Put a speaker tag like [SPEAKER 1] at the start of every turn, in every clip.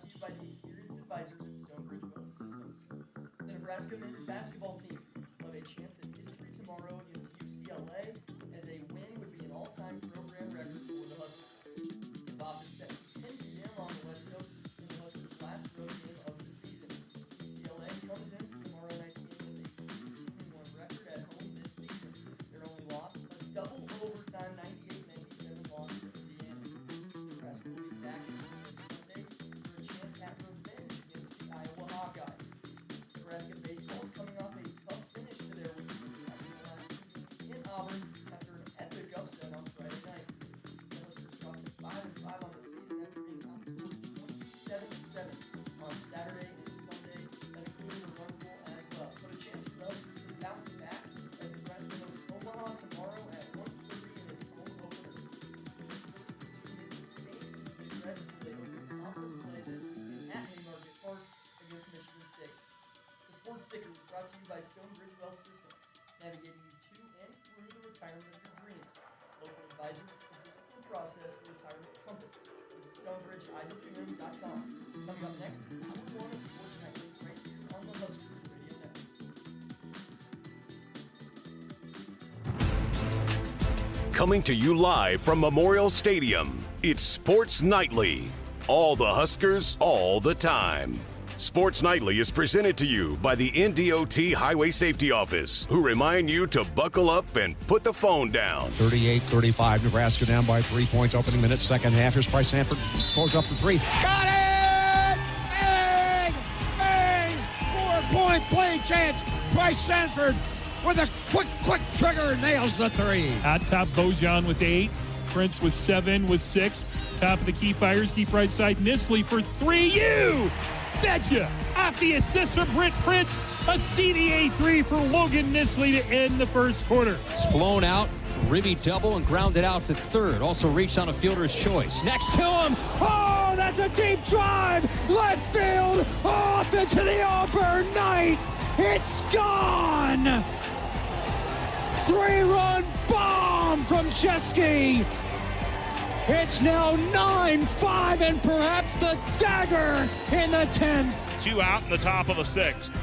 [SPEAKER 1] to you by the experienced advisors at Stonebridge Wealth Systems. The Nebraska men's basketball team will have a chance at history tomorrow against UCLA, as a win would be an all-time program record for the Huskers. Tip-off is set at 10 p.m. on the West Coast in the Huskers' last road game of the season. UCLA comes into tomorrow night's game with a 16-1 record at home this season. Their only loss, a double overtime 98-97 loss to Indiana. Nebraska will be back in Sunday for a chance at revenge against the Iowa Hawkeyes. Nebraska baseball is coming off a tough finish to their weekend after the last meeting in Auburn after an epic upset on Friday night. The Huskers dropped to 5-5 on the season after being outscored 27-7 on Saturday and Sunday. That included a run goal as well. So a chance for the Huskers to bounce back as Nebraska hosts Omaha tomorrow at 1:30 in its home opener. Red will open conference play this weekend at Haymarket Park against Michigan State. The Sports Sticker is brought to you by Stonebridge Wealth Systems, navigating you to and through the retirement of your dreams. Local advisors, a disciplined process, the retirement compass. Visit StonebridgeIWM.com. Coming up next, Hour 1 of Sports Night, right here on the Huskers Radio Network.
[SPEAKER 2] Coming to you live from Memorial Stadium, it's Sports Nightly. All the Huskers, all the time. Sports Nightly is presented to you by the NDOT Highway Safety Office, who remind you to buckle up and put the phone down.
[SPEAKER 3] 38-35, Nebraska down by 3 points opening minute, second half. Here's Bryce Sanford, goes up to three. Got it! Bang! Bang! 4-point play chance. Bryce Sanford with a quick trigger, nails the three.
[SPEAKER 4] At top, Bojan with 8. Prince with 7, with 6. Top of the key fires, deep right side, Nisley for 3. You betcha! Off the assist from Britt Prince, a CDA 3 for Logan Nisley to end the first quarter.
[SPEAKER 5] It's flown out, Ribby double and grounded out to third. Also reached on a fielder's choice. Next to him, oh, that's a deep drive! Left field, off into the Auburn night! It's gone! 3-run bomb from Chesky! It's now 9-5 and perhaps the dagger in the 10th.
[SPEAKER 6] 2 out in the top of the 6th.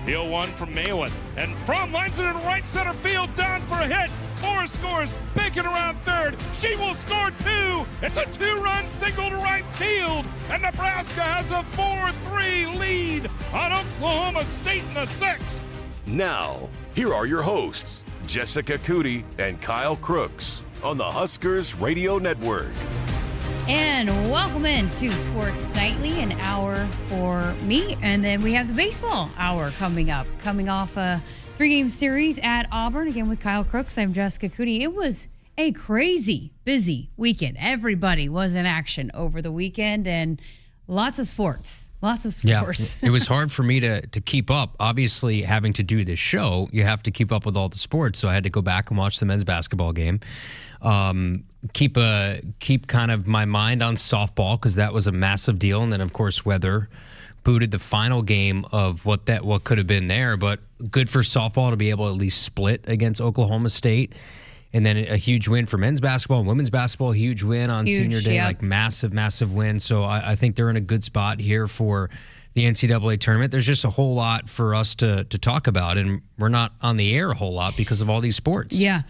[SPEAKER 6] The 0-1 from Malin. And from lines it in right center field, down for a hit. Cora scores, Bacon around third. She will score 2. It's a 2-run single to right field. And Nebraska has a 4-3 lead on Oklahoma State in the 6th.
[SPEAKER 2] Now, here are your hosts, Jessica Coody and Kyle Crooks, on the Huskers Radio Network.
[SPEAKER 7] And welcome into Sports Nightly, an hour for me. And then we have the baseball hour coming up. Coming off a 3-game series at Auburn, again with Kyle Crooks. I'm Jessica Coody. It was a crazy busy weekend. Everybody was in action over the weekend and lots of sports. Lots of sports.
[SPEAKER 8] Yeah, it was hard for me to keep up. Obviously, having to do this show, you have to keep up with all the sports. So I had to go back and watch the men's basketball game. Keep kind of my mind on softball because that was a massive deal. And then, of course, weather booted the final game of what could have been there. But good for softball to be able to at least split against Oklahoma State. And then a huge win for men's basketball and women's basketball, huge win on senior day, like massive win. So I think they're in a good spot here for the NCAA tournament. There's just a whole lot for us to talk about, and we're not on the air a whole lot because of all these sports.
[SPEAKER 7] Yeah.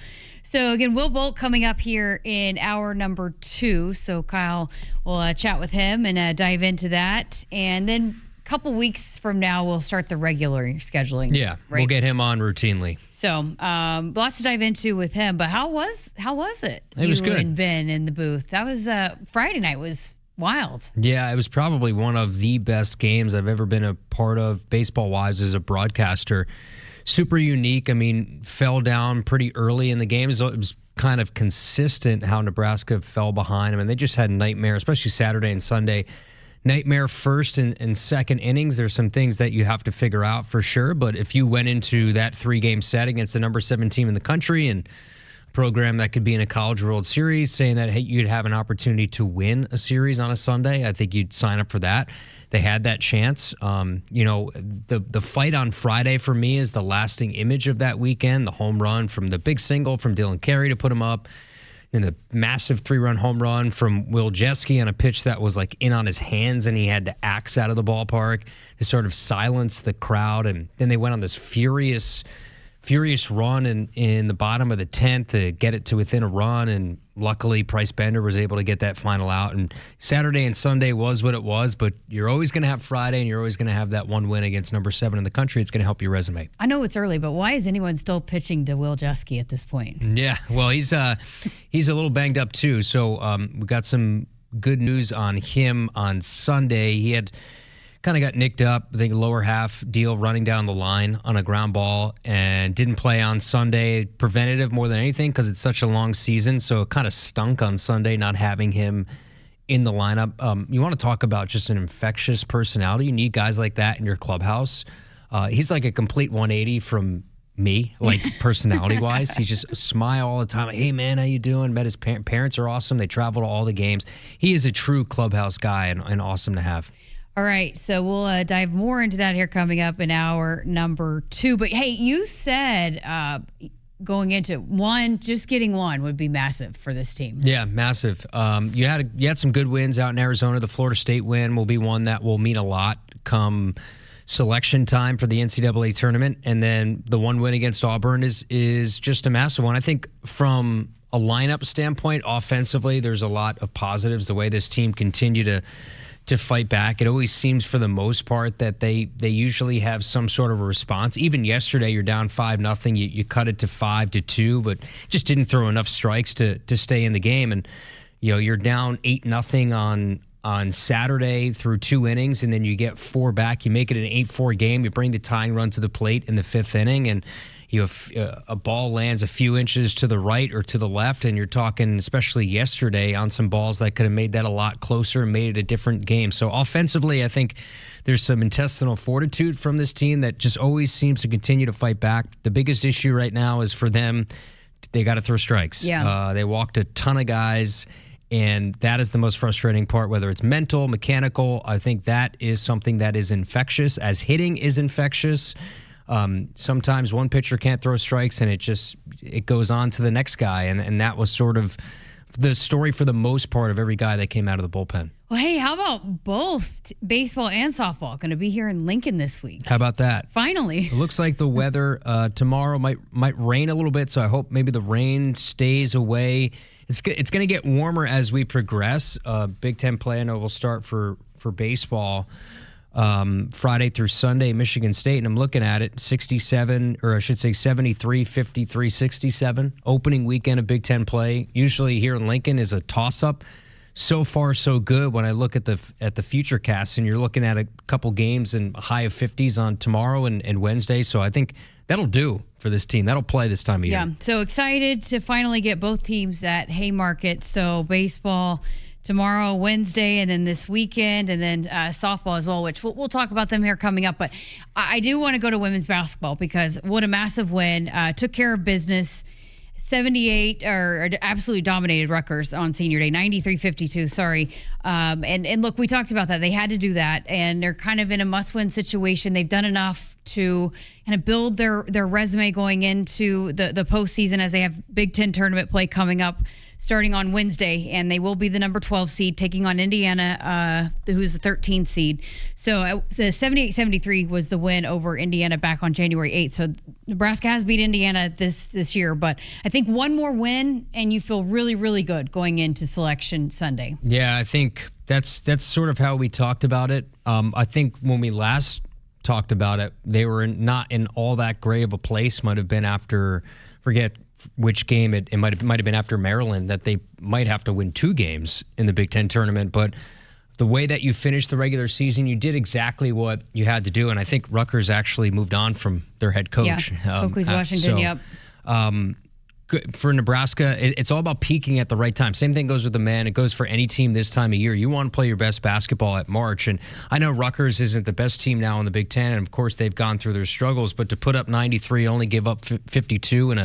[SPEAKER 7] So, again, Will Bolt coming up here in hour number 2. So, Kyle will chat with him and dive into that. And then a couple weeks from now, we'll start the regular scheduling.
[SPEAKER 8] Yeah,
[SPEAKER 7] right?
[SPEAKER 8] We'll get him on routinely.
[SPEAKER 7] So, lots to dive into with him. But how was it?
[SPEAKER 8] It was good.
[SPEAKER 7] You and Ben in the booth. That was Friday night was wild.
[SPEAKER 8] Yeah, it was probably one of the best games I've ever been a part of baseball-wise as a broadcaster. Super unique. I mean, fell down pretty early in the game. It was kind of consistent how Nebraska fell behind. I mean, they just had nightmare, especially Saturday and Sunday. Nightmare first and second innings. There's some things that you have to figure out for sure. But if you went into that 3-game set against the number 7 team in the country and a program that could be in a College World Series, saying that, hey, you'd have an opportunity to win a series on a Sunday, I think you'd sign up for that. They had that chance. The fight on Friday for me is the lasting image of that weekend. The home run from the big single from Dylan Carey to put him up. and the massive 3-run home run from Will Jeske on a pitch that was like in on his hands, and he had to axe out of the ballpark to sort of silence the crowd. And then they went on this furious run in the bottom of the 10th to get it to within a run, and luckily Price Bender was able to get that final out. And Saturday and Sunday was what it was, but you're always going to have Friday, and you're always going to have that one win against number 7 in the country. It's going to help your resume.
[SPEAKER 7] I know it's early, but why is anyone still pitching to Will Jeske at this point?
[SPEAKER 8] Yeah, well, he's a little banged up too. So we got some good news on him on Sunday. He had kind of got nicked up, I think lower half deal running down the line on a ground ball, and didn't play on Sunday. Preventative more than anything because it's such a long season, so it kind of stunk on Sunday not having him in the lineup. You want to talk about just an infectious personality. You need guys like that in your clubhouse. He's like a complete 180 from me, like personality-wise. He's just a smile all the time. Hey, man, how you doing? Met his parents are awesome. They travel to all the games. He is a true clubhouse guy and awesome to have.
[SPEAKER 7] All right, so we'll dive more into that here coming up in hour number 2. But, hey, you said going into just getting one would be massive for this team.
[SPEAKER 8] Yeah, massive. You had some good wins out in Arizona. The Florida State win will be one that will mean a lot come selection time for the NCAA tournament. And then the one win against Auburn is just a massive one. I think from a lineup standpoint, offensively, there's a lot of positives. The way this team continue to fight back. It always seems for the most part that they usually have some sort of a response. Even yesterday, you're down 5-0. You cut it to 5-2, but just didn't throw enough strikes to stay in the game. And you're down 8-0 on Saturday through 2 innings, and then you get 4 back. You make it an 8-4 game. You bring the tying run to the plate in the 5th inning, and a ball lands a few inches to the right or to the left, and you're talking, especially yesterday, on some balls that could have made that a lot closer and made it a different game. So offensively, I think there's some intestinal fortitude from this team that just always seems to continue to fight back. The biggest issue right now is for them, they got to throw strikes.
[SPEAKER 7] Yeah.
[SPEAKER 8] They walked a ton of guys, and that is the most frustrating part, whether it's mental, mechanical. I think that is something that is infectious, as hitting is infectious. Sometimes one pitcher can't throw strikes, and it goes on to the next guy, and that was sort of the story for the most part of every guy that came out of the bullpen.
[SPEAKER 7] Well, hey, how about both baseball and softball going to be here in Lincoln this week?
[SPEAKER 8] How about that?
[SPEAKER 7] Finally.
[SPEAKER 8] It looks like the weather tomorrow might rain a little bit, so I hope maybe the rain stays away. It's going to get warmer as we progress. Big Ten play, I know, will start for baseball Friday through Sunday, Michigan State, and I'm looking at it, 67, or I should say 73, 53, 67. Opening weekend of Big Ten play, usually here in Lincoln, is a toss-up. So far, so good when I look at the future cast, and you're looking at a couple games and a high of 50s on tomorrow and Wednesday, so I think that'll do for this team. That'll play this time of year.
[SPEAKER 7] Yeah, so excited to finally get both teams at Haymarket. So baseball tomorrow, Wednesday, and then this weekend, and then softball as well, which we'll talk about them here coming up. But I do want to go to women's basketball because what a massive win. Took care of business. 78 or absolutely dominated Rutgers on senior day, 93-52, sorry. And look, we talked about that. They had to do that, and they're kind of in a must-win situation. They've done enough to kind of build their resume going into the postseason as they have Big Ten tournament play coming up starting on Wednesday, and they will be the number 12 seed taking on Indiana, who's the 13th seed. So the 78-73 was the win over Indiana back on January 8th. So Nebraska has beat Indiana this year, but I think one more win, and you feel really, really good going into Selection Sunday.
[SPEAKER 8] Yeah, I think that's sort of how we talked about it. I think when we last talked about it, they were not in all that great of a place. Might have been after, forget which game it might have been after Maryland, that they might have to win 2 games in the Big Ten tournament. But the way that you finished the regular season, you did exactly what you had to do. And I think Rutgers actually moved on from their head coach.
[SPEAKER 7] Yeah, Oakley's Washington, yep.
[SPEAKER 8] For Nebraska, it's all about peaking at the right time. Same thing goes with the men. It goes for any team this time of year. You want to play your best basketball at March. And I know Rutgers isn't the best team now in the Big Ten, and of course they've gone through their struggles. But to put up 93, only give up 52 in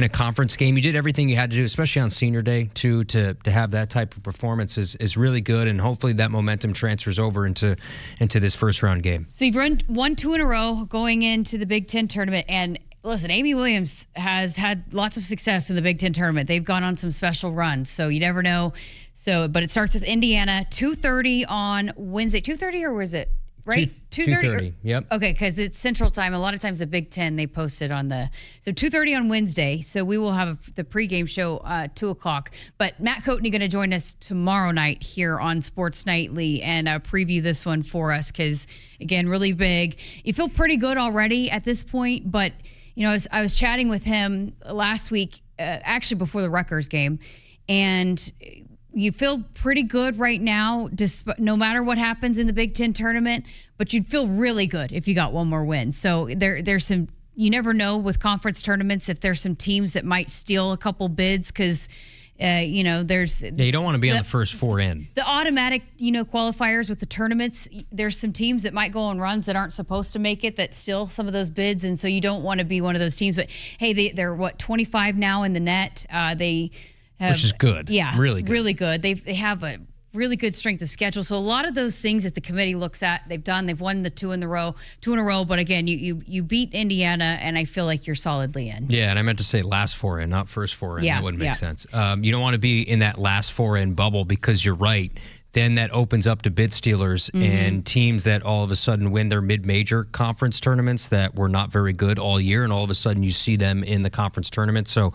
[SPEAKER 8] a conference game, you did everything you had to do, especially on senior day too, to have that type of performance is really good. And hopefully that momentum transfers over into this first round game.
[SPEAKER 7] So you've won 2 in a row going into the Big Ten tournament, and listen, Amy Williams has had lots of success in the Big Ten tournament. They've gone on some special runs, so you never know. So, but it starts with Indiana, 2:30 on Wednesday. 2:30 or was it? Right?
[SPEAKER 8] 2:30. Yep.
[SPEAKER 7] Okay, because it's Central Time. A lot of times the Big Ten, they post it on the... So 2:30 on Wednesday. So we will have the pregame show 2 o'clock. But Matt Coatney going to join us tomorrow night here on Sports Nightly and preview this one for us because, again, really big. You feel pretty good already at this point. But, you know, I was chatting with him last week, actually before the Rutgers game, and... You feel pretty good right now, no matter what happens in the Big Ten tournament, but you'd feel really good if you got one more win. So there's some, you never know with conference tournaments if there's some teams that might steal a couple bids because, there's...
[SPEAKER 8] Yeah, you don't want to be on the first four in.
[SPEAKER 7] The automatic, qualifiers with the tournaments, there's some teams that might go on runs that aren't supposed to make it that steal some of those bids, and so you don't want to be one of those teams. But, hey, they're 25 now in the net.
[SPEAKER 8] Which is good.
[SPEAKER 7] Yeah.
[SPEAKER 8] Really good.
[SPEAKER 7] Really good. They have a really good strength of schedule. So a lot of those things that the committee looks at, they've done. They've won the two in a row. But again, you beat Indiana, and I feel like you're solidly in.
[SPEAKER 8] Yeah, and I meant to say last four in, not first four in.
[SPEAKER 7] Yeah,
[SPEAKER 8] that wouldn't make sense. You don't want to be in that last four in bubble because you're right. Then that opens up to bid stealers and teams that all of a sudden win their mid-major conference tournaments that were not very good all year, and all of a sudden you see them in the conference tournament. So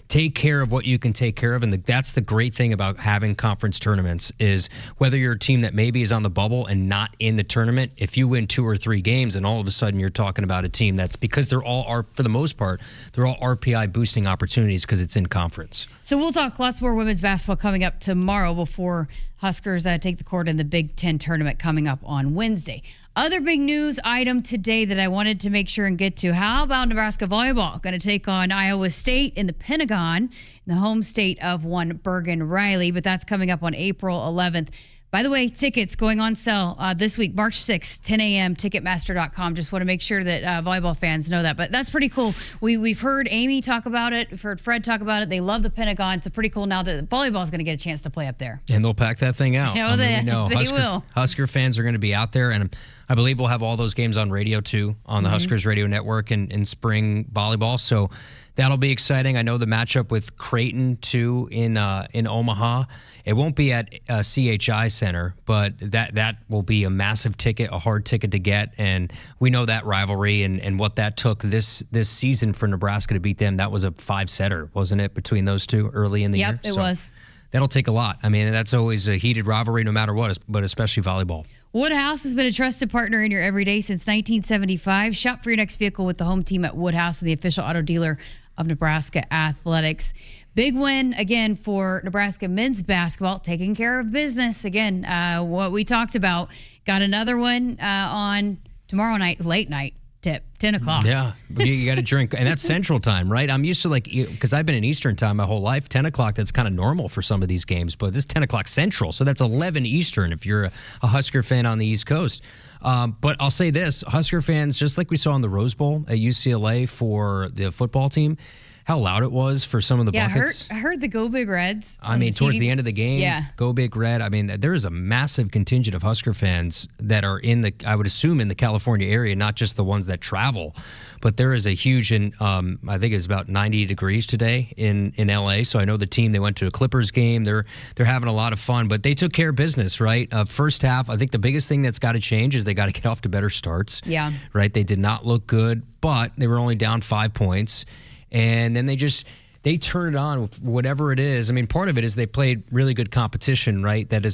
[SPEAKER 8] take care of what you can take care of, and that's the great thing about having conference tournaments is whether you're a team that maybe is on the bubble and not in the tournament, if you win 2 or 3 games and all of a sudden you're talking about a team that's because they're all are for the most part they're all RPI boosting opportunities because it's in conference.
[SPEAKER 7] So we'll talk lots more women's basketball coming up tomorrow before Huskers take the court in the Big Ten tournament coming up on Wednesday. Other big news item today that I wanted to make sure and get to. How about Nebraska Volleyball? Going to take on Iowa State in the Pentagon, in the home state of one Bergen Riley, but that's coming up on April 11th. By the way, tickets going on sale this week, March 6th, 10 a.m., Ticketmaster.com. Just want to make sure that volleyball fans know that. But that's pretty cool. We've heard Amy talk about it. We've heard Fred talk about it. They love the Pentagon. It's pretty cool now that volleyball is going to get a chance to play up there.
[SPEAKER 8] And they'll pack that thing out.
[SPEAKER 7] They will.
[SPEAKER 8] Husker fans are going to be out there, and I believe we'll have all those games on radio, too, on the Huskers Radio Network in spring volleyball. So that'll be exciting. I know the matchup with Creighton, too, in Omaha. It won't be at CHI Center, but that will be a massive ticket, a hard ticket to get. And we know that rivalry and what that took this season for Nebraska to beat them. That was a 5-setter, wasn't it, between those two early in the year?
[SPEAKER 7] Yep, it was.
[SPEAKER 8] That'll take a lot. I mean, that's always a heated rivalry no matter what, but especially volleyball.
[SPEAKER 7] Woodhouse has been a trusted partner in your everyday since 1975. Shop for your next vehicle with the home team at Woodhouse, the official auto dealer of Nebraska Athletics. Big win, again, for Nebraska men's basketball, taking care of business. Again, what we talked about. Got another one on tomorrow night, late night tip, 10 o'clock.
[SPEAKER 8] Yeah, you got to drink. And that's Central Time, right? I'm used to because I've been in Eastern Time my whole life, 10 o'clock, that's kind of normal for some of these games. But this is 10 o'clock Central, so that's 11 Eastern if you're a Husker fan on the East Coast. But I'll say this, Husker fans, just like we saw in the Rose Bowl at UCLA for the football team, how loud it was for some of the buckets.
[SPEAKER 7] I heard the Go Big Reds.
[SPEAKER 8] I mean, towards the end of the game, Go Big Red. I mean, there is a massive contingent of Husker fans that are I would assume, in the California area, not just the ones that travel. But there is a huge, I think it's about 90 degrees today in LA. So I know the team, they went to a Clippers game. They're having a lot of fun, but they took care of business, right? First half, I think the biggest thing that's got to change is they got to get off to better starts.
[SPEAKER 7] Yeah.
[SPEAKER 8] Right? They did not look good, but they were only down 5 points. And then they turn it on with whatever it is. I mean, part of it is they played really good competition, right? That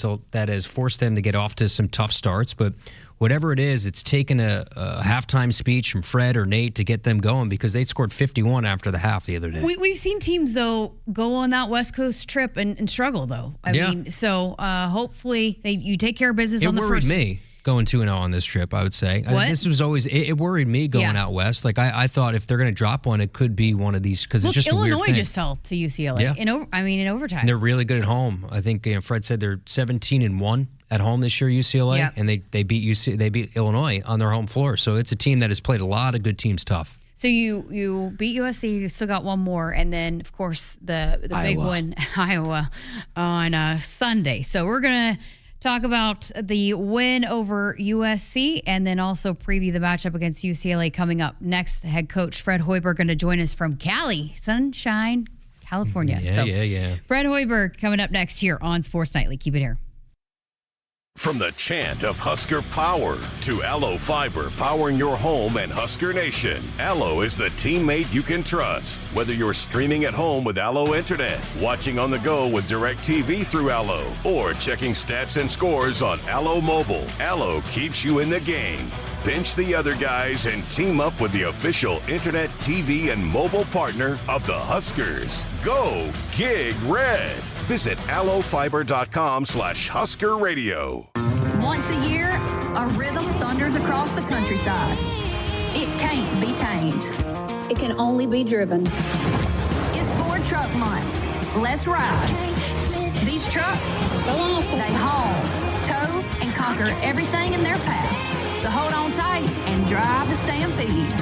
[SPEAKER 8] has forced them to get off to some tough starts. But whatever it is, it's taken a halftime speech from Fred or Nate to get them going because they scored 51 after the half the other day.
[SPEAKER 7] We've seen teams, though, go on that West Coast trip and struggle, though. I mean, so hopefully you take care of business on the first.
[SPEAKER 8] It worried me. Going 2-0 on this trip, I would say.
[SPEAKER 7] What?
[SPEAKER 8] This was always, it worried me going out west. Like, I thought if they're going to drop one, it could be one of these, because it's just a weird thing.
[SPEAKER 7] Illinois just fell to UCLA in overtime.
[SPEAKER 8] And they're really good at home. I think Fred said they're 17-1 at home this year, UCLA, and they beat Illinois on their home floor. So it's a team that has played a lot of good teams tough.
[SPEAKER 7] So you beat USC, you still got one more, and then, of course, the big one, Iowa, on Sunday. So we're going to talk about the win over USC, and then also preview the matchup against UCLA coming up next. Head coach Fred Hoiberg going to join us from Cali, Sunshine, California.
[SPEAKER 8] Yeah.
[SPEAKER 7] Fred Hoiberg coming up next here on Sports Nightly. Keep it here.
[SPEAKER 2] From the chant of Husker power to Allo Fiber powering your home and Husker Nation, Allo is the teammate you can trust. Whether you're streaming at home with Allo Internet, watching on the go with DirecTV through Allo, or checking stats and scores on Allo Mobile, Allo keeps you in the game. Bench the other guys and team up with the official Internet, TV, and mobile partner of the Huskers. Go Gig Red. Visit allofiber.com/Husker Radio.
[SPEAKER 9] Once a year, a rhythm thunders across the countryside. It can't be tamed. It can only be driven. It's Ford Truck Month. Let's ride. These trucks, they haul, tow, and conquer everything in their path. So hold on tight and drive the Stampede.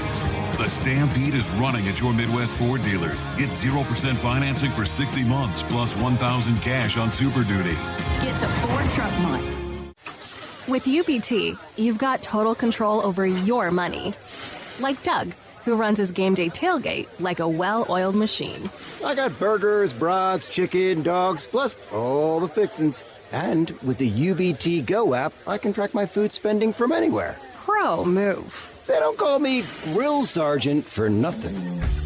[SPEAKER 10] The Stampede is running at your Midwest Ford dealers. Get 0% financing for 60 months plus $1,000 cash on Super Duty.
[SPEAKER 9] Get to Ford Truck Month.
[SPEAKER 11] With UBT, you've got total control over your money. Like Doug, who runs his game day tailgate like a well-oiled machine.
[SPEAKER 12] I got burgers, brats, chicken, dogs, plus all the fixins'. And with the UBT Go app, I can track my food spending from anywhere.
[SPEAKER 11] Pro move.
[SPEAKER 12] They don't call me Grill Sergeant for nothing.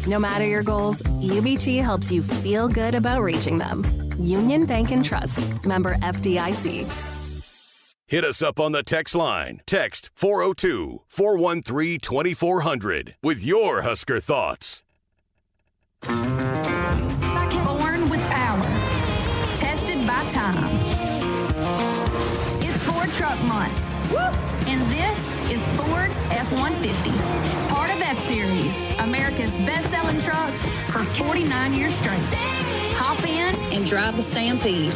[SPEAKER 11] No matter your goals, UBT helps you feel good about reaching them. Union Bank and Trust. Member FDIC.
[SPEAKER 2] Hit us up on the text line. Text 402-413-2400 with your Husker thoughts.
[SPEAKER 9] Born with power. Tested by time. It's Ford Truck Month. Woo! And this is Ford F-150, part of F-Series, America's best-selling trucks for 49 years straight. Hop in and drive the Stampede.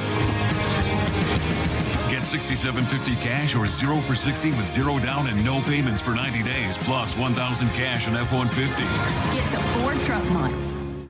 [SPEAKER 10] Get $6,750 cash or 0 for 60 with 0 down and no payments for 90 days plus $1,000 cash on F-150.
[SPEAKER 9] Get to Ford Truck Month.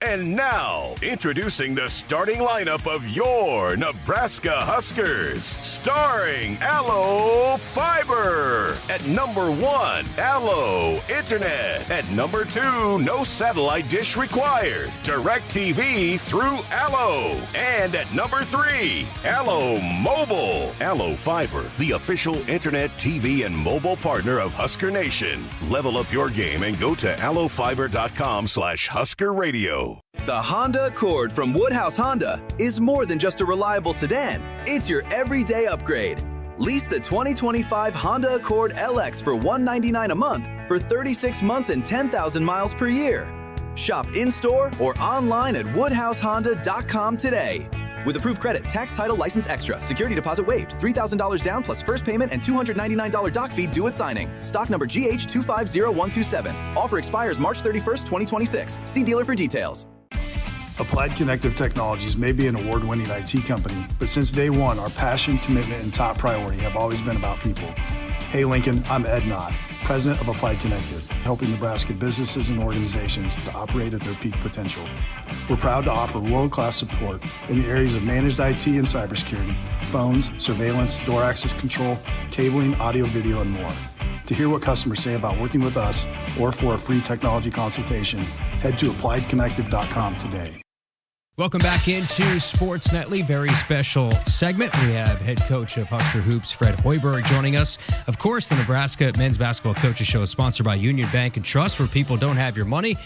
[SPEAKER 2] And now, introducing the starting lineup of your Nebraska Huskers, starring Allo Fiber. At number 1, Allo Internet. At number 2, no satellite dish required. DirecTV through Allo. And at number 3, Allo Mobile. Allo Fiber, the official Internet, TV, and mobile partner of Husker Nation. Level up your game and go to allofiber.com/Husker Radio.
[SPEAKER 13] The Honda Accord from Woodhouse Honda is more than just a reliable sedan. It's your everyday upgrade. Lease the 2025 Honda Accord LX for $199 a month for 36 months and 10,000 miles per year. Shop in-store or online at woodhousehonda.com today. With approved credit, tax, title, license extra, security deposit waived, $3,000 down plus first payment and $299 doc fee due at signing. Stock number GH250127. Offer expires March 31st, 2026. See dealer for details.
[SPEAKER 14] Applied Connective Technologies may be an award-winning IT company, but since day one, our passion, commitment, and top priority have always been about people. Hey Lincoln, I'm Ed Knott, President of Applied Connective, helping Nebraska businesses and organizations to operate at their peak potential. We're proud to offer world-class support in the areas of managed IT and cybersecurity, phones, surveillance, door access control, cabling, audio, video, and more. To hear what customers say about working with us or for a free technology consultation, head to appliedconnective.com today.
[SPEAKER 8] Welcome back into Sports Nightly. Very special segment. We have head coach of Husker Hoops, Fred Hoiberg, joining us. Of course, the Nebraska Men's Basketball Coaches Show is sponsored by Union Bank and Trust, where people don't have your money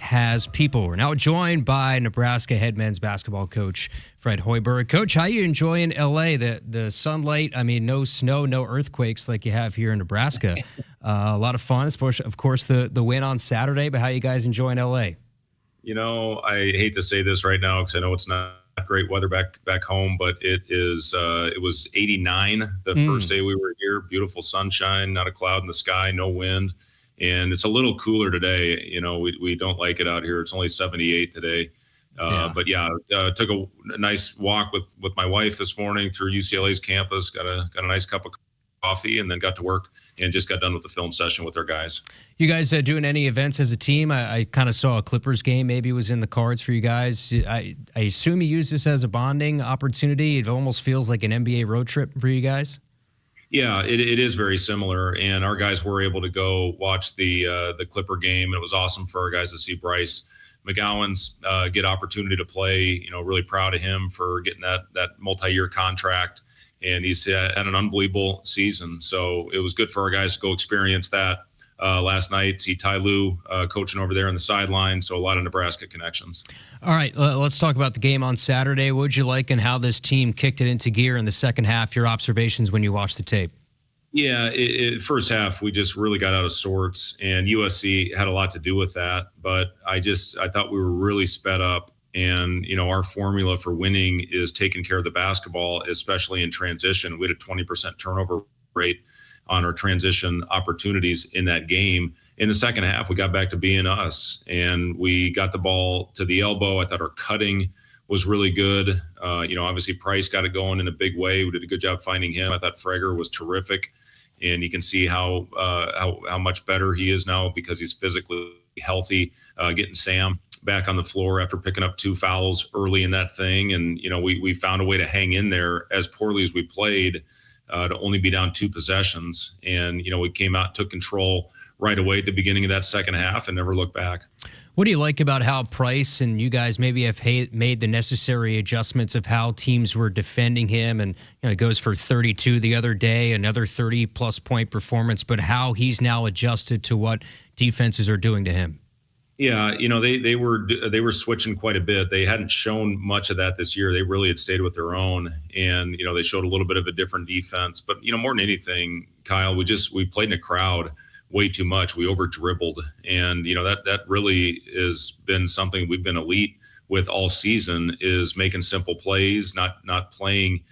[SPEAKER 8] has people. We're now joined by Nebraska head men's basketball coach, Fred Hoiberg. Coach, how you enjoying L.A.? The sunlight, I mean, no snow, no earthquakes like you have here in Nebraska. A lot of fun, of course, the win on Saturday, but how you guys enjoying L.A.?
[SPEAKER 15] You know, I hate to say this right now because I know it's not great weather back home, but it was 89 the first day we were here. Beautiful sunshine, not a cloud in the sky, no wind, and it's a little cooler today. You know, we don't like it out here. It's only 78 today. But took a nice walk with my wife this morning through UCLA's campus. Got a nice cup of coffee, and then got to work and just got done with the film session with their guys.
[SPEAKER 8] You guys doing any events as a team? I kind of saw a Clippers game maybe was in the cards for you guys. I assume you use this as a bonding opportunity. It almost feels like an NBA road trip for you guys.
[SPEAKER 15] Yeah, it is very similar, and our guys were able to go watch the Clipper game. It was awesome for our guys to see Bryce McGowan's get opportunity to play. Really proud of him for getting that multi-year contract, and he's had an unbelievable season. So it was good for our guys to go experience that last night. See Ty Lue coaching over there on the sideline, so a lot of Nebraska connections.
[SPEAKER 8] All right, let's talk about the game on Saturday. What would you like and how this team kicked it into gear in the second half? Your observations when you watched the tape?
[SPEAKER 15] Yeah, first half, we just really got out of sorts, and USC had a lot to do with that. But I thought we were really sped up. And, our formula for winning is taking care of the basketball, especially in transition. We had a 20% turnover rate on our transition opportunities in that game. In the second half, we got back to being us, and we got the ball to the elbow. I thought our cutting was really good. Obviously Price got it going in a big way. We did a good job finding him. I thought Frager was terrific. And you can see how much better he is now because he's physically healthy, getting Sam back on the floor after picking up 2 fouls early in that thing. And, we found a way to hang in there as poorly as we played to only be down 2 possessions. And, we came out, took control right away at the beginning of that second half and never looked back.
[SPEAKER 8] What do you like about how Price and you guys maybe have made the necessary adjustments of how teams were defending him? And it goes for 32 the other day, another 30-plus point performance, but how he's now adjusted to what defenses are doing to him.
[SPEAKER 15] Yeah, they were switching quite a bit. They hadn't shown much of that this year. They really had stayed with their own, and they showed a little bit of a different defense. But more than anything, Kyle, we played in a crowd way too much. We over dribbled, and that really has been something we've been elite with all season, is making simple plays, not playing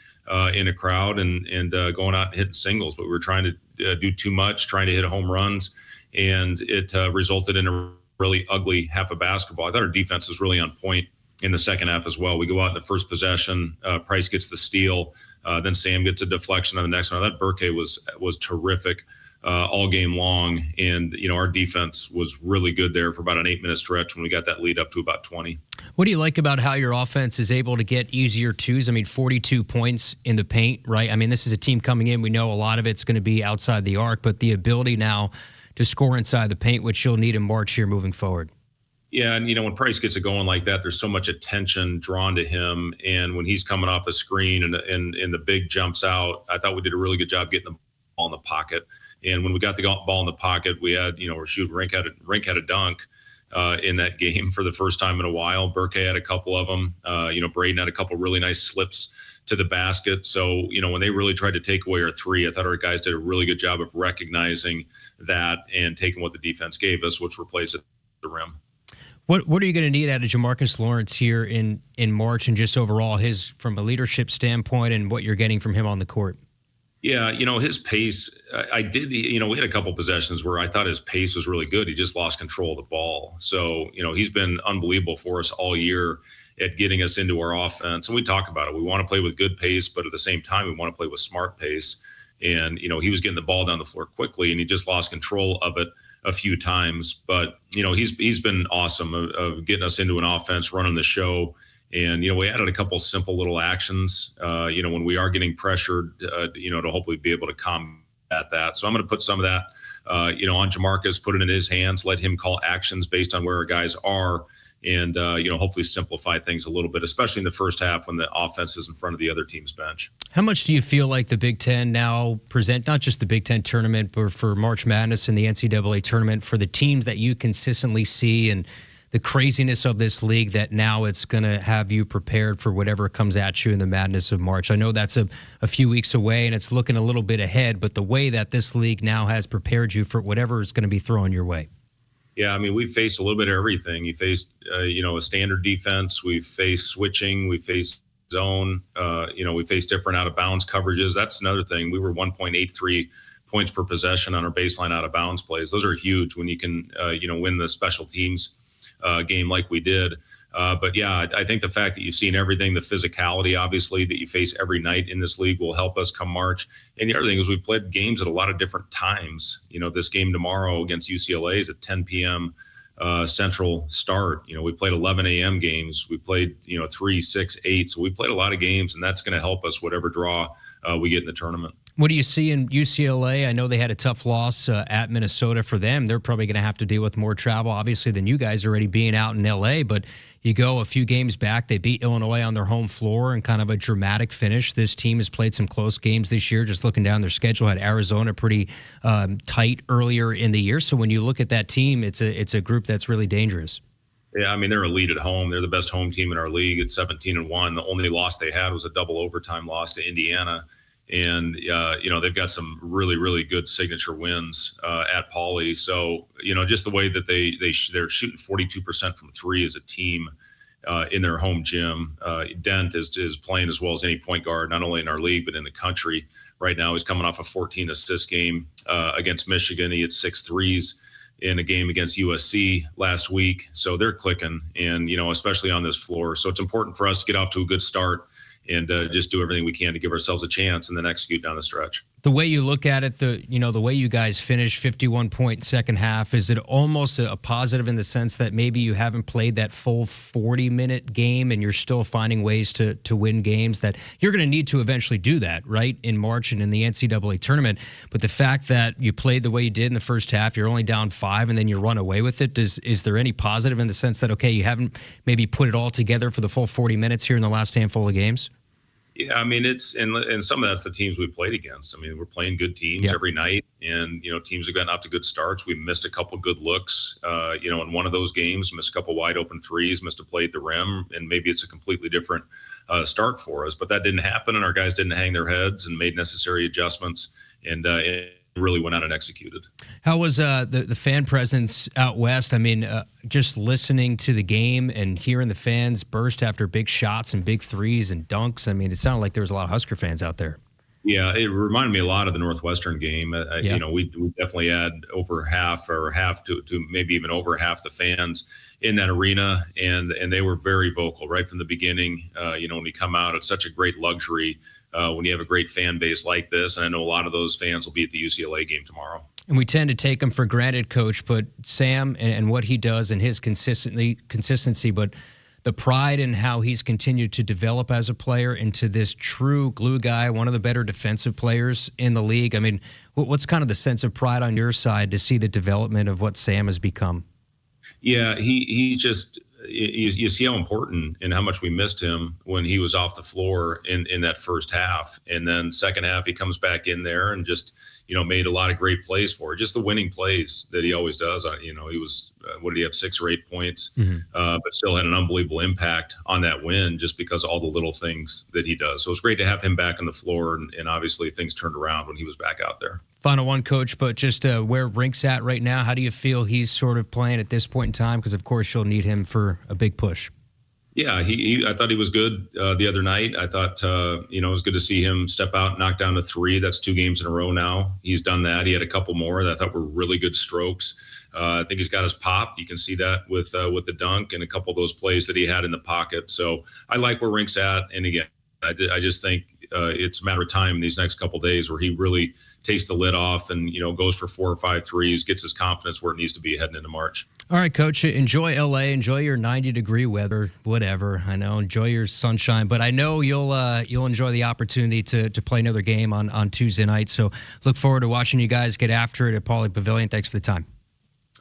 [SPEAKER 15] in a crowd and going out and hitting singles. But we were trying to do too much, trying to hit home runs, and it resulted in a really ugly half of basketball. I thought our defense was really on point in the second half as well. We go out in the first possession, Price gets the steal, then Sam gets a deflection on the next one. I thought Burke was terrific all game long, and our defense was really good there for about an 8-minute stretch when we got that lead up to about 20.
[SPEAKER 8] What do you like about how your offense is able to get easier twos? 42 points in the paint, right? This is a team coming in. We know a lot of it's going to be outside the arc, but the ability now to score inside the paint, which you'll need in March here moving forward.
[SPEAKER 15] Yeah, and when Price gets it going like that, there's so much attention drawn to him, and when he's coming off the screen and the big jumps out, I thought we did a really good job getting the ball in the pocket. And when we got the ball in the pocket, we had, we're shooting. Rink had a dunk in that game for the first time in a while. Burke had a couple of them. Braden had a couple really nice slips to the basket. So, when they really tried to take away our three, I thought our guys did a really good job of recognizing that and taking what the defense gave us, which replaced it at the rim.
[SPEAKER 8] What are you going to need out of Jamarcus Lawrence here in March and just overall from a leadership standpoint and what you're getting from him on the court?
[SPEAKER 15] Yeah, his pace, we had a couple possessions where I thought his pace was really good. He just lost control of the ball. So, he's been unbelievable for us all year at getting us into our offense. And we talk about it. We want to play with good pace, but at the same time, we want to play with smart pace. And, he was getting the ball down the floor quickly, and he just lost control of it a few times. But, he's been awesome of getting us into an offense, running the show. And, we added a couple simple little actions, when we are getting pressured, to hopefully be able to combat that. So I'm going to put some of that, on Jamarcus, put it in his hands, let him call actions based on where our guys are, and, hopefully simplify things a little bit, especially in the first half when the offense is in front of the other team's bench.
[SPEAKER 8] How much do you feel like the Big Ten now present, not just the Big Ten tournament, but for March Madness and the NCAA tournament, for the teams that you consistently see and the craziness of this league, that now it's going to have you prepared for whatever comes at you in the madness of March? I know that's a few weeks away and it's looking a little bit ahead, but the way that this league now has prepared you for whatever is going to be thrown your way.
[SPEAKER 15] Yeah, we faced a little bit of everything. You faced, a standard defense. We faced switching. We faced zone. We faced different out-of-bounds coverages. That's another thing. We were 1.83 points per possession on our baseline out-of-bounds plays. Those are huge when you can, win the special teams game like we did. But yeah, I think the fact that you've seen everything, the physicality, obviously, that you face every night in this league will help us come March. And the other thing is we've played games at a lot of different times. This game tomorrow against UCLA is at 10 p.m. Central start. We played 11 a.m. games. We played, 3, 6, 8. So we played a lot of games, and that's going to help us whatever draw we get in the tournament.
[SPEAKER 8] What do you see in UCLA? I know they had a tough loss at Minnesota. For them, they're probably going to have to deal with more travel, obviously, than you guys already being out in L.A., but you go a few games back, they beat Illinois on their home floor in kind of a dramatic finish. This team has played some close games this year. Just looking down their schedule, had Arizona pretty tight earlier in the year. So when you look at that team, it's a group that's really dangerous.
[SPEAKER 15] Yeah, I mean, they're elite at home. They're the best home team in our league at 17-1. The only loss they had was a double overtime loss to Indiana. And, they've got some really, really good signature wins at Pauley. So, just the way that they're shooting 42% from three as a team in their home gym. Dent is playing as well as any point guard, not only in our league, but in the country right now. He's coming off a 14-assist game against Michigan. He had 6 threes in a game against USC last week. So they're clicking, and, especially on this floor. So it's important for us to get off to a good start and just do everything we can to give ourselves a chance and then execute down the stretch.
[SPEAKER 8] The way you look at it, the way you guys finished 51-point second half, is it almost a positive in the sense that maybe you haven't played that full 40-minute game and you're still finding ways to win games that you're going to need to eventually do that, right, in March and in the NCAA tournament. But the fact that you played the way you did in the first half, you're only down 5 and then you run away with it, is there any positive in the sense that, okay, you haven't maybe put it all together for the full 40 minutes here in the last handful of games?
[SPEAKER 15] Yeah, I mean, and some of that's the teams we played against. I mean, we're playing good teams every night, and, teams have gotten off to good starts. We missed a couple good looks, in one of those games, missed a couple wide open threes, missed a play at the rim, and maybe it's a completely different start for us. But that didn't happen, and our guys didn't hang their heads and made necessary adjustments, and it really went out and executed.
[SPEAKER 8] How was the fan presence out west? I mean, just listening to the game and hearing the fans burst after big shots and big threes and dunks. I mean, it sounded like there was a lot of Husker fans out there.
[SPEAKER 15] Yeah, it reminded me a lot of the Northwestern game. We definitely had over half to maybe even over half the fans in that arena, and they were very vocal right from the beginning. When you come out, it's such a great luxury when you have a great fan base like this. And I know a lot of those fans will be at the UCLA game tomorrow.
[SPEAKER 8] And we tend to take him for granted, Coach, but Sam and what he does and his consistency, but the pride in how he's continued to develop as a player into this true glue guy, one of the better defensive players in the league. I mean, what's kind of the sense of pride on your side to see the development of what Sam has become?
[SPEAKER 15] Yeah, he just – you see how important and how much we missed him when he was off the floor in that first half. And then second half, he comes back in there and just, made a lot of great plays for it. Just the winning plays that he always does. He was, what did he have, 6 or 8 points, but still had an unbelievable impact on that win just because of all the little things that he does. So it's great to have him back on the floor, and obviously things turned around when he was back out there.
[SPEAKER 8] Final one, Coach, but just where Rink's at right now, how do you feel he's sort of playing at this point in time? Because, of course, you'll need him for a big push.
[SPEAKER 15] Yeah, I thought he was good the other night. I thought, it was good to see him step out, knock down a 3. That's 2 games in a row now. He's done that. He had a couple more that I thought were really good strokes. I think he's got his pop. You can see that with the dunk and a couple of those plays that he had in the pocket. So I like where Rink's at. And again, I just think it's a matter of time these next couple of days where he really takes the lid off and, goes for 4 or 5 threes, gets his confidence where it needs to be heading into March.
[SPEAKER 8] All right, Coach, enjoy L.A., enjoy your 90-degree weather, whatever. I know, enjoy your sunshine, but I know you'll enjoy the opportunity to play another game on Tuesday night. So look forward to watching you guys get after it at Pauley Pavilion. Thanks for the time.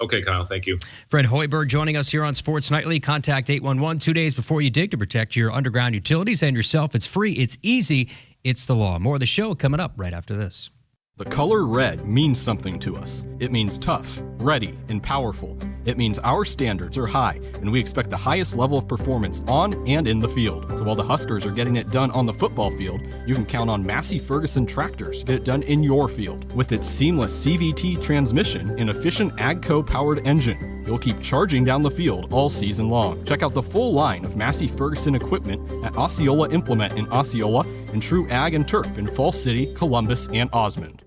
[SPEAKER 15] Okay, Kyle, thank you.
[SPEAKER 8] Fred Hoiberg joining us here on Sports Nightly. Contact 811 2 days before you dig to protect your underground utilities and yourself. It's free, it's easy, it's the law. More of the show coming up right after this.
[SPEAKER 16] The color red means something to us. It means tough, ready, and powerful. It means our standards are high, and we expect the highest level of performance on and in the field. So while the Huskers are getting it done on the football field, you can count on Massey Ferguson tractors to get it done in your field. With its seamless CVT transmission and efficient AGCO-powered engine, you'll keep charging down the field all season long. Check out the full line of Massey Ferguson equipment at Osceola Implement in Osceola and True Ag and Turf in Falls City, Columbus, and Osmond.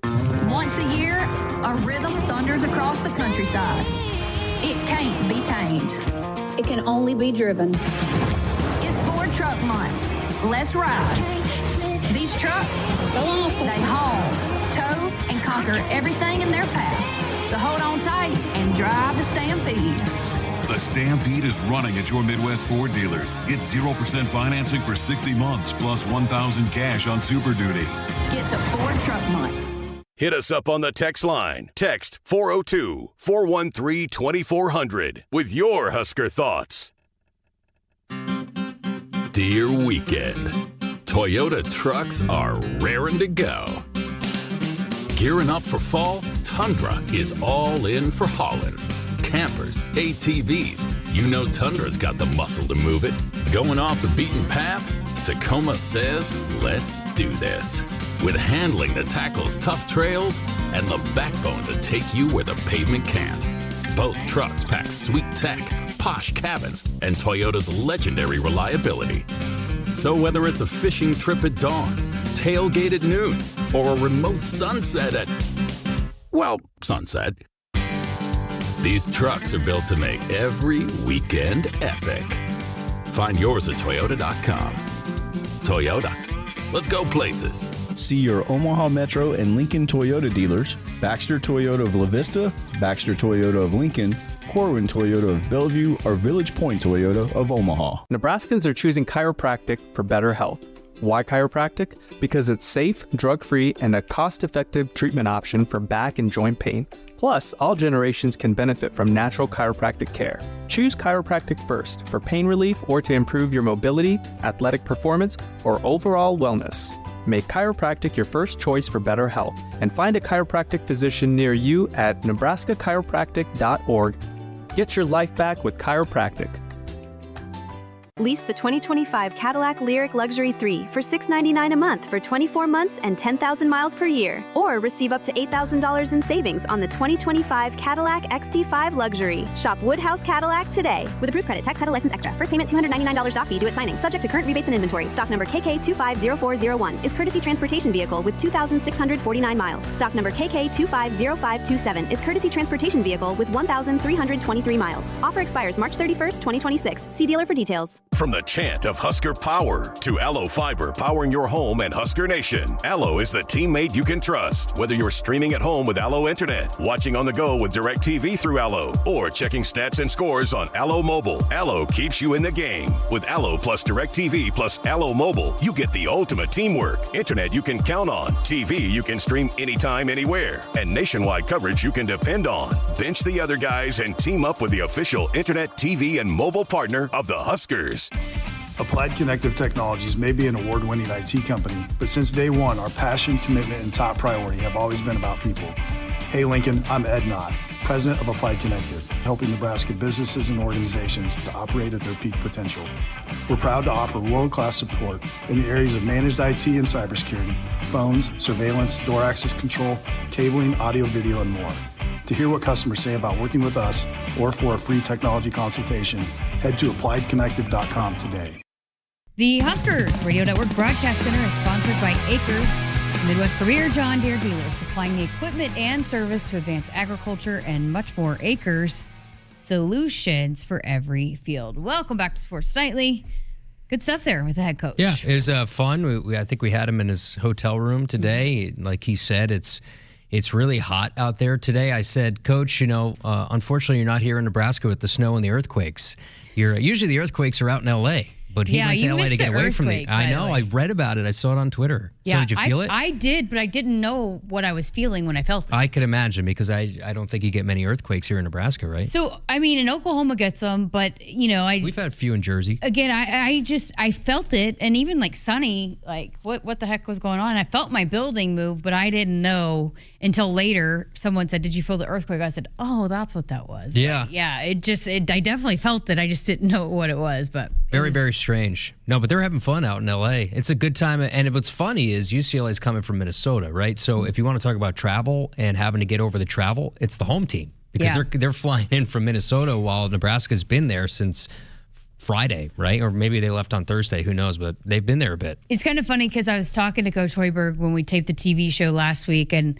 [SPEAKER 9] Once a year, a rhythm thunders across the countryside. It can't be tamed. It can only be driven. It's Ford Truck Month. Let's ride. These trucks, they haul, tow, and conquer everything in their path. So hold on tight and drive the Stampede.
[SPEAKER 10] The Stampede is running at your Midwest Ford dealers. Get 0% financing for 60 months plus $1,000 cash on Super Duty.
[SPEAKER 9] Get to Ford Truck Month.
[SPEAKER 2] Hit us up on the text line. Text 402-413-2400 with your Husker thoughts.
[SPEAKER 17] Dear weekend, Toyota trucks are raring to go. Gearing up for fall, Tundra is all in for hauling. Campers, ATVs, you know Tundra's got the muscle to move it. Going off the beaten path? Tacoma says, let's do this. With handling that tackles tough trails and the backbone to take you where the pavement can't. Both trucks pack sweet tech, posh cabins, and Toyota's legendary reliability. So whether it's a fishing trip at dawn, tailgate at noon, or a remote sunset at, well, sunset, these trucks are built to make every weekend epic. Find yours at Toyota.com. Toyota, let's go places.
[SPEAKER 18] See your Omaha Metro and Lincoln Toyota dealers, Baxter Toyota of La Vista, Baxter Toyota of Lincoln, Corwin Toyota of Bellevue, or Village Point Toyota of Omaha.
[SPEAKER 19] Nebraskans are choosing chiropractic for better health. Why chiropractic? Because it's safe, drug-free, and a cost-effective treatment option for back and joint pain. Plus, all generations can benefit from natural chiropractic care. Choose chiropractic first for pain relief or to improve your mobility, athletic performance, or overall wellness. Make chiropractic your first choice for better health and find a chiropractic physician near you at nebraskachiropractic.org. Get your life back with chiropractic.
[SPEAKER 20] Lease the 2025 Cadillac Lyriq Luxury 3 for $699 a month for 24 months and 10,000 miles per year. Or receive up to $8,000 in savings on the 2025 Cadillac XT5 Luxury. Shop Woodhouse Cadillac today. With approved credit, tax, title, license extra. First payment $299 doc fee due at signing. Subject to current rebates and inventory. Stock number KK250401 is courtesy transportation vehicle with 2,649 miles. Stock number KK250527 is courtesy transportation vehicle with 1,323 miles. Offer expires March 31st, 2026. See dealer for details.
[SPEAKER 2] From the chant of Husker power to Allo Fiber powering your home and Husker Nation, Allo is the teammate you can trust. Whether you're streaming at home with Allo Internet, watching on the go with DirecTV through Allo, or checking stats and scores on Allo Mobile, Allo keeps you in the game. With Allo plus DirecTV plus Allo Mobile, you get the ultimate teamwork. Internet you can count on, TV you can stream anytime, anywhere, and nationwide coverage you can depend on. Bench the other guys and team up with the official Internet, TV, and mobile partner of the Huskers.
[SPEAKER 14] Applied Connective Technologies may be an award-winning IT company, but since day one, our passion, commitment, and top priority have always been about people. Hey Lincoln, I'm Ed Knott, President of Applied Connective, helping Nebraska businesses and organizations to operate at their peak potential. We're proud to offer world-class support in the areas of managed IT and cybersecurity, phones, surveillance, door access control, cabling, audio, video, and more. To hear what customers say about working with us or for a free technology consultation, head to appliedconnective.com today.
[SPEAKER 7] The Huskers Radio Network Broadcast Center is sponsored by Akrs, the Midwest premier John Deere dealer, supplying the equipment and service to advance agriculture and much more. Akrs, solutions for every field. Welcome back to Sports Nightly. Good stuff there with the head coach.
[SPEAKER 8] Yeah, it was fun. I think we had him in his hotel room today. Like he said, it's really hot out there today. I said, Coach, unfortunately, you're not here in Nebraska with the snow and the earthquakes. Usually the earthquakes are out in L.A., but he went to L.A. to get away from me. I know. I read about it. I saw it on Twitter.
[SPEAKER 7] Yeah,
[SPEAKER 8] so did you feel it?
[SPEAKER 7] I did, but I didn't know what I was feeling when I felt it.
[SPEAKER 8] I could imagine because I don't think you get many earthquakes here in Nebraska, right?
[SPEAKER 7] So, in Oklahoma gets them, but,
[SPEAKER 8] we've had a few in Jersey.
[SPEAKER 7] Again, I felt it, and even like Sunny, like what the heck was going on? I felt my building move, but I didn't know until later. Someone said, "Did you feel the earthquake?" I said, "Oh, that's what that was."
[SPEAKER 8] Yeah.
[SPEAKER 7] But yeah, I definitely felt it. I just didn't know what it was, but
[SPEAKER 8] very, very strange. No, but they're having fun out in L.A. It's a good time. And what's funny is UCLA is coming from Minnesota, right? So if you want to talk about travel and having to get over the travel, it's the home team because they're flying in from Minnesota while Nebraska's been there since Friday, right? Or maybe they left on Thursday. Who knows? But they've been there a bit.
[SPEAKER 7] It's kind of funny because I was talking to Coach Hoiberg when we taped the TV show last week, and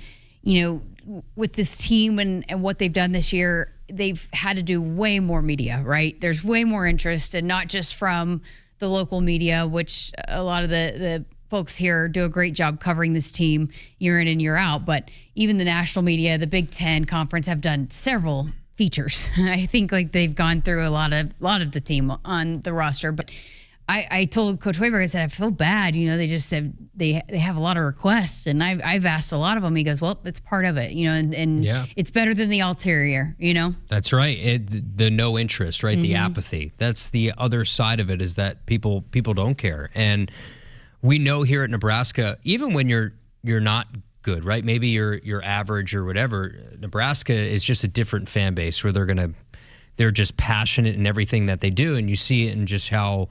[SPEAKER 7] with this team and what they've done this year, they've had to do way more media, right? There's way more interest, and not just from the local media, which a lot of the folks here do a great job covering this team year in and year out. But even the national media, the Big Ten Conference, have done several features. I think they've gone through a lot of the team on the roster. But I told Coach Hoiberg, I said, I feel bad. They just said they have a lot of requests, and I've asked a lot of them. He goes, well, it's part of it, and it's better than the ulterior,
[SPEAKER 8] That's right. The no interest, right? The apathy. That's the other side of it, is that people don't care. And we know here at Nebraska, even when you're not good, right? Maybe you're average or whatever. Nebraska is just a different fan base where they're just passionate in everything that they do, and you see it in just how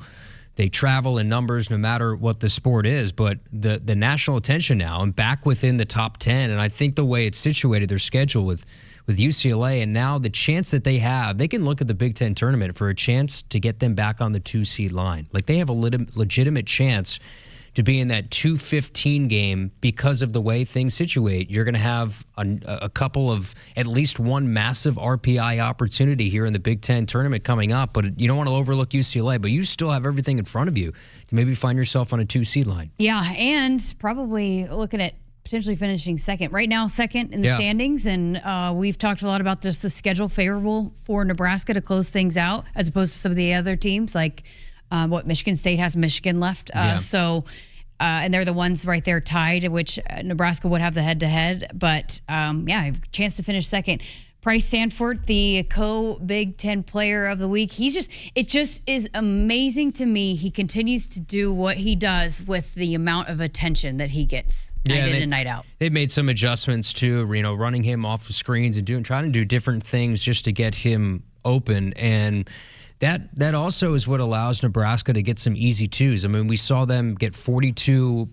[SPEAKER 8] they travel in numbers, no matter what the sport is. But the national attention now, and back within the top 10, and I think the way it's situated, their schedule with UCLA, and now the chance that they have, they can look at the Big Ten tournament for a chance to get them back on the 2-seed line. They have a legitimate chance to be in that 2-15 game because of the way things situate. You're going to have a couple of, at least one massive RPI opportunity here in the Big Ten tournament coming up, but you don't want to overlook UCLA, but you still have everything in front of you to maybe find yourself on a 2-seed line.
[SPEAKER 7] Yeah, and probably looking at potentially finishing second. Right now, second in the standings, and we've talked a lot about just the schedule favorable for Nebraska to close things out, as opposed to some of the other teams, like Michigan State has Michigan left. And they're the ones right there tied, which Nebraska would have the head-to-head. But, a chance to finish second. Bryce Sanford, the co-Big Ten Player of the Week. It just is amazing to me. He continues to do what he does with the amount of attention that he gets night in and night out.
[SPEAKER 8] They've made some adjustments too, running him off of screens and trying to do different things just to get him open. And that also is what allows Nebraska to get some easy twos. I mean, we saw them get 42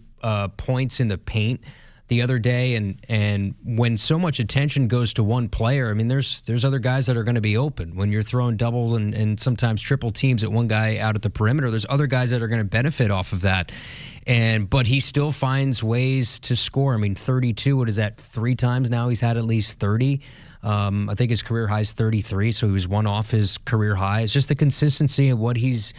[SPEAKER 8] points in the paint the other day, and when so much attention goes to one player, I mean, there's other guys that are going to be open. When you're throwing double and sometimes triple teams at one guy out at the perimeter, there's other guys that are going to benefit off of that. But he still finds ways to score. I mean, 32, what is that, 3 times now he's had at least 30. I think his career high is 33, so he was one off his career high. It's just the consistency of what he's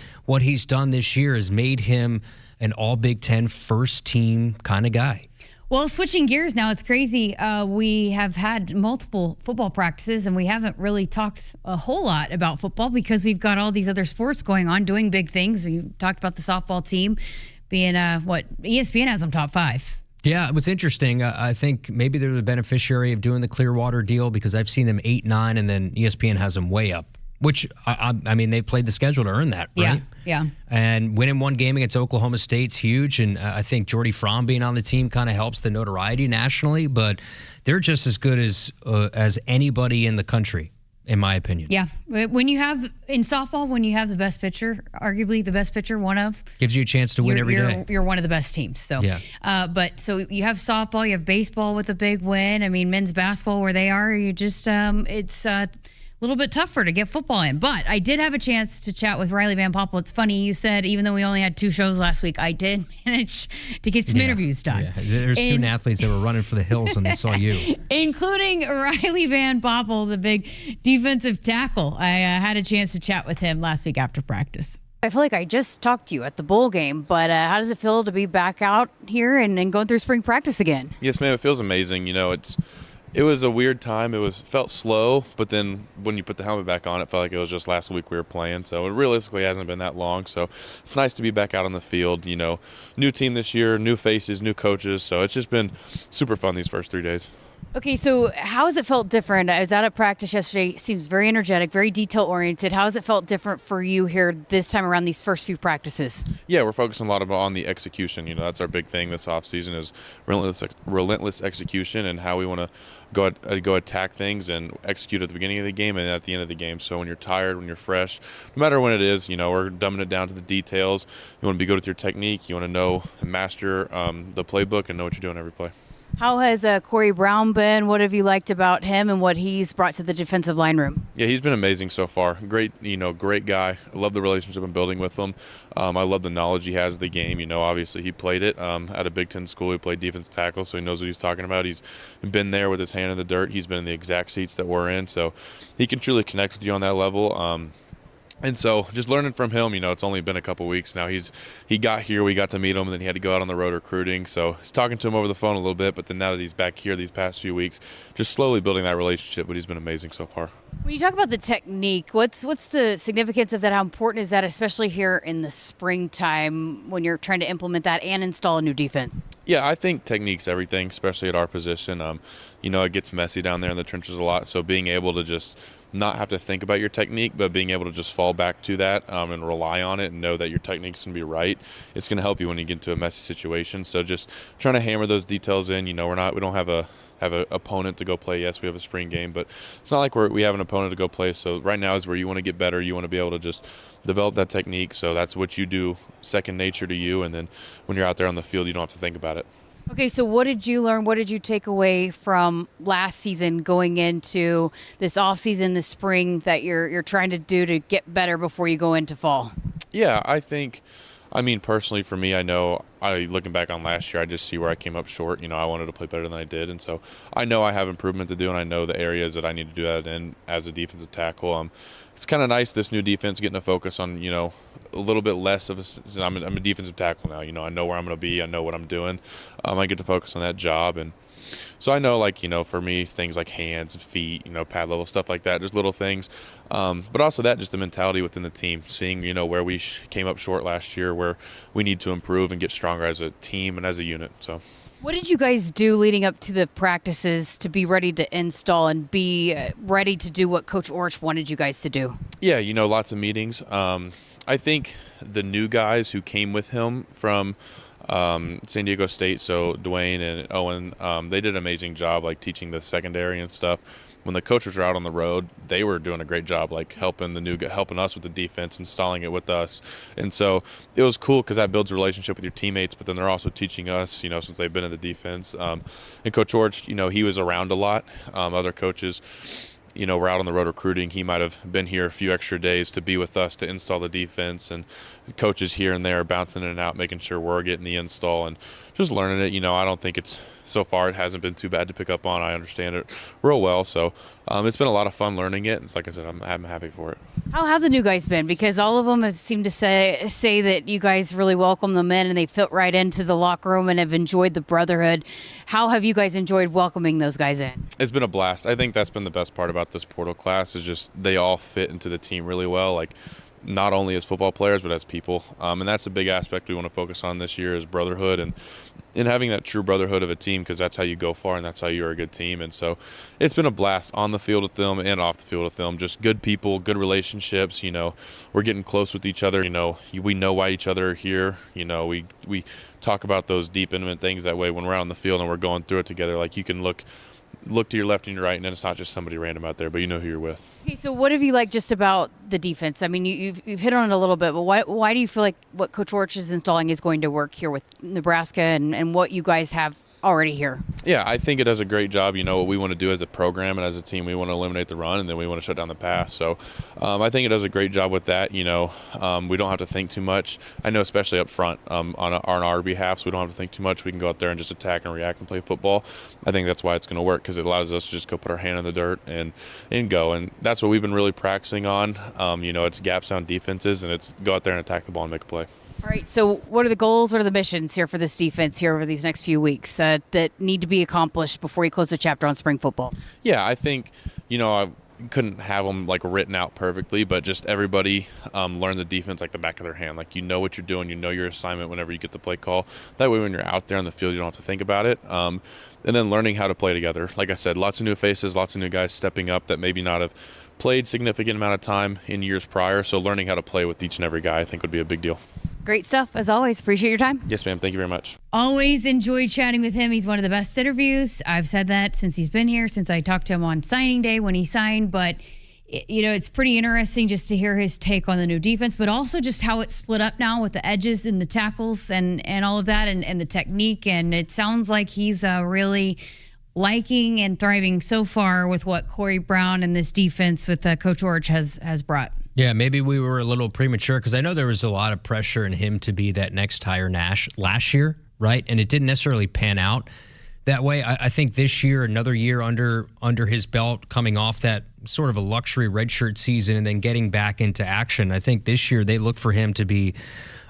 [SPEAKER 8] done this year has made him an all Big Ten first team kind of guy.
[SPEAKER 7] Well, switching gears now, it's crazy. We have had multiple football practices, and we haven't really talked a whole lot about football because we've got all these other sports going on, doing big things. We talked about the softball team being ESPN has them top 5.
[SPEAKER 8] Yeah, what's interesting, I think maybe they're the beneficiary of doing the Clearwater deal because I've seen them 8, 9, and then ESPN has them way up, which, I mean, they played the schedule to earn that, right?
[SPEAKER 7] Yeah.
[SPEAKER 8] And winning one game against Oklahoma State's huge, and I think Jordy Fromm being on the team kind of helps the notoriety nationally, but they're just as good as anybody in the country, in my opinion.
[SPEAKER 7] Yeah. When you have, in softball, when you have the best pitcher, arguably the best pitcher, one of.
[SPEAKER 8] Gives you a chance to win every day.
[SPEAKER 7] You're one of the best teams. So, but so you have softball, you have baseball with a big win. I mean, men's basketball where they are, you just, it's a little bit tougher to get football in. But I did have a chance to chat with Riley Van Poppel. It's funny, you said, even though we only had 2 shows last week, I did manage to get some interviews done.
[SPEAKER 8] Yeah. There's student athletes that were running for the hills when they saw you.
[SPEAKER 7] Including Riley Van Poppel, the big defensive tackle. I had a chance to chat with him last week after practice. I feel like I just talked to you at the bowl game, but how does it feel to be back out here and going through spring practice again?
[SPEAKER 21] Yes, ma'am. It feels amazing. It was a weird time. It felt slow, but then when you put the helmet back on, it felt like it was just last week we were playing. So it realistically hasn't been that long. So it's nice to be back out on the field. New team this year, new faces, new coaches. So it's just been super fun these first 3 days.
[SPEAKER 7] Okay, so how has it felt different? I was out at practice yesterday. It seems very energetic, very detail-oriented. How has it felt different for you here this time around these first few practices?
[SPEAKER 21] Yeah, we're focusing a lot on the execution. That's our big thing this offseason is relentless execution and how we want to go attack things and execute at the beginning of the game and at the end of the game. So when you're tired, when you're fresh, no matter when it is, we're dumbing it down to the details. You want to be good with your technique. You want to know and master the playbook and know what you're doing every play.
[SPEAKER 7] How has Corey Brown been? What have you liked about him and what he's brought to the defensive line room?
[SPEAKER 21] Yeah, he's been amazing so far. Great guy. I love the relationship I'm building with him. I love the knowledge he has of the game. Obviously he played it at a Big Ten school. He played defensive tackle, so he knows what he's talking about. He's been there with his hand in the dirt. He's been in the exact seats that we're in, so he can truly connect with you on that level. And so just learning from him, it's only been a couple weeks now. He got here, we got to meet him, and then he had to go out on the road recruiting. So he's talking to him over the phone a little bit, but then now that he's back here these past few weeks, just slowly building that relationship, but he's been amazing so far.
[SPEAKER 7] When you talk about the technique, what's the significance of that? How important is that, especially here in the springtime when you're trying to implement that and install a new defense?
[SPEAKER 21] Yeah, I think technique's everything, especially at our position. It gets messy down there in the trenches a lot, so being able to just not have to think about your technique, but being able to just fall back to that and rely on it and know that your technique's going to be right, it's going to help you when you get into a messy situation. So just trying to hammer those details in. We don't have an opponent to go play. Yes, we have a spring game, but it's not like we have an opponent to go play. So right now is where you want to get better. You want to be able to just develop that technique. So that's what you do, second nature to you. And then when you're out there on the field, you don't have to think about it.
[SPEAKER 7] Okay, so what did you learn? What did you take away from last season going into this off season, this spring, that you're trying to do to get better before you go into fall?
[SPEAKER 21] Yeah, personally for me, I know looking back on last year, I just see where I came up short. I wanted to play better than I did, and so I know I have improvement to do, and I know the areas that I need to do that in as a defensive tackle. It's kind of nice, this new defense, getting to focus on a little bit less of I'm a defensive tackle now. I know where I'm going to be. I know what I'm doing. I get to focus on that job, and so I know, for me, things like hands, feet, pad level, stuff like that, just little things. But also just the mentality within the team, seeing, where we came up short last year, where we need to improve and get stronger as a team and as a unit. So,
[SPEAKER 7] what did you guys do leading up to the practices to be ready to install and be ready to do what Coach Orch wanted you guys to do? Yeah,
[SPEAKER 21] lots of meetings. I think the new guys who came with him from San Diego State, so Dwayne and Owen, they did an amazing job teaching the secondary and stuff. When the coaches were out on the road, they were doing a great job helping us with the defense, installing it with us. And so it was cool because that builds a relationship with your teammates, but then they're also teaching us, since they've been in the defense. And Coach Orch, he was around a lot. Other coaches, we're out on the road recruiting. He might have been here a few extra days to be with us to install the defense, and coaches here and there bouncing in and out, making sure we're getting the install and just learning it. I don't think so far it hasn't been too bad to pick up on. I understand it real well. So it's been a lot of fun learning it. It's like I said, I'm happy for it.
[SPEAKER 7] How have the new guys been? Because all of them have seemed to say that you guys really welcome them in and they fit right into the locker room and have enjoyed the brotherhood. How have you guys enjoyed welcoming those guys in?
[SPEAKER 21] It's been a blast. I think that's been the best part about this portal class is just they all fit into the team really well. Not only as football players, but as people. And that's a big aspect we want to focus on this year is brotherhood and having that true brotherhood of a team, because that's how you go far and that's how you're a good team. And so it's been a blast on the field with them and off the field with them. Just good people, good relationships. We're getting close with each other. We know why each other are here. We talk about those deep, intimate things that way when we're out on the field and we're going through it together. You can look to your left and your right, and then it's not just somebody random out there, but you know who you're with.
[SPEAKER 7] Okay, so what have you liked just about the defense? I mean, you've hit on it a little bit, but why do you feel like what Coach Orch is installing is going to work here with Nebraska and what you guys have already here?
[SPEAKER 21] Yeah, I think it does a great job. What we want to do as a program and as a team, we want to eliminate the run, and then we want to shut down the pass. So I think it does a great job with that. We don't have to think too much. I know, especially up front on our behalf, so we don't have to think too much. We can go out there and just attack and react and play football. I think that's why it's going to work, because it allows us to just go put our hand in the dirt and go. And that's what we've been really practicing on. It's gap sound defenses, and it's go out there and attack the ball and make a play.
[SPEAKER 7] All right, so what are the goals, what are the missions here for this defense here over these next few weeks that need to be accomplished before you close the chapter on spring football?
[SPEAKER 21] Yeah, I think, I couldn't have them written out perfectly, but just everybody learn the defense like the back of their hand. You know what you're doing, you know your assignment whenever you get the play call. That way when you're out there on the field, you don't have to think about it. And then learning how to play together. Like I said, lots of new faces, lots of new guys stepping up that maybe not have played significant amount of time in years prior. So learning how to play with each and every guy, I think, would be a big deal.
[SPEAKER 7] Great stuff, as always. Appreciate your time.
[SPEAKER 21] Yes, ma'am. Thank you very much.
[SPEAKER 7] Always enjoyed chatting with him. He's one of the best interviews. I've said that since he's been here, since I talked to him on signing day when he signed. But it's pretty interesting just to hear his take on the new defense, but also just how it's split up now with the edges and the tackles and all of that and the technique. And it sounds like he's really liking and thriving so far with what Corey Brown and this defense with Coach Orch has brought.
[SPEAKER 8] Yeah, maybe we were a little premature because I know there was a lot of pressure in him to be that next Tyre Nash last year, right? And it didn't necessarily pan out that way. I think this year, another year under his belt, coming off that sort of a luxury redshirt season and then getting back into action, I think this year they look for him to be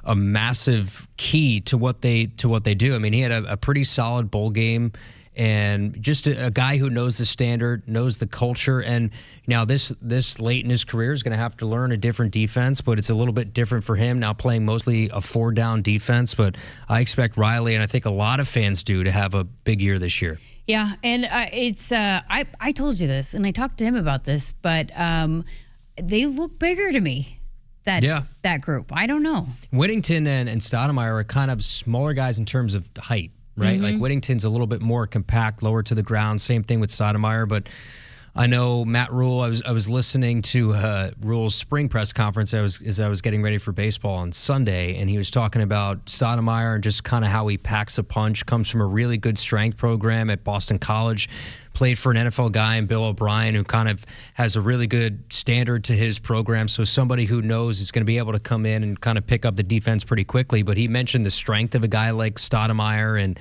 [SPEAKER 8] a massive key to what they do. I mean, he had a pretty solid bowl game. And just a guy who knows the standard, knows the culture. And now this late in his career is going to have to learn a different defense, but it's a little bit different for him now playing mostly a 4-down defense. But I expect Riley, and I think a lot of fans do, to have a big year this year.
[SPEAKER 7] Yeah, and I told you this, and I talked to him about this, but they look bigger to me. That group. I don't know.
[SPEAKER 8] Whittington and Stoudemire are kind of smaller guys in terms of height. Right?
[SPEAKER 7] Mm-hmm.
[SPEAKER 8] Like Whittington's a little bit more compact, lower to the ground. Same thing with Stoudemire. But I know Matt Rule, I was listening to Rule's spring press conference as I was getting ready for baseball on Sunday, and he was talking about Stoudemire and just kind of how he packs a punch, comes from a really good strength program at Boston College, played for an NFL guy in Bill O'Brien who kind of has a really good standard to his program. So somebody who knows is going to be able to come in and kind of pick up the defense pretty quickly. But he mentioned the strength of a guy like Stoudemire and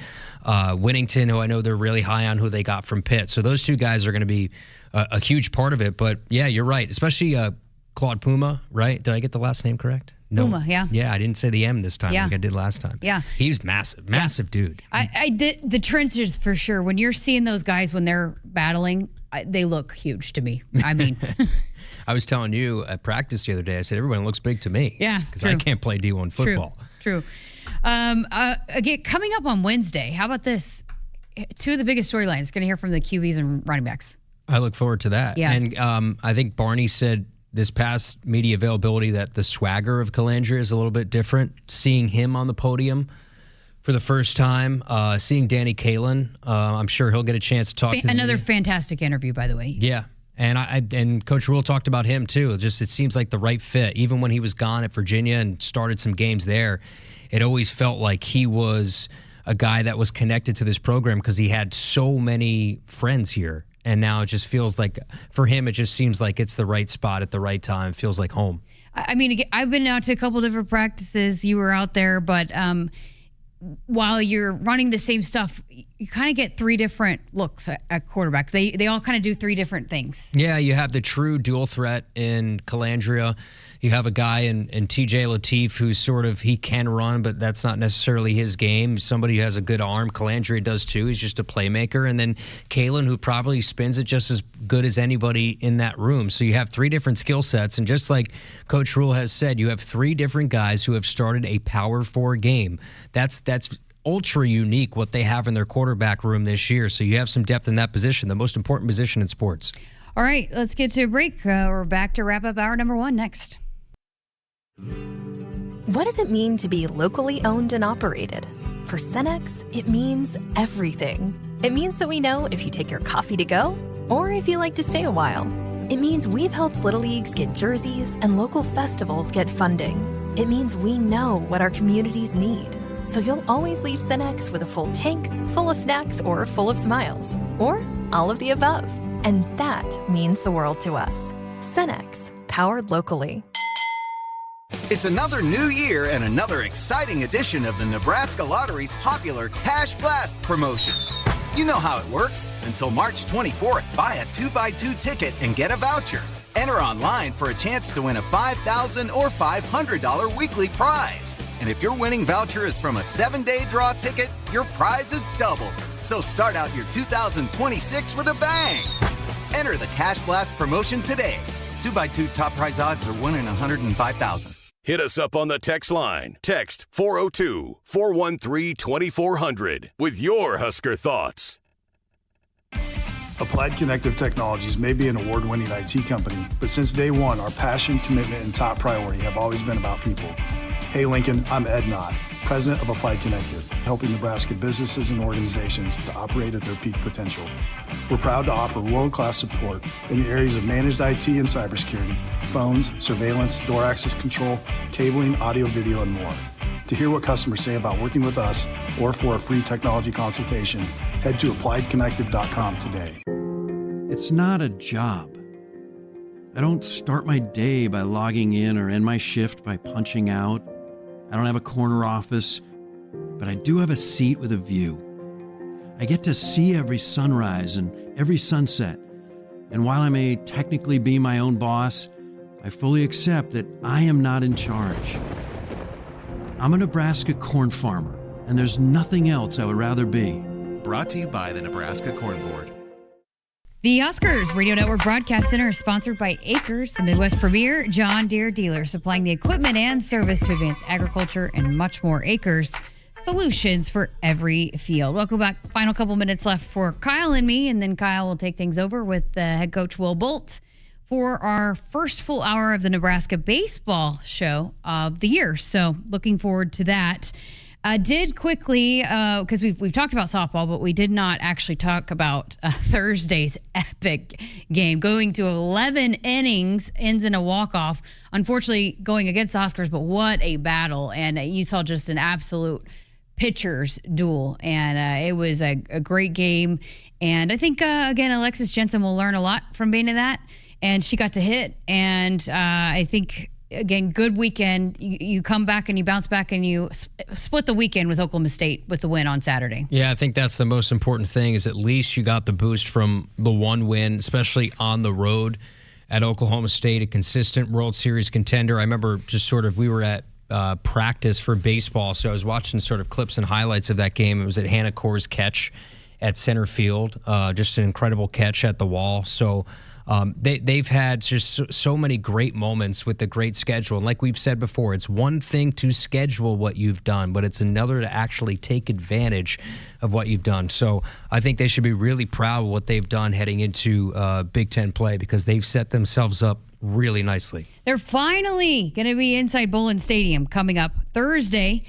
[SPEAKER 8] Whittington, who I know they're really high on, who they got from Pitt. So those two guys are going to be a huge part of it. But yeah, you're right. Especially Claude Puma, right? Did I get the last name correct? No.
[SPEAKER 7] Puma, yeah.
[SPEAKER 8] Yeah, I didn't say the M this time like I did last time.
[SPEAKER 7] Yeah.
[SPEAKER 8] He's massive dude.
[SPEAKER 7] I did the trenches for sure. When you're seeing those guys when they're battling, they look huge to me. I mean,
[SPEAKER 8] I was telling you at practice the other day, I said, everyone looks big to me.
[SPEAKER 7] Yeah,
[SPEAKER 8] because I can't play D1 football.
[SPEAKER 7] True. Again, coming up on Wednesday, how about this? Two of the biggest storylines. Going to hear from the QBs and running backs.
[SPEAKER 8] I look forward to that.
[SPEAKER 7] Yeah.
[SPEAKER 8] And I think Barney said this past media availability that the swagger of Calandria is a little bit different. Seeing him on the podium for the first time, seeing Danny Kalin, I'm sure he'll get a chance to talk to
[SPEAKER 7] another fantastic interview, by the way.
[SPEAKER 8] Yeah. And Coach Rule talked about him too. It seems like the right fit. Even when he was gone at Virginia and started some games there, it always felt like he was a guy that was connected to this program because he had so many friends here. And now it just feels like, for him, it just seems like it's the right spot at the right time. Feels like home.
[SPEAKER 7] I mean, I've been out to a couple different practices. You were out there, but while you're running the same stuff, you kind of get three different looks at quarterback. They all kind of do three different things.
[SPEAKER 8] Yeah, you have the true dual threat in Calandria. You have a guy in TJ Lateef who's he can run, but that's not necessarily his game. Somebody who has a good arm. Calandria does too. He's just a playmaker. And then Kalin, who probably spins it just as good as anybody in that room. So you have three different skill sets. And just like Coach Rule has said, you have three different guys who have started a Power 4 game. That's ultra unique what they have in their quarterback room this year. So you have some depth in that position, the most important position in sports.
[SPEAKER 7] All right, let's get to a break. We're back to wrap up hour number 1 next.
[SPEAKER 11] What does it mean to be locally owned and operated? For Cenex, it means everything. It means that we know if you take your coffee to go or if you like to stay a while. It means we've helped Little Leagues get jerseys and local festivals get funding. It means we know what our communities need. So you'll always leave Cenex with a full tank, full of snacks, or full of smiles. Or all of the above. And that means the world to us. Cenex, powered locally.
[SPEAKER 1] It's another new year and another exciting edition of the Nebraska Lottery's popular Cash Blast promotion. You know how it works. Until March 24th, buy a 2x2 ticket and get a voucher. Enter online for a chance to win a $5,000 or $500 weekly prize. And if your winning voucher is from a 7-day draw ticket, your prize is doubled. So start out your 2026 with a bang. Enter the Cash Blast promotion today. 2x2 top prize odds are 1 in 105,000.
[SPEAKER 2] Hit us up on the text line. Text 402-413-2400 with your Husker thoughts.
[SPEAKER 14] Applied Connective Technologies may be an award-winning IT company, but since day one, our passion, commitment, and top priority have always been about people. Hey Lincoln, I'm Ed Knott, President of Applied Connective, helping Nebraska businesses and organizations to operate at their peak potential. We're proud to offer world-class support in the areas of managed IT and cybersecurity, phones, surveillance, door access control, cabling, audio, video, and more. To hear what customers say about working with us or for a free technology consultation, head to appliedconnective.com today.
[SPEAKER 3] It's not a job. I don't start my day by logging in or end my shift by punching out. I don't have a corner office, but I do have a seat with a view. I get to see every sunrise and every sunset. And while I may technically be my own boss, I fully accept that I am not in charge. I'm a Nebraska corn farmer, and there's nothing else I would rather be.
[SPEAKER 22] Brought to you by the Nebraska Corn Board.
[SPEAKER 7] The Akrs Radio Network Broadcast Center is sponsored by Akrs, the Midwest premier John Deere dealer, supplying the equipment and service to advance agriculture and much more. Akrs, solutions for every field. Welcome back. Final couple minutes left for Kyle and me, and then Kyle will take things over with head coach Will Bolt for our first full hour of the Nebraska baseball show of the year. So looking forward to that. Did quickly, because we've talked about softball, but we did not actually talk about Thursday's epic game, going to 11 innings, ends in a walk-off. Unfortunately, going against the Huskers, but what a battle. And you saw just an absolute pitcher's duel, and it was a great game. And I think, again, Alexis Jensen will learn a lot from being in that, and she got to hit, and I think... Again, good weekend. You come back and you bounce back and you split the weekend with Oklahoma State with the win on Saturday.
[SPEAKER 8] Yeah, I think that's the most important thing is at least you got the boost from the one win, especially on the road at Oklahoma State, a consistent World Series contender. I remember just sort of we were at practice for baseball, so I was watching sort of clips and highlights of that game. It was at Hannah Core's catch at center field, just an incredible catch at the wall. So they've had just so many great moments with the great schedule. And like we've said before, it's one thing to schedule what you've done, but it's another to actually take advantage of what you've done. So I think they should be really proud of what they've done heading into Big Ten play because they've set themselves up really nicely.
[SPEAKER 7] They're finally going to be inside Bowlin Stadium coming up Thursday.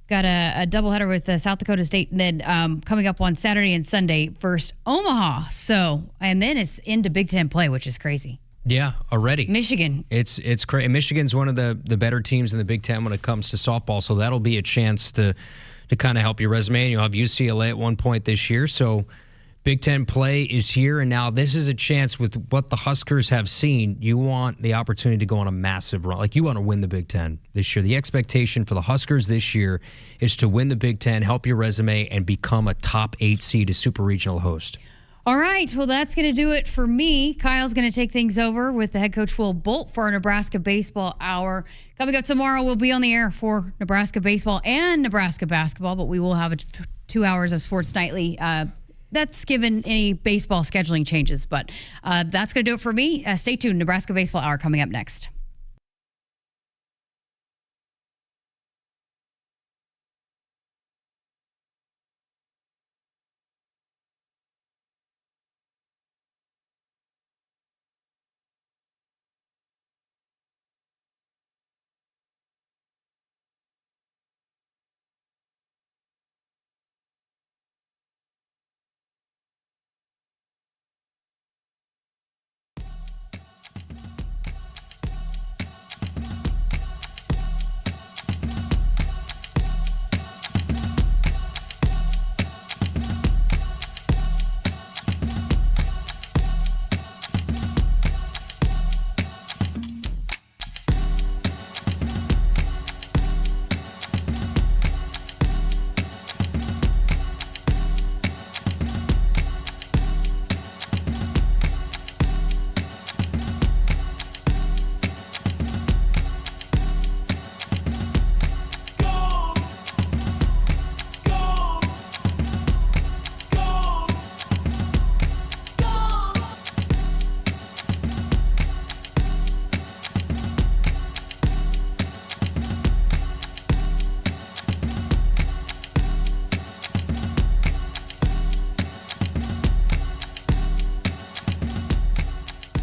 [SPEAKER 7] Got a doubleheader with South Dakota State, and then coming up on Saturday and Sunday, first Omaha. So, and then it's into Big Ten play, which is crazy.
[SPEAKER 8] Yeah, already.
[SPEAKER 7] Michigan.
[SPEAKER 8] It's crazy. Michigan's one of the better teams in the Big Ten when it comes to softball, so that'll be a chance to kind of help your resume. And you'll have UCLA at one point this year, so Big Ten play is here, and now this is a chance with what the Huskers have seen. You want the opportunity to go on a massive run. Like, you want to win the Big Ten this year. The expectation for the Huskers this year is to win the Big Ten, help your resume, and become a top 8 seed, a super regional host.
[SPEAKER 7] All right, well, that's going to do it for me. Kyle's going to take things over with the head coach Will Bolt for our Nebraska Baseball Hour. Coming up tomorrow, we'll be on the air for Nebraska Baseball and Nebraska Basketball, but we will have 2 hours of Sports Nightly. That's given any baseball scheduling changes, but that's going to do it for me. Stay tuned. Nebraska Baseball Hour coming up next.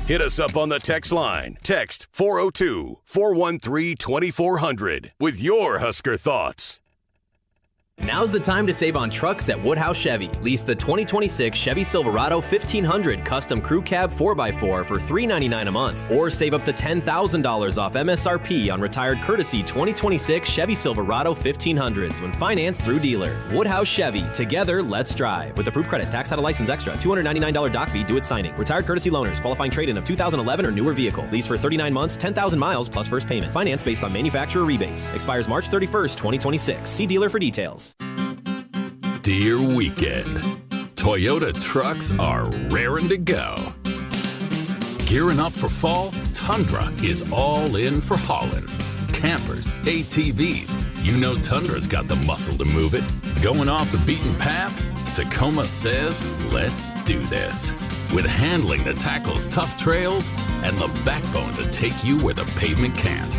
[SPEAKER 2] Hit us up on the text line. Text 402-413-2400 with your Husker thoughts.
[SPEAKER 4] Now's the time to save on trucks at Woodhouse Chevy. Lease the 2026 Chevy Silverado 1500 Custom Crew Cab 4x4 for $399 a month. Or save up to $10,000 off MSRP on retired courtesy 2026 Chevy Silverado 1500s when financed through dealer. Woodhouse Chevy. Together, let's drive. With approved credit, tax title license extra, $299 doc fee, due at signing. Retired courtesy loaners, qualifying trade-in of 2011 or newer vehicle. Lease for 39 months, 10,000 miles plus first payment. Finance based on manufacturer rebates. Expires March 31st, 2026. See dealer for details.
[SPEAKER 17] Dear weekend, Toyota trucks are raring to go. Gearing up for fall, Tundra is all in for hauling. Campers, ATVs, you know Tundra's got the muscle to move it. Going off the beaten path? Tacoma says, let's do this. With handling that tackles tough trails and the backbone to take you where the pavement can't.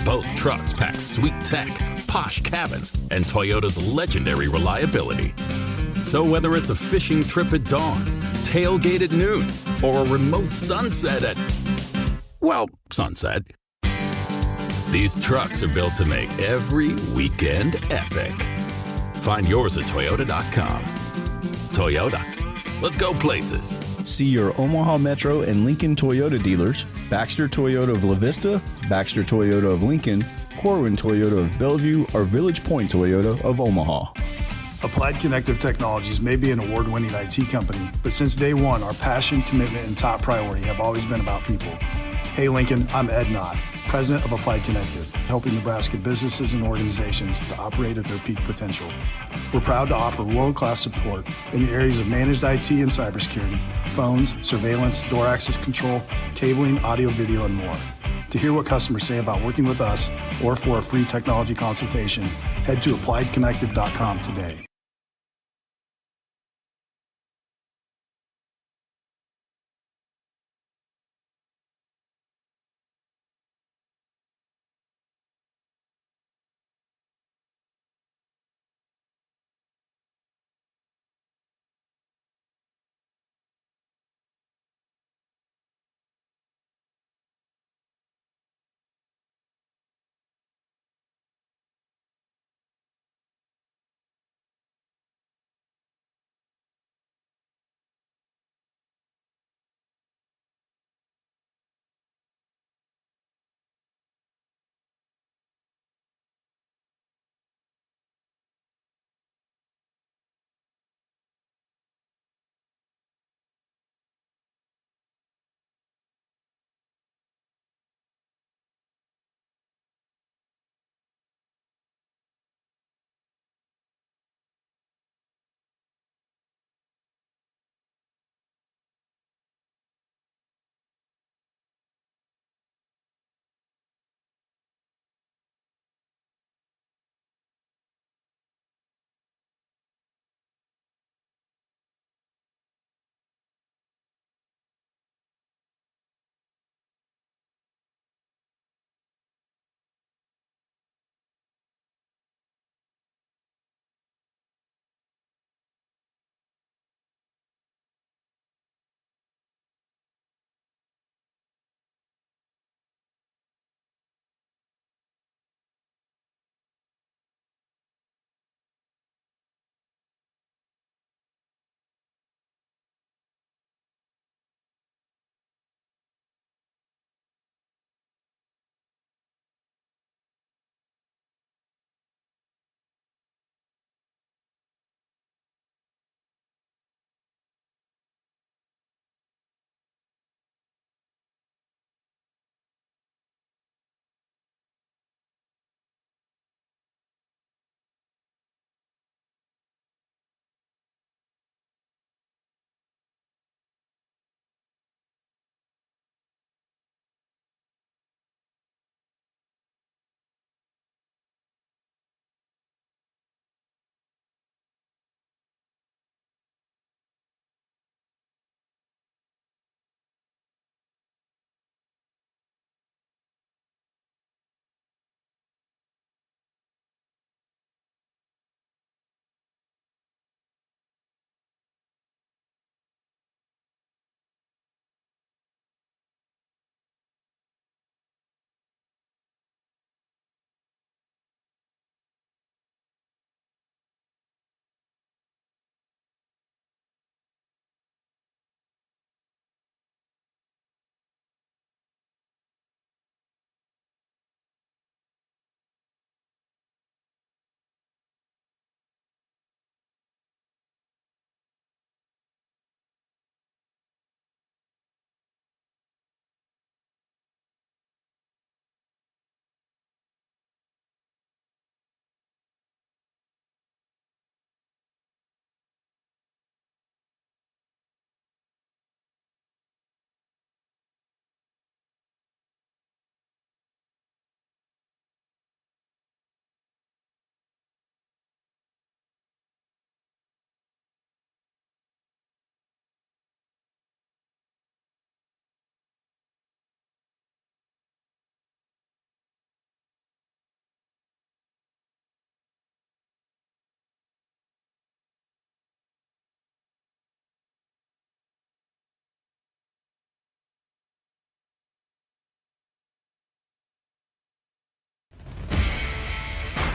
[SPEAKER 17] Both trucks pack sweet tech, posh cabins, and Toyota's legendary reliability. So whether it's a fishing trip at dawn, tailgate at noon, or a remote sunset at, well, sunset, these trucks are built to make every weekend epic. Find yours at Toyota.com. Toyota, let's go places.
[SPEAKER 18] See your Omaha Metro and Lincoln Toyota dealers, Baxter Toyota of La Vista, Baxter Toyota of Lincoln, Corwin Toyota of Bellevue, or Village Point Toyota of Omaha.
[SPEAKER 14] Applied Connective Technologies may be an award-winning IT company, but since day one, our passion, commitment, and top priority have always been about people. Hey Lincoln, I'm Ed Knott, President of Applied Connective, helping Nebraska businesses and organizations to operate at their peak potential. We're proud to offer world-class support in the areas of managed IT and cybersecurity, phones, surveillance, door access control, cabling, audio, video, and more. To hear what customers say about working with us or for a free technology consultation, head to appliedconnective.com today.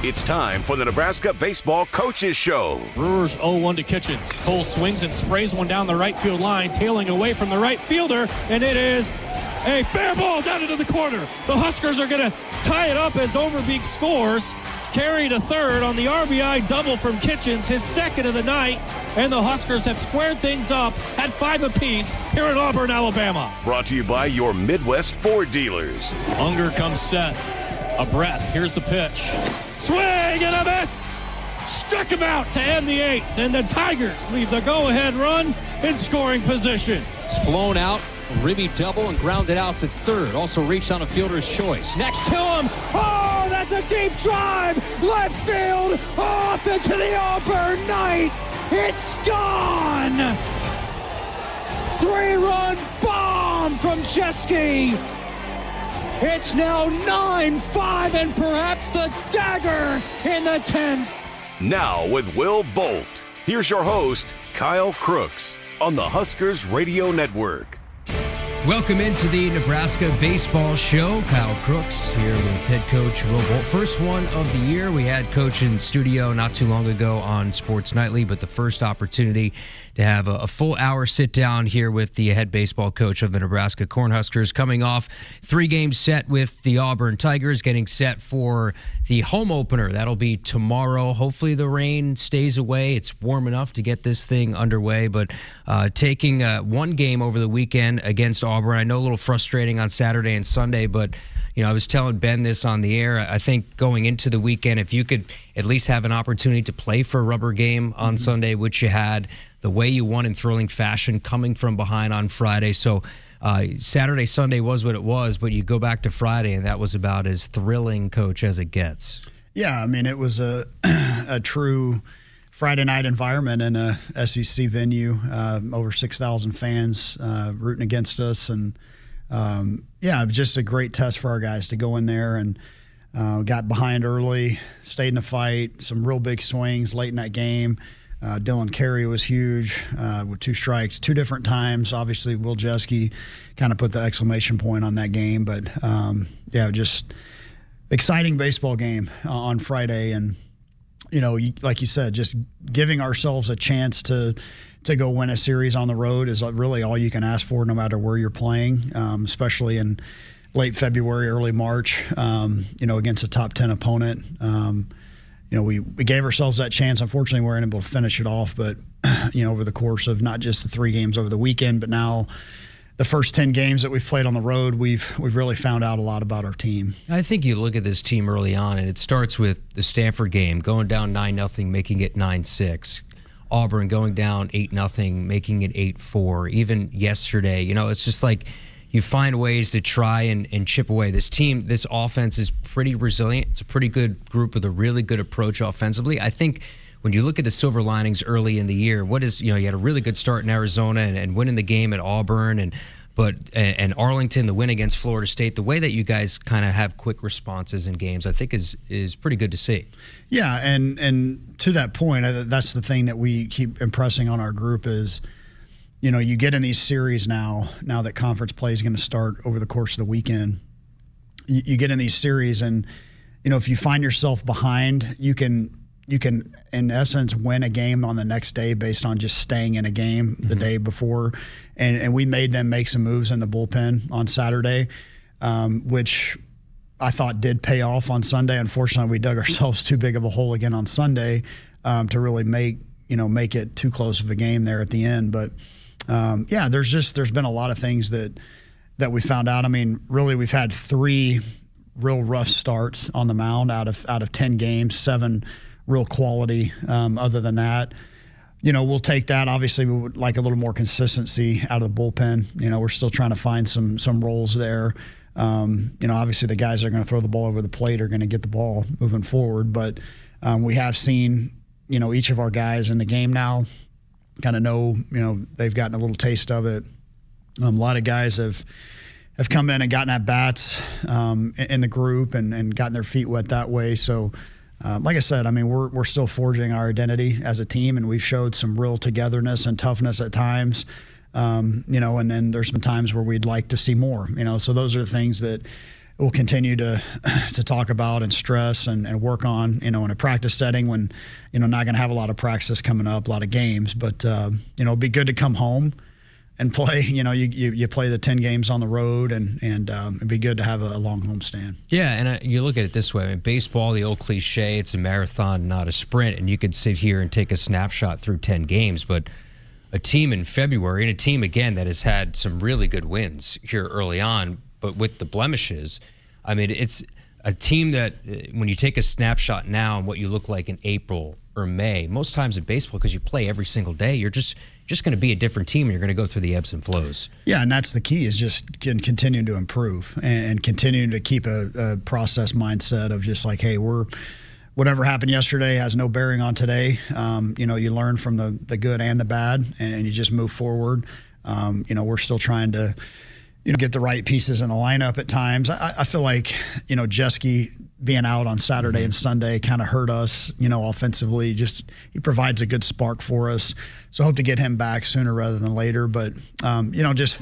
[SPEAKER 2] It's time for the Nebraska Baseball Coaches Show.
[SPEAKER 5] Brewers 0-1 to Kitchens. Cole swings and sprays one down the right field line, tailing away from the right fielder, and it is a fair ball down into the corner. The Huskers are going to tie it up as Overbeek scores. Carry to third on the RBI double from Kitchens, his second of the night, and the Huskers have squared things up at 5 apiece here in Auburn, Alabama.
[SPEAKER 2] Brought to you by your Midwest Ford dealers.
[SPEAKER 5] Unger comes set. A breath. Here's the pitch. Swing and a miss. Struck him out to end the 8th, and the Tigers leave the go-ahead run in scoring position.
[SPEAKER 6] It's flown out, ribby double, and grounded out to third. Also reached on a fielder's choice. Next to him. Oh, that's a deep drive. Left field. Off into the Auburn night. It's gone. 3-run bomb from Chesky. It's now 9-5 and perhaps the dagger in the 10th.
[SPEAKER 2] Now with Will Bolt, here's your host, Kyle Crooks, on the Huskers Radio Network.
[SPEAKER 8] Welcome into the Nebraska Baseball Show. Kyle Crooks here with head coach Will Bolt. First one of the year. We had coach in studio not too long ago on Sports Nightly, but the first opportunity to have a full hour sit down here with the head baseball coach of the Nebraska Cornhuskers, coming off 3-game set with the Auburn Tigers, getting set for the home opener. That'll be tomorrow. Hopefully the rain stays away. It's warm enough to get this thing underway, but taking one game over the weekend against Auburn. I know a little frustrating on Saturday and Sunday, but I was telling Ben this on the air. I think going into the weekend, if you could at least have an opportunity to play for a rubber game on Sunday, which you had, the way you won in thrilling fashion, coming from behind on Friday. So Saturday, Sunday was what it was, but you go back to Friday, and that was about as thrilling, Coach, as it gets.
[SPEAKER 23] Yeah, I mean, it was a true Friday night environment in a SEC venue, over 6,000 fans rooting against us. And, it was just a great test for our guys to go in there and got behind early, stayed in the fight, some real big swings late in that game. Dylan Carey was huge with 2 strikes, 2 different times. Obviously, Will Jeske kind of put the exclamation point on that game. But, just exciting baseball game on Friday. And, like you said, just giving ourselves a chance to go win a series on the road is really all you can ask for, no matter where you're playing, especially in late February, early March, against a top 10 opponent. We gave ourselves that chance. Unfortunately, we weren't able to finish it off, but, over the course of not just the 3 games over the weekend, but now the first 10 games that we've played on the road, we've really found out a lot about our team.
[SPEAKER 8] I think you look at this team early on, and it starts with the Stanford game, going down 9-0, making it 9-6. Auburn going down 8-0, making it 8-4. Even yesterday, it's just like you find ways to try and chip away. This team, this offense is pretty resilient. It's a pretty good group with a really good approach offensively. I think when you look at the silver linings early in the year, you had a really good start in Arizona and winning the game at Auburn and Arlington, the win against Florida State. The way that you guys kind of have quick responses in games, I think is pretty good to see.
[SPEAKER 23] Yeah, and to that point, that's the thing that we keep impressing on our group is, you get in these series now that conference play is going to start over the course of the weekend. You get in these series, and if you find yourself behind, you can in essence win a game on the next day based on just staying in a game the day before. And we made them make some moves in the bullpen on Saturday, which I thought did pay off on Sunday. Unfortunately, we dug ourselves too big of a hole again on Sunday to really make it too close of a game there at the end. But there's been a lot of things that we found out. I mean, really, we've had 3 real rough starts on the mound out of 10 games, 7 real quality. Other than that, we'll take that. Obviously, we would like a little more consistency out of the bullpen. We're still trying to find some roles there. Obviously the guys that are going to throw the ball over the plate are going to get the ball moving forward. But we have seen, each of our guys in the game now kind of know, they've gotten a little taste of it. A lot of guys have come in and gotten at bats in the group and gotten their feet wet that way. So, like I said, I mean, we're still forging our identity as a team, and we've showed some real togetherness and toughness at times, and then there's some times where we'd like to see more, so those are the things that we'll continue to talk about and stress and work on, in a practice setting when, not going to have a lot of practice coming up, a lot of games, but, it'd be good to come home and play. You play the 10 games on the road, and it'd be good to have a long homestand.
[SPEAKER 8] Yeah, and you look at it this way. I mean, baseball, the old cliche, it's a marathon, not a sprint, and you could sit here and take a snapshot through 10 games, but a team in February, and a team, again, that has had some really good wins here early on, but with the blemishes, I mean, it's a team that when you take a snapshot now and what you look like in April or May, most times in baseball, because you play every single day, you're just going to be a different team, and you're going to go through the ebbs and flows.
[SPEAKER 23] Yeah, and that's the key, is just continuing to improve and continuing to keep a process mindset of just like, hey, whatever happened yesterday has no bearing on today. You learn from the good and the bad, and you just move forward. We're still trying to get the right pieces in the lineup at times. I feel like, Jeske being out on Saturday and Sunday kind of hurt us, offensively. Just he provides a good spark for us. So I hope to get him back sooner rather than later. But, just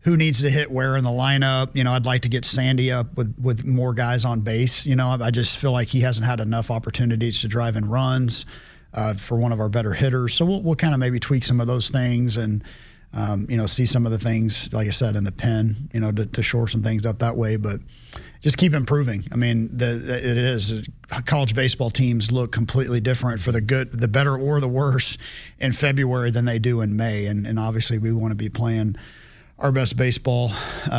[SPEAKER 23] who needs to hit where in the lineup. I'd like to get Sandy up with more guys on base. I just feel like he hasn't had enough opportunities to drive in runs for one of our better hitters. So we'll kind of maybe tweak some of those things and, see some of the things, like I said, in the pen, to shore some things up that way, but just keep improving. I mean, college baseball teams look completely different for the good, the better, or the worse in February than they do in May. And obviously we want to be playing our best baseball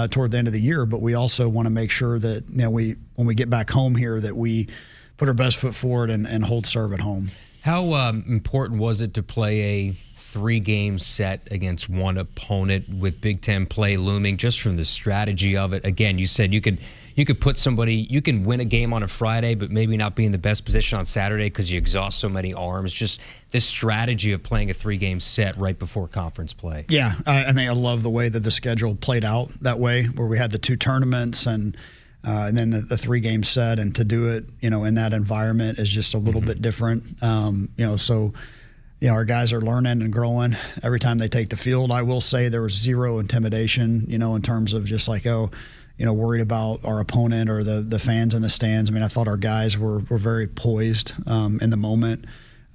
[SPEAKER 23] toward the end of the year, but we also want to make sure that, when we get back home here, that we put our best foot forward and hold serve at home.
[SPEAKER 8] How important was it to play a 3-game set against one opponent with Big Ten play looming, just from the strategy of it? Again, you said you could put somebody, you can win a game on a Friday, but maybe not be in the best position on Saturday because you exhaust so many arms. Just this strategy of playing a 3-game set right before conference play.
[SPEAKER 23] Yeah, I think I love the way that the schedule played out that way, where we had the 2 tournaments and then the 3-game set, and to do it, in that environment is just a little bit different. Our guys are learning and growing every time they take the field. I will say there was zero intimidation, in terms of just like, worried about our opponent or the fans in the stands. I mean, I thought our guys were very poised in the moment.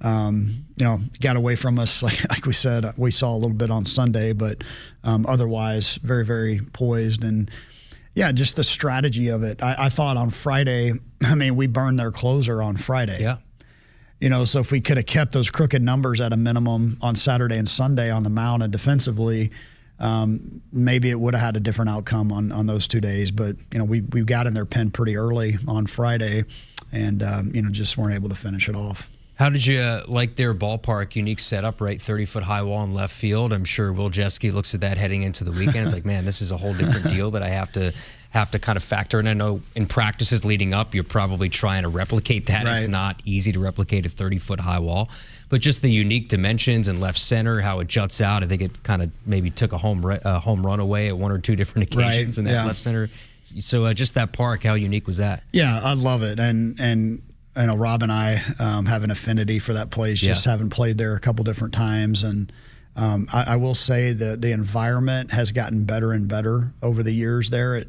[SPEAKER 23] Got away from us, like we said, we saw a little bit on Sunday, but otherwise very, very poised. And yeah, just the strategy of it. I thought on Friday, we burned their closer on Friday.
[SPEAKER 8] Yeah.
[SPEAKER 23] So if we could have kept those crooked numbers at a minimum on Saturday and Sunday on the mound and defensively, maybe it would have had a different outcome on those 2 days. But, we got in their pen pretty early on Friday and, just weren't able to finish it off.
[SPEAKER 8] How did you like their ballpark? Unique setup, right? 30-foot high wall in left field. I'm sure Will Jeske looks at that heading into the weekend. It's like, man, this is a whole different deal that I have to kind of factor in. I know in practices leading up, you're probably trying to replicate that.
[SPEAKER 23] Right.
[SPEAKER 8] It's not easy to replicate a 30-foot high wall. But just the unique dimensions and left center, how it juts out. I think it kind of maybe took a home run away at 1 or 2 different occasions in that left center. So just that park, how unique was that?
[SPEAKER 23] Yeah, I love it. And I know Rob and I have an affinity for that place, just having played there a couple different times. And I will say that the environment has gotten better and better over the years there.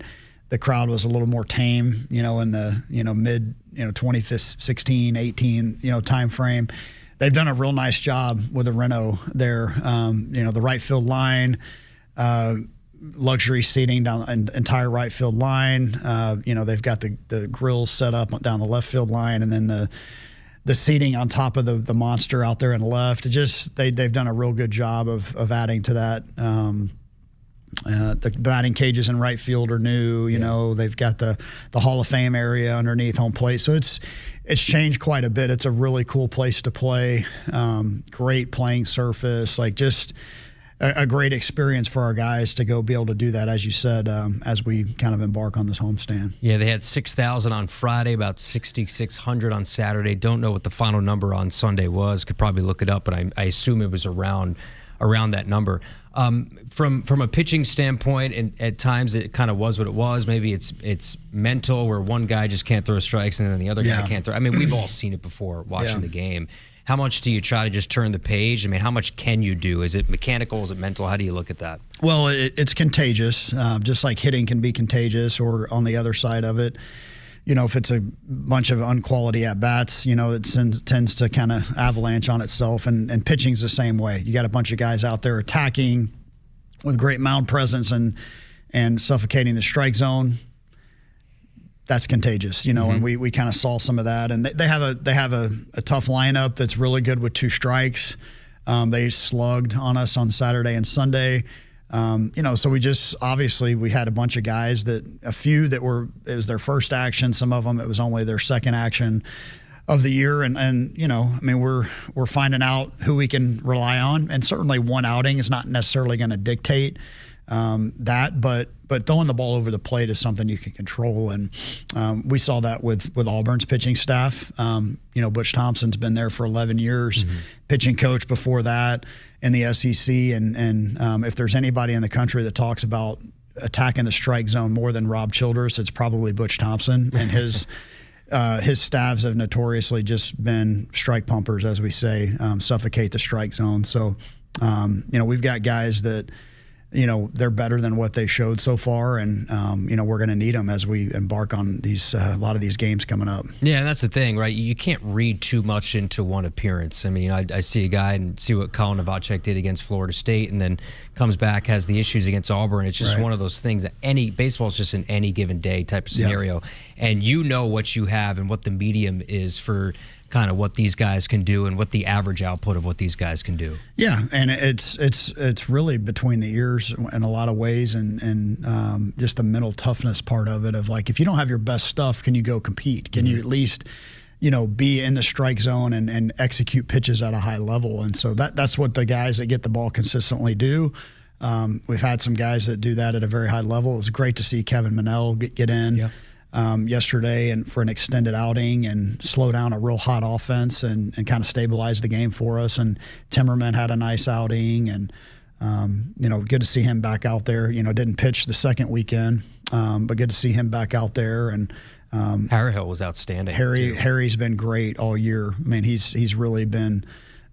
[SPEAKER 23] The crowd was a little more tame, in the, mid, 2016, 18, time frame. They've done a real nice job with the reno there. The right field line, luxury seating down the entire right field line. They've got the grills set up down the left field line, and then the seating on top of the monster out there in the left. They've done a real good job of adding to that. The batting cages in right field are new. They've got the Hall of Fame area underneath home plate. So it's changed quite a bit. It's a really cool place to play. Great playing surface. Just a great experience for our guys to go be able to do that, as you said, as we kind of embark on this homestand.
[SPEAKER 8] Yeah, they had 6,000 on Friday, about 6,600 on Saturday. Don't know what the final number on Sunday was. Could probably look it up, but I assume it was around around that number. From a pitching standpoint, and at times it kind of was what it was. Maybe it's mental, where one guy just can't throw strikes and then the other guy can't throw. I mean, we've all seen it before watching the game. How much do you try to just turn the page? I mean, how much can you do? Is it mechanical? Is it mental? How do you look at that?
[SPEAKER 23] Well, it's contagious, just like hitting can be contagious, or on the other side of it, if it's a bunch of unquality at-bats, it tends to kind of avalanche on itself, and pitching's the same way. You got a bunch of guys out there attacking with great mound presence and suffocating the strike zone. That's contagious, and we kind of saw some of that. And they have a tough lineup that's really good with 2 strikes. They slugged on us on Saturday and Sunday. So we had a bunch of guys a few that it was their first action. Some of them, it was only their second action of the year. We're finding out who we can rely on. And certainly one outing is not necessarily going to dictate that, but throwing the ball over the plate is something you can control. And we saw that with Auburn's pitching staff. Butch Thompson's been there for 11 years, pitching coach before that in the SEC. And if there's anybody in the country that talks about attacking the strike zone more than Rob Childress, it's probably Butch Thompson. And his staffs have notoriously just been strike pumpers, as we say, suffocate the strike zone. So, we've got guys that, they're better than what they showed so far, and we're going to need them as we embark on these a lot of these games coming up.
[SPEAKER 8] Yeah, and that's the thing, right? You can't read too much into one appearance. I mean, I see a guy and see what Colin Novacek did against Florida State, and then comes back, has the issues against Auburn. It's just one of those things that baseball is just an any given day type of scenario, and what you have and what the medium is for kind of what these guys can do and what the average output of what these guys can do.
[SPEAKER 23] Yeah, and it's really between the ears in a lot of ways, and just the mental toughness part of it, of like, if you don't have your best stuff, can you go compete? Can you at least be in the strike zone and execute pitches at a high level? And so that's what the guys that get the ball consistently do. We've had some guys that do that at a very high level. It was great to see Kevin Manel get in yesterday and for an extended outing and slow down a real hot offense and kind of stabilize the game for us. And Timmerman had a nice outing, and good to see him back out there. Didn't pitch the second weekend, but good to see him back out there. And
[SPEAKER 8] Harrihill was outstanding.
[SPEAKER 23] Harry's been great all year. I mean, he's really been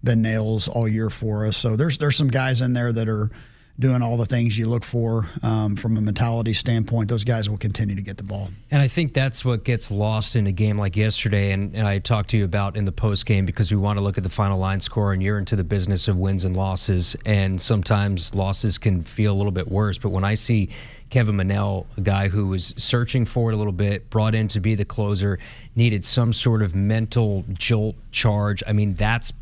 [SPEAKER 23] nails all year for us. So there's some guys in there that are doing all the things you look for from a mentality standpoint. Those guys will continue to get the ball.
[SPEAKER 8] And I think that's what gets lost in a game like yesterday, and I talked to you about in the post game, because we want to look at the final line score, and you're into the business of wins and losses, and sometimes losses can feel a little bit worse. But when I see Kevin Manel, a guy who was searching for it a little bit, brought in to be the closer, needed some sort of mental jolt charge, I mean, that's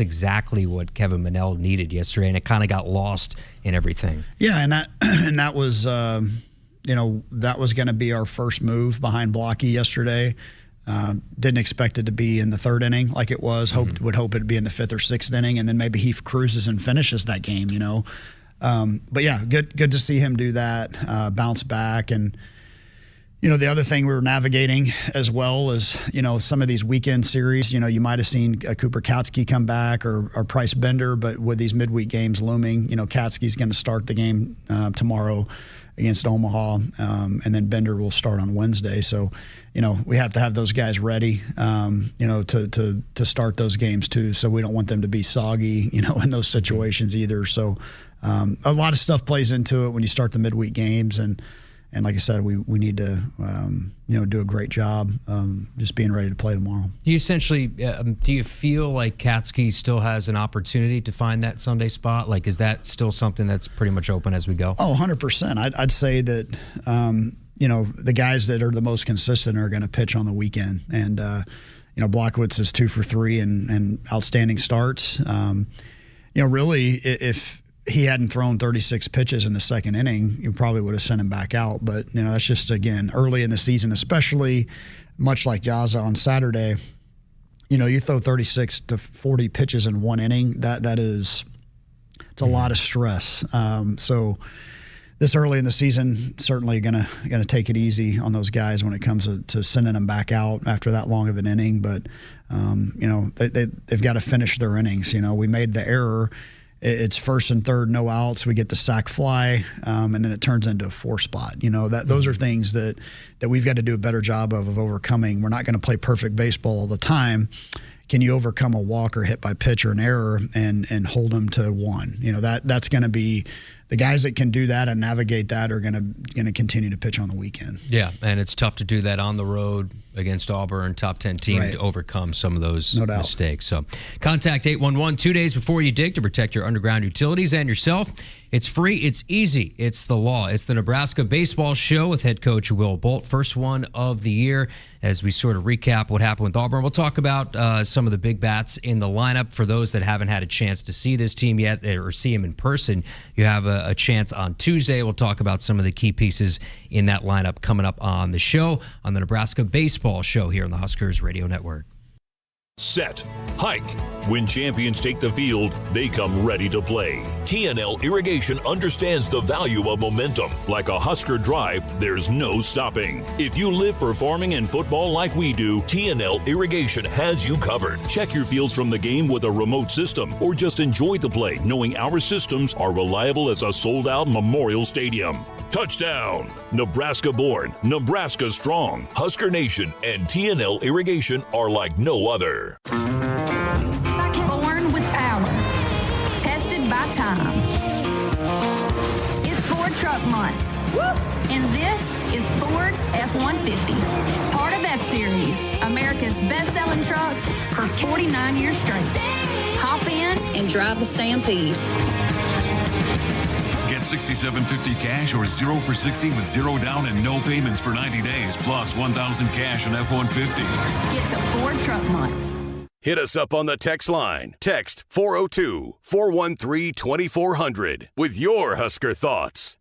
[SPEAKER 8] exactly what Kevin Manel needed yesterday, and it kind of got lost in everything.
[SPEAKER 23] Yeah, and that was that was going to be our first move behind Blocky yesterday. Didn't expect it to be in the third inning like it was. Would hope it'd be in the fifth or sixth inning, and then maybe he cruises and finishes that game. But yeah, good to see him do that, bounce back. And the other thing we were navigating as well is, some of these weekend series, you might have seen Cooper Katsky come back or Price Bender, but with these midweek games looming, Katsky's going to start the game tomorrow against Omaha, and then Bender will start on Wednesday. So, we have to have those guys ready, to start those games too. So we don't want them to be soggy, in those situations either. So a lot of stuff plays into it when you start the midweek games, and like I said, we need to do a great job just being ready to play tomorrow.
[SPEAKER 8] You essentially, do you feel like Katsky still has an opportunity to find that Sunday spot? Like, is that still something that's pretty much open as we go?
[SPEAKER 23] Oh, 100%. I'd say that the guys that are the most consistent are going to pitch on the weekend, and Blockwitz is 2 for 3 and outstanding starts. Really, if he hadn't thrown 36 pitches in the second inning, you probably would have sent him back out. But, that's just, again, early in the season, especially much like Yaza on Saturday, you throw 36 to 40 pitches in one inning, it's a lot of stress. So this early in the season, certainly gonna take it easy on those guys when it comes to sending them back out after that long of an inning. But, they've got to finish their innings. We made the error it's first and third, no outs. We get the sac fly, and then it turns into a 4-spot. Those are things that we've got to do a better job of overcoming. We're not going to play perfect baseball all the time. Can you overcome a walk or hit by pitch or an error and hold them to 1? That's going to be the guys that can do that and navigate that are going to continue to pitch on the weekend.
[SPEAKER 8] Yeah, and it's tough to do that on the road against Auburn, top 10 team, to overcome some of those mistakes. So contact 811 2 days before you dig to protect your underground utilities and yourself. It's free. It's easy. It's the law. It's the Nebraska Baseball Show with head coach Will Bolt. First one of the year as we sort of recap what happened with Auburn. We'll talk about some of the big bats in the lineup. For those that haven't had a chance to see this team yet or see them in person, you have a chance on Tuesday. We'll talk about some of the key pieces in that lineup coming up on the show on the Nebraska Baseball Show here on the Huskers Radio Network.
[SPEAKER 12] Set, hike. When champions take the field, they come ready to play. TNL Irrigation understands the value of momentum. Like a Husker drive, there's no stopping. If you live for farming and football like we do, TNL Irrigation has you covered. Check your fields from the game with a remote system, or just enjoy the play knowing our systems are reliable as a sold-out Memorial Stadium. Touchdown! Nebraska born, Nebraska strong. Husker Nation and TNL Irrigation are like no other.
[SPEAKER 9] Born with power, tested by time. It's Ford Truck Month. Woo! And this is Ford F-150, part of F-Series, America's best-selling trucks for 49 years straight. Hop in and drive the Stampede.
[SPEAKER 10] Get $6,750 cash or 0 for 60 with 0 down and no payments for 90 days, plus $1,000 cash on F-150.
[SPEAKER 9] Get to Ford Truck Month.
[SPEAKER 2] Hit us up on the text line. Text 402-413-2400 with your Husker thoughts.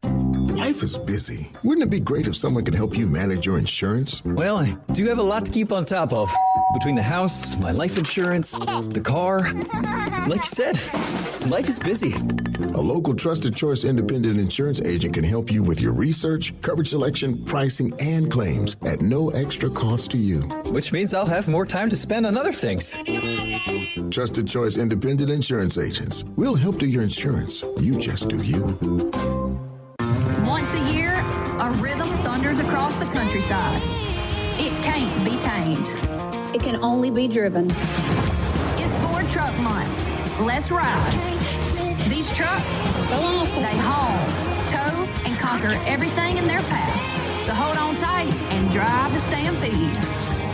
[SPEAKER 13] Life is busy. Wouldn't it be great if someone could help you manage your insurance?
[SPEAKER 15] Well, I do have a lot to keep on top of. Between the house, my life insurance, the car. Like you said, life is busy.
[SPEAKER 13] A local Trusted Choice independent insurance agent can help you with your research, coverage selection, pricing, and claims at no extra cost to you.
[SPEAKER 15] Which means I'll have more time to spend on other things.
[SPEAKER 13] Trusted Choice independent insurance agents. We'll help do your insurance. You just do you.
[SPEAKER 9] Once a year, a rhythm thunders across the countryside. It can't be tamed. It can only be driven. It's Ford Truck Month. Let's ride. These trucks, they haul, tow, and conquer everything in their path. So hold on tight and drive the Stampede.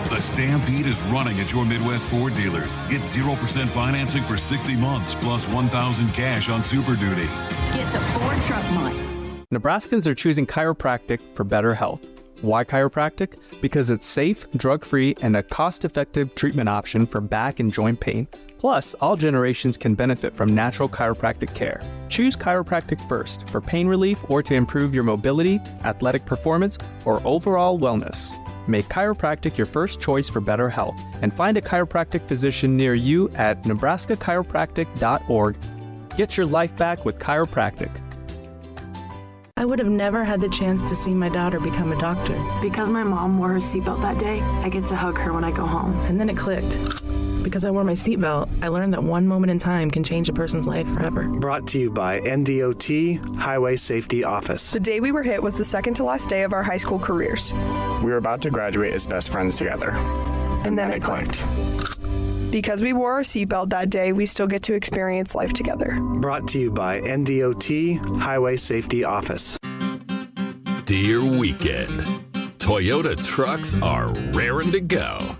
[SPEAKER 10] The Stampede is running at your Midwest Ford dealers. Get 0% financing for 60 months, plus $1,000 cash on Super Duty.
[SPEAKER 9] Get to Ford Truck Month.
[SPEAKER 19] Nebraskans are choosing chiropractic for better health. Why chiropractic? Because it's safe, drug-free, and a cost-effective treatment option for back and joint pain. Plus, all generations can benefit from natural chiropractic care. Choose chiropractic first for pain relief or to improve your mobility, athletic performance, or overall wellness. Make chiropractic your first choice for better health and find a chiropractic physician near you at nebraskachiropractic.org. Get your life back with chiropractic.
[SPEAKER 24] I would have never had the chance to see my daughter become a doctor.
[SPEAKER 25] Because my mom wore her seatbelt that day, I get to hug her when I go home.
[SPEAKER 24] And then it clicked. Because I wore my seatbelt, I learned that one moment in time can change a person's life forever.
[SPEAKER 26] Brought to you by NDOT Highway Safety Office.
[SPEAKER 27] The day we were hit was the second to last day of our high school careers.
[SPEAKER 26] We were about to graduate as best friends together.
[SPEAKER 27] And then it clicked. Because we wore our seatbelt that day, we still get to experience life together.
[SPEAKER 26] Brought to you by NDOT Highway Safety Office.
[SPEAKER 17] Dear weekend, Toyota trucks are raring to go.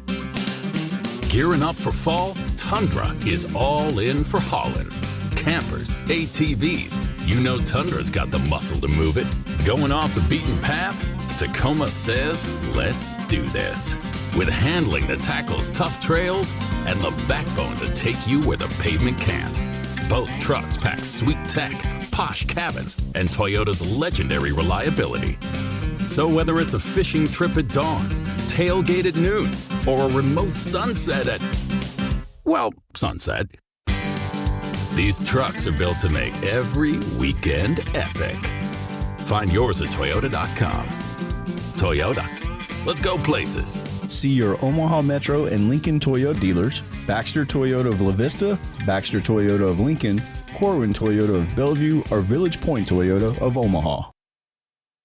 [SPEAKER 17] Gearing up for fall, Tundra is all in for hauling. Campers, ATVs, you know Tundra's got the muscle to move it. Going off the beaten path? Tacoma says, let's do this. With handling that tackles tough trails and the backbone to take you where the pavement can't. Both trucks pack sweet tech, posh cabins, and Toyota's legendary reliability. So whether it's a fishing trip at dawn, tailgate at noon, or a remote sunset at, well, sunset, these trucks are built to make every weekend epic. Find yours at Toyota.com. Toyota, Let's go places.
[SPEAKER 18] See your Omaha Metro and Lincoln Toyota dealers, Baxter Toyota of La Vista, Baxter Toyota of Lincoln, Corwin Toyota of Bellevue, or Village Point Toyota of Omaha.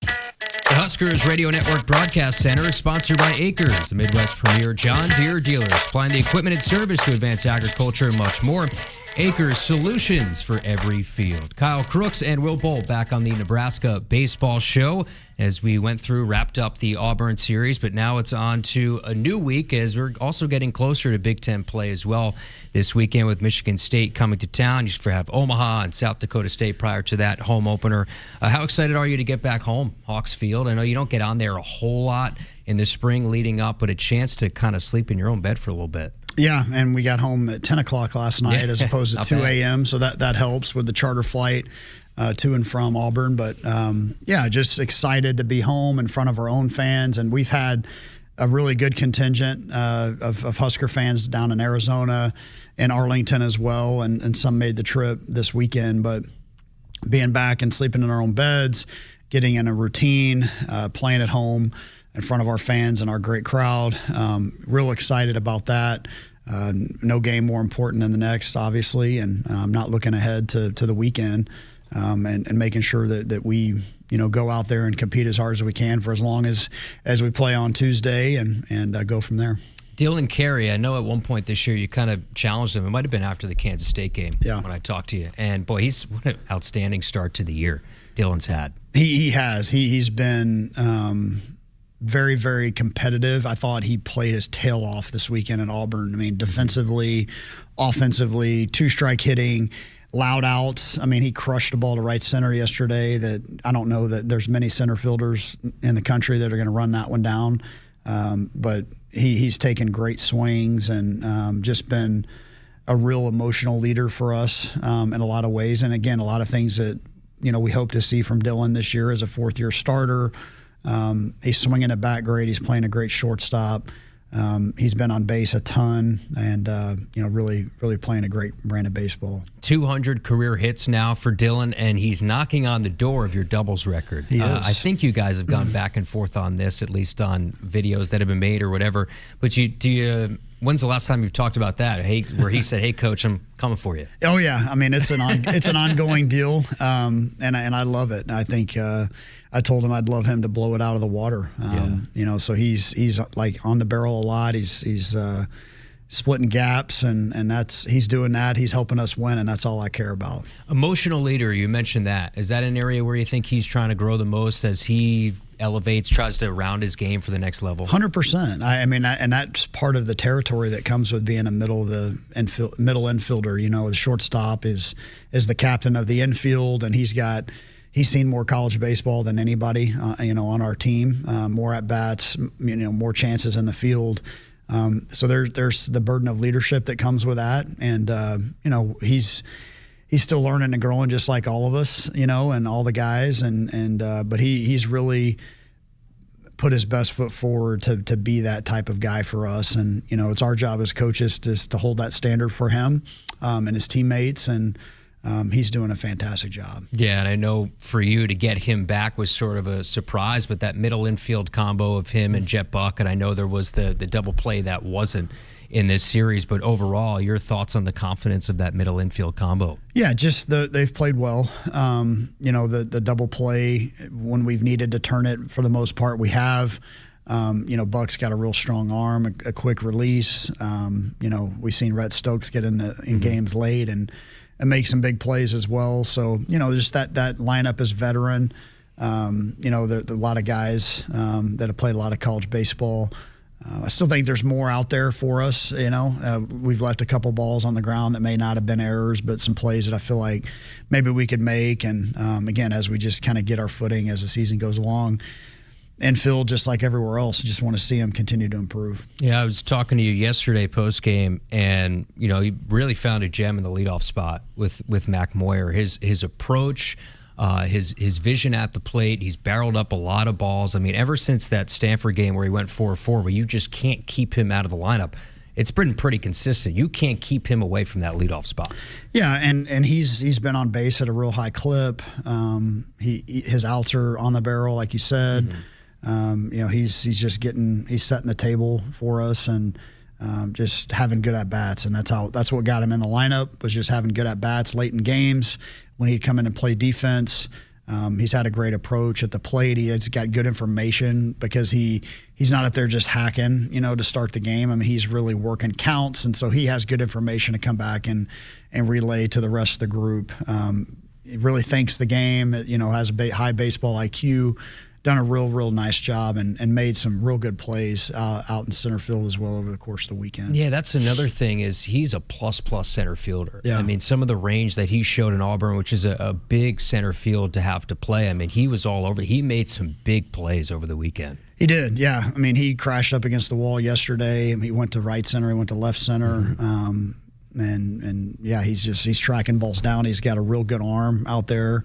[SPEAKER 8] The Huskers Radio Network Broadcast Center is sponsored by Akrs, the Midwest premier John Deere dealer, supplying the equipment and service to advance agriculture and much more. Akrs, solutions for every field. Kyle Crooks and Will Bolt back on the Nebraska Baseball Show as we wrapped up the Auburn series, but now it's on to a new week as we're also getting closer to Big Ten play as well this weekend with Michigan State coming to town. You have Omaha and South Dakota State prior to that home opener. How excited are you to get back home, Hawks Field? I know you don't get on there a whole lot in the spring leading up, but a chance to kind of sleep in your own bed for a little bit.
[SPEAKER 23] Yeah, and we got home at 10 o'clock last night as opposed to 2 a.m., so that helps with the charter flight to and from Auburn. But, just excited to be home in front of our own fans. And we've had a really good contingent of Husker fans down in Arizona and Arlington as well, and some made the trip this weekend. But being back and sleeping in our own beds, getting in a routine, playing at home in front of our fans and our great crowd, real excited about that. No game more important than the next, obviously, and I'm not looking ahead to the weekend. And making sure that we, go out there and compete as hard as we can for as long as we play on Tuesday and go from there.
[SPEAKER 8] Dylan Carey, I know at one point this year you kind of challenged him. It might have been after the Kansas State game when I talked to you. And, boy, what an outstanding start to the year Dylan's had.
[SPEAKER 23] He has. He's been very, very competitive. I thought he played his tail off this weekend at Auburn. I mean, defensively, offensively, two-strike hitting, loud outs. I mean, he crushed the ball to right center yesterday. That I don't know that there's many center fielders in the country that are going to run that one down. But he's taken great swings and just been a real emotional leader for us in a lot of ways. And again, a lot of things that we hope to see from Dylan this year as a fourth-year starter. He's swinging it back great. He's playing a great shortstop. He's been on base a ton and, really, really playing a great brand of baseball.
[SPEAKER 8] 200 career hits now for Dylan, and he's knocking on the door of your doubles record.
[SPEAKER 23] He is.
[SPEAKER 8] I think you guys have gone back and forth on this, at least on videos that have been made or whatever. But when's the last time you've talked about that? Where he said, "Hey, coach, I'm coming for you."
[SPEAKER 23] Oh yeah, I mean it's an ongoing deal, and I love it. I think I told him I'd love him to blow it out of the water. So he's like on the barrel a lot. He's splitting gaps, and he's doing that. He's helping us win, and that's all I care about. Emotional
[SPEAKER 8] leader, you mentioned that. Is that an area where you think he's trying to grow the most as he elevates, tries to round his game for the next level?
[SPEAKER 23] 100%. I mean, and that's part of the territory that comes with being a middle infielder. The shortstop is the captain of the infield, and he's seen more college baseball than anybody, on our team. More at bats, more chances in the field. So there's the burden of leadership that comes with that, and he's still learning and growing just like all of us, and all the guys, but he's really put his best foot forward to be that type of guy for us, and it's our job as coaches to hold that standard for him and his teammates, and he's doing a fantastic job.
[SPEAKER 8] Yeah, and I know for you to get him back was sort of a surprise, but that middle infield combo of him and Jet Buck, and I know there was the double play that wasn't in this series, but overall, your thoughts on the confidence of that middle infield combo?
[SPEAKER 23] Yeah, just they've played well. The double play, when we've needed to turn it, for the most part, we have. Buck's got a real strong arm, a quick release. We've seen Rhett Stokes get in games late and make some big plays as well. So, just that lineup is veteran. There are a lot of guys that have played a lot of college baseball. I still think there's more out there for us. We've left a couple balls on the ground that may not have been errors, but some plays that I feel like maybe we could make. And, again, as we just kind of get our footing as the season goes along, infield, just like everywhere else, just want to see him continue to improve.
[SPEAKER 8] Yeah, I was talking to you yesterday post-game, and, he really found a gem in the leadoff spot with Mac Moyer. His approach, his vision at the plate, he's barreled up a lot of balls. I mean, ever since that Stanford game where he went 4-4, where you just can't keep him out of the lineup, it's been pretty consistent. You can't keep him away from that leadoff spot.
[SPEAKER 23] Yeah, and he's been on base at a real high clip. His outs are on the barrel, like you said. He's setting the table for us and just having good at bats, and that's what got him in the lineup, was just having good at bats late in games when he'd come in and play defense. He's had a great approach at the plate. He's got good information because he's not up there just hacking, to start the game. I mean, he's really working counts, and so he has good information to come back and relay to the rest of the group. He really thinks the game, has a high baseball IQ, done a real nice job and made some real good plays out in center field as well over the course of the weekend.
[SPEAKER 8] Yeah, that's another thing, is he's a plus center fielder.
[SPEAKER 23] Yeah.
[SPEAKER 8] I mean, some of the range that he showed in Auburn, which is a big center field to have to play, I mean, he was all over. He made some big plays over the weekend.
[SPEAKER 23] He did, yeah. I mean, he crashed up against the wall yesterday. He went to right center, he went to left center. And yeah, he's tracking balls down. He's got a real good arm out there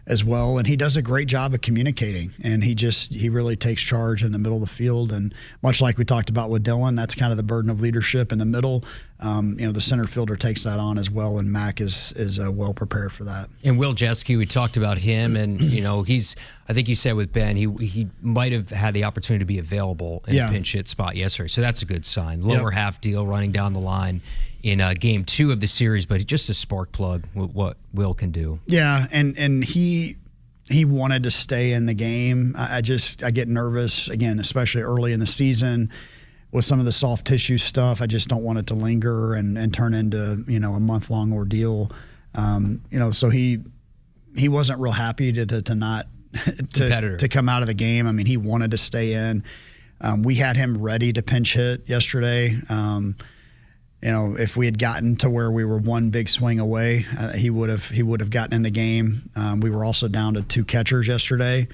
[SPEAKER 23] as well, and he does a great job of communicating, and he really takes charge in the middle of the field. And much like we talked about with Dylan, that's kind of the burden of leadership in the middle. The center fielder takes that on as well, and Mac is well prepared for that.
[SPEAKER 8] And Will Jeske, we talked about him, and I think you said with Ben, he might have had the opportunity to be available in a pinch hit spot yesterday, so that's a good sign. Lower half deal running down the line in Game 2 of the series, but just a spark plug with what Will can do.
[SPEAKER 23] Yeah, and he wanted to stay in the game. I get nervous, again, especially early in the season with some of the soft tissue stuff. I just don't want it to linger and turn into, a month-long ordeal. So he wasn't real happy to not to come out of the game. I mean, he wanted to stay in. We had him ready to pinch hit yesterday. If we had gotten to where we were one big swing away, he would have gotten in the game. We were also down to 2 catchers yesterday,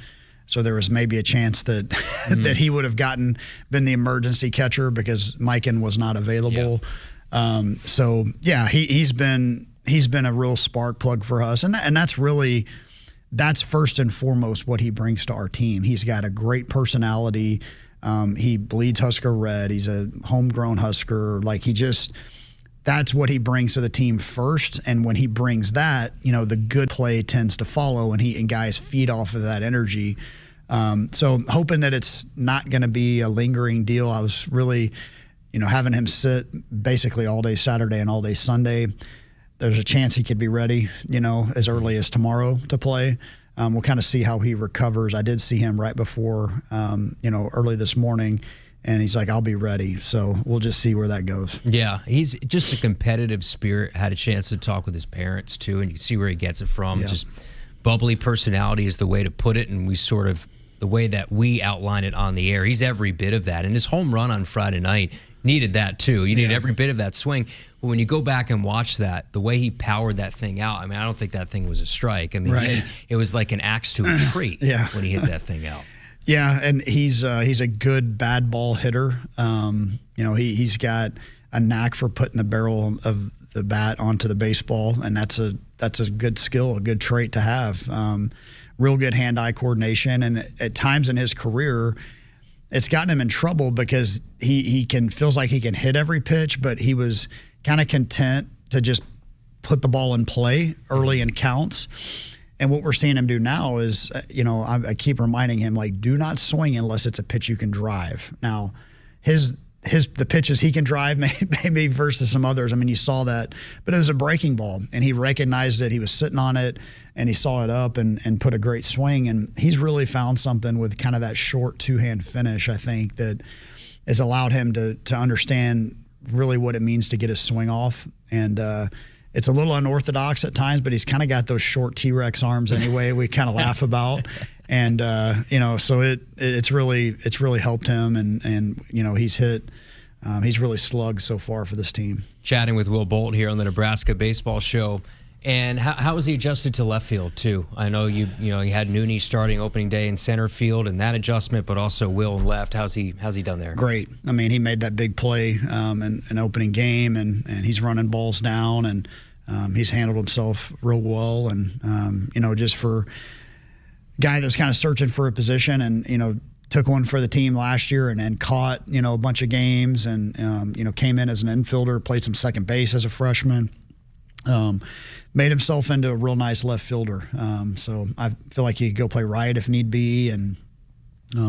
[SPEAKER 23] so there was maybe a chance that that he would have been the emergency catcher because Mikan was not available. Yeah. He's been a real spark plug for us, and that's first and foremost what he brings to our team. He's got a great personality. He bleeds Husker red. He's a homegrown Husker. That's what he brings to the team first. And when he brings that, the good play tends to follow, and guys feed off of that energy. So hoping that it's not going to be a lingering deal. I was really, having him sit basically all day Saturday and all day Sunday. There's a chance he could be ready, as early as tomorrow to play. We'll kind of see how he recovers. I did see him right before, early this morning, and he's like, I'll be ready. So we'll just see where that goes.
[SPEAKER 8] Yeah, he's just a competitive spirit. Had a chance to talk with his parents, too, and you can see where he gets it from. Yeah. Just bubbly personality is the way to put it, and the way that we outline it on the air. He's every bit of that. And his home run on Friday night needed that, too. You need every bit of that swing. But when you go back and watch that, the way he powered that thing out, I mean, I don't think that thing was a strike. I mean, it was like an axe to a tree when he hit that thing out.
[SPEAKER 23] Yeah, and he's a good bad ball hitter. He's got a knack for putting the barrel of the bat onto the baseball, and that's a good skill, a good trait to have. Real good hand-eye coordination, and at times in his career, it's gotten him in trouble because he feels like he can hit every pitch, but he was kind of content to just put the ball in play early in counts. And what we're seeing him do now is, I keep reminding him, do not swing unless it's a pitch you can drive. Now, the pitches he can drive maybe versus some others. I mean, you saw that, but it was a breaking ball, and he recognized it. He was sitting on it, and he saw it up and put a great swing. And he's really found something with kind of that short two-hand finish, I think, that has allowed him to understand really what it means to get his swing off. And it's a little unorthodox at times, but he's kind of got those short T-Rex arms anyway. We kind of laugh about. And so it's really helped him, and he's really slugged so far for this team.
[SPEAKER 8] Chatting with Will Bolt here on the Nebraska Baseball Show. And how was he adjusted to left field too? I know you had Nooney starting opening day in center field and that adjustment, but also Will in left. How's he done there?
[SPEAKER 23] Great. I mean, he made that big play in opening game, and he's running balls down, and he's handled himself real well. And just for a guy that's kind of searching for a position, and took one for the team last year and caught a bunch of games, and came in as an infielder, played some second base as a freshman. Made himself into a real nice left fielder. So I feel like he could go play right if need be, and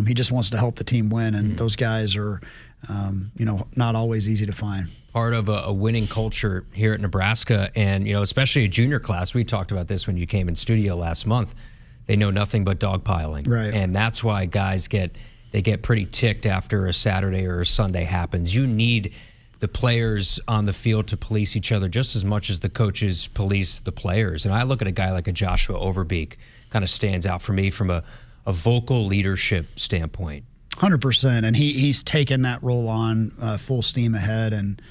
[SPEAKER 23] He just wants to help the team win, and those guys are, not always easy to find.
[SPEAKER 8] Part of a winning culture here at Nebraska, and especially a junior class. We talked about this when you came in studio last month. They know nothing but dogpiling,
[SPEAKER 23] right?
[SPEAKER 8] And that's why guys get pretty ticked after a Saturday or a Sunday happens. You need the players on the field to police each other just as much as the coaches police the players. And I look at a guy like a Joshua Overbeek, kind of stands out for me from a vocal leadership standpoint.
[SPEAKER 23] 100%, and he's taken that role on full steam ahead, and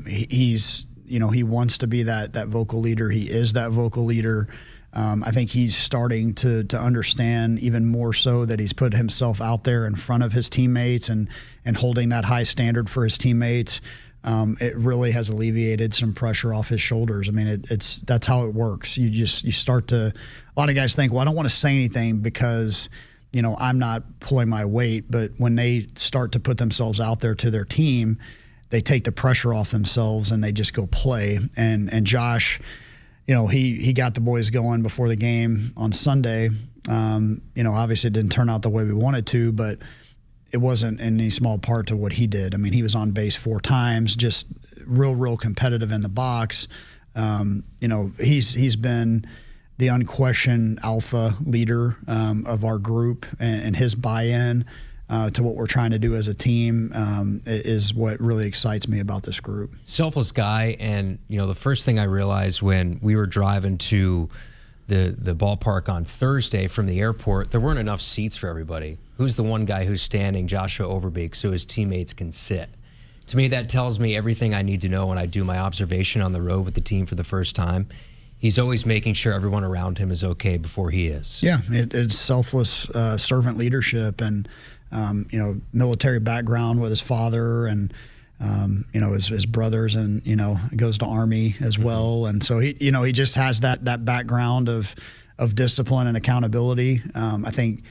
[SPEAKER 23] he's he wants to be that vocal leader. He is that vocal leader. I think he's starting to understand even more so that he's put himself out there in front of his teammates and holding that high standard for his teammates. It really has alleviated some pressure off his shoulders. I mean, that's how it works. You start to. A lot of guys think, well, I don't want to say anything because I'm not pulling my weight. But when they start to put themselves out there to their team, they take the pressure off themselves and they just go play. And Josh, he got the boys going before the game on Sunday. Obviously it didn't turn out the way we wanted to, but it wasn't in any small part to what he did. I mean, he was on base 4 times, just real competitive in the box. He's been the unquestioned alpha leader of our group, and his buy-in to what we're trying to do as a team is what really excites me about this group.
[SPEAKER 8] Selfless guy, and the first thing I realized when we were driving to the ballpark on Thursday from the airport, there weren't enough seats for everybody. Who's the one guy who's standing, Joshua Overbeek, so his teammates can sit? To me, that tells me everything I need to know when I do my observation on the road with the team for the first time. He's always making sure everyone around him is okay before he is.
[SPEAKER 23] Yeah, it's selfless servant leadership, and military background with his father and his brothers, and goes to Army as well, and so he just has that background of discipline and accountability. I think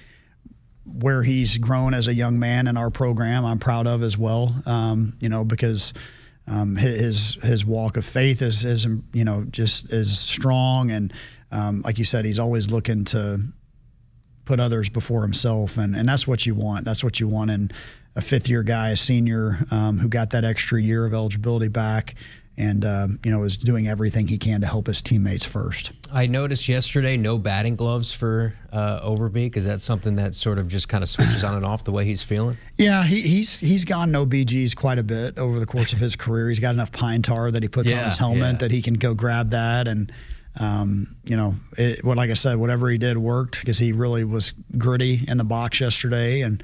[SPEAKER 23] where he's grown as a young man in our program, I'm proud of as well. Because his walk of faith is just as strong, and like you said, he's always looking to put others before himself, and that's what you want. That's what you want in a 5th-year guy, a senior who got that extra year of eligibility back, and is doing everything he can to help his teammates first.
[SPEAKER 8] I noticed yesterday no batting gloves for Overbeek. Is that something that sort of just kind of switches on and off the way he's feeling?
[SPEAKER 23] Yeah, he's gone no BGs quite a bit over the course of his career. He's got enough pine tar that he puts on his helmet that he can go grab that, and like I said, whatever he did worked, because he really was gritty in the box yesterday, and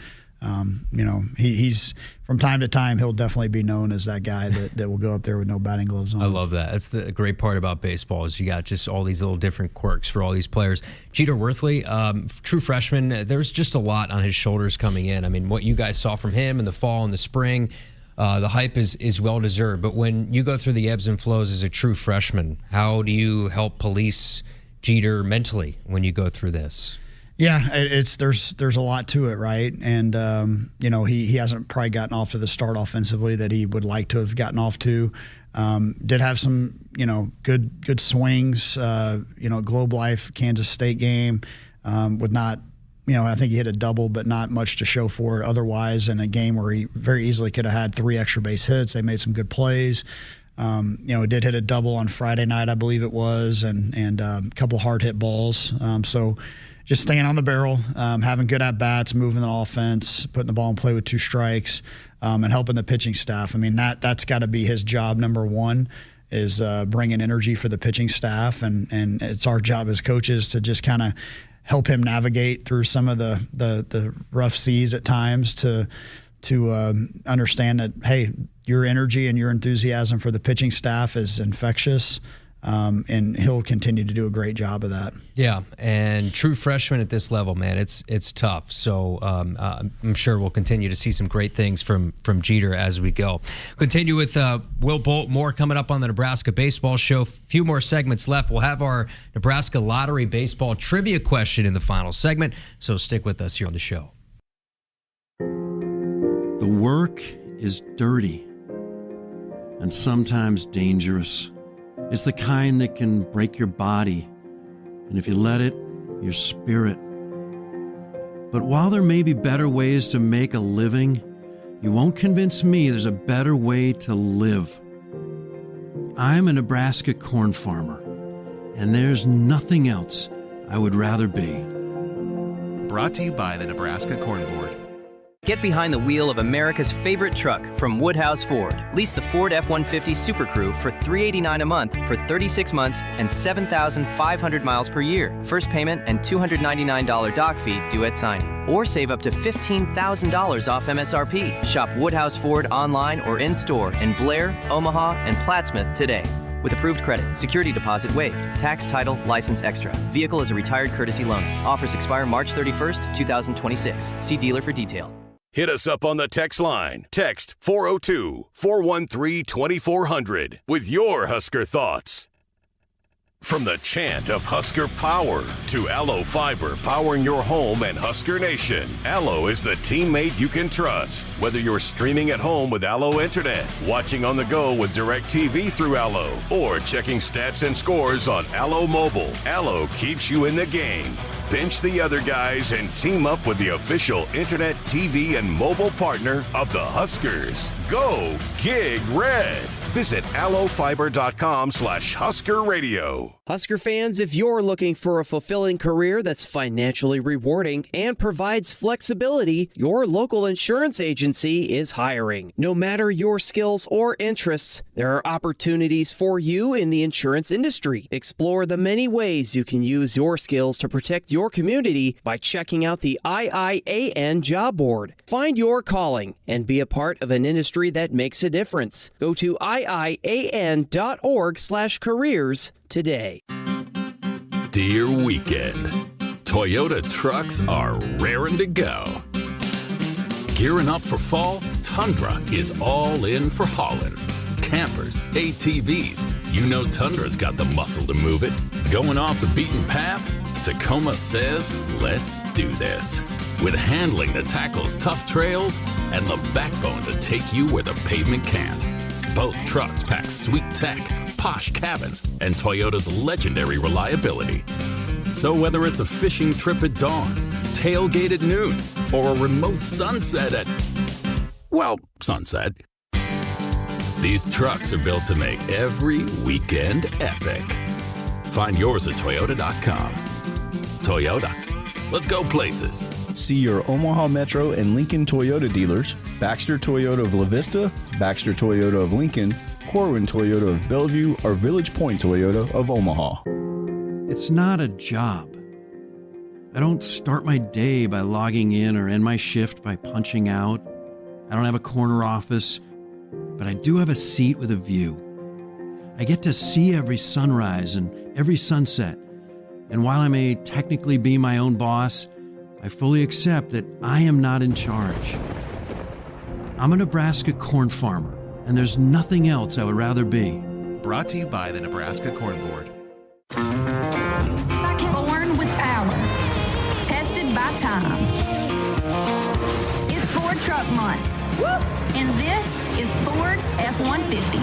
[SPEAKER 23] he's from time to time he'll definitely be known as that guy that will go up there with no batting gloves on.
[SPEAKER 8] I love that. That's the great part about baseball, is you got just all these little different quirks for all these players. Jeter Worthley, true freshman, there's just a lot on his shoulders coming in. I mean, what you guys saw from him in the fall and the spring, the hype is well-deserved. But when you go through the ebbs and flows as a true freshman, how do you help police Jeter mentally when you go through this?
[SPEAKER 23] Yeah, there's a lot to it, right? And he hasn't probably gotten off to the start offensively that he would like to have gotten off to. Did have some good swings. Globe Life Kansas State game with not. I think he hit a double, but not much to show for it otherwise, in a game where he very easily could have had 3 extra base hits. They made some good plays. He did hit a double on Friday night, I believe it was, and a couple hard hit balls. So just staying on the barrel, having good at-bats, moving the offense, putting the ball in play with 2 strikes, and helping the pitching staff. I mean, that's got to be his job number one, is bringing energy for the pitching staff, and it's our job as coaches to just kind of help him navigate through some of the rough seas at times to understand that, hey, your energy and your enthusiasm for the pitching staff is infectious, and he'll continue to do a great job of that.
[SPEAKER 8] Yeah, and true freshman at this level, man, it's tough. So I'm sure we'll continue to see some great things from Jeter as we go. Continue with Will Bolt, more coming up on the Nebraska Baseball Show. A few more segments left. We'll have our Nebraska Lottery Baseball Trivia question in the final segment, so stick with us here on the show.
[SPEAKER 1] The work is dirty and sometimes dangerous. It's the kind that can break your body, and if you let it, your spirit. But while there may be better ways to make a living, you won't convince me there's a better way to live. I'm a Nebraska corn farmer, and there's nothing else I would rather be.
[SPEAKER 3] Brought to you by the Nebraska Corn Board.
[SPEAKER 7] Get behind the wheel of America's favorite truck from Woodhouse Ford. Lease the Ford F-150 Super Crew for $389 a month for 36 months and 7,500 miles per year. First payment and $299 doc fee due at signing. Or save up to $15,000 off MSRP. Shop Woodhouse Ford online or in-store in Blair, Omaha, and Plattsmouth today. With approved credit, security deposit waived, tax, title, license extra. Vehicle is a retired courtesy loan. Offers expire March 31st, 2026. See dealer for details.
[SPEAKER 2] Hit us up on the text line. Text 402-413-2400 with your Husker thoughts. From the chant of Husker power to Allo Fiber powering your home and Husker Nation, Allo is the teammate you can trust. Whether you're streaming at home with Allo Internet, watching on the go with DirecTV through Allo, or checking stats and scores on Allo Mobile, Allo keeps you in the game. Bench the other guys and team up with the official internet, TV, and mobile partner of the Huskers. Go Gig Red. Visit allofiber.com/Husker Radio.
[SPEAKER 11] Husker fans, if you're looking for a fulfilling career that's financially rewarding and provides flexibility, your local insurance agency is hiring. No matter your skills or interests, there are opportunities for you in the insurance industry. Explore the many ways you can use your skills to protect your community by checking out the IIAN job board. Find your calling and be a part of an industry that makes a difference. Go to IIAN.org/careers today.
[SPEAKER 17] Dear weekend, Toyota trucks are raring to go. Gearing up for fall, Tundra is all in for hauling. Campers, ATVs, you know Tundra's got the muscle to move it. Going off the beaten path? Tacoma says, let's do this. With handling that tackles tough trails and the backbone to take you where the pavement can't. Both trucks pack sweet tech, posh cabins, and Toyota's legendary reliability. So whether it's a fishing trip at dawn, tailgate at noon, or a remote sunset at, well, sunset, these trucks are built to make every weekend epic. Find yours at Toyota.com. Toyota, let's go places.
[SPEAKER 18] See your Omaha Metro and Lincoln Toyota dealers, Baxter Toyota of La Vista, Baxter Toyota of Lincoln, Corwin Toyota of Bellevue, or Village Point Toyota of Omaha.
[SPEAKER 1] It's not a job. I don't start my day by logging in or end my shift by punching out. I don't have a corner office, but I do have a seat with a view. I get to see every sunrise and every sunset. And while I may technically be my own boss, I fully accept that I am not in charge. I'm a Nebraska corn farmer, and there's nothing else I would rather be.
[SPEAKER 3] Brought to you by the Nebraska Corn Board.
[SPEAKER 9] Born with power, tested by time. It's Ford Truck Month. Woo! And this is Ford F-150,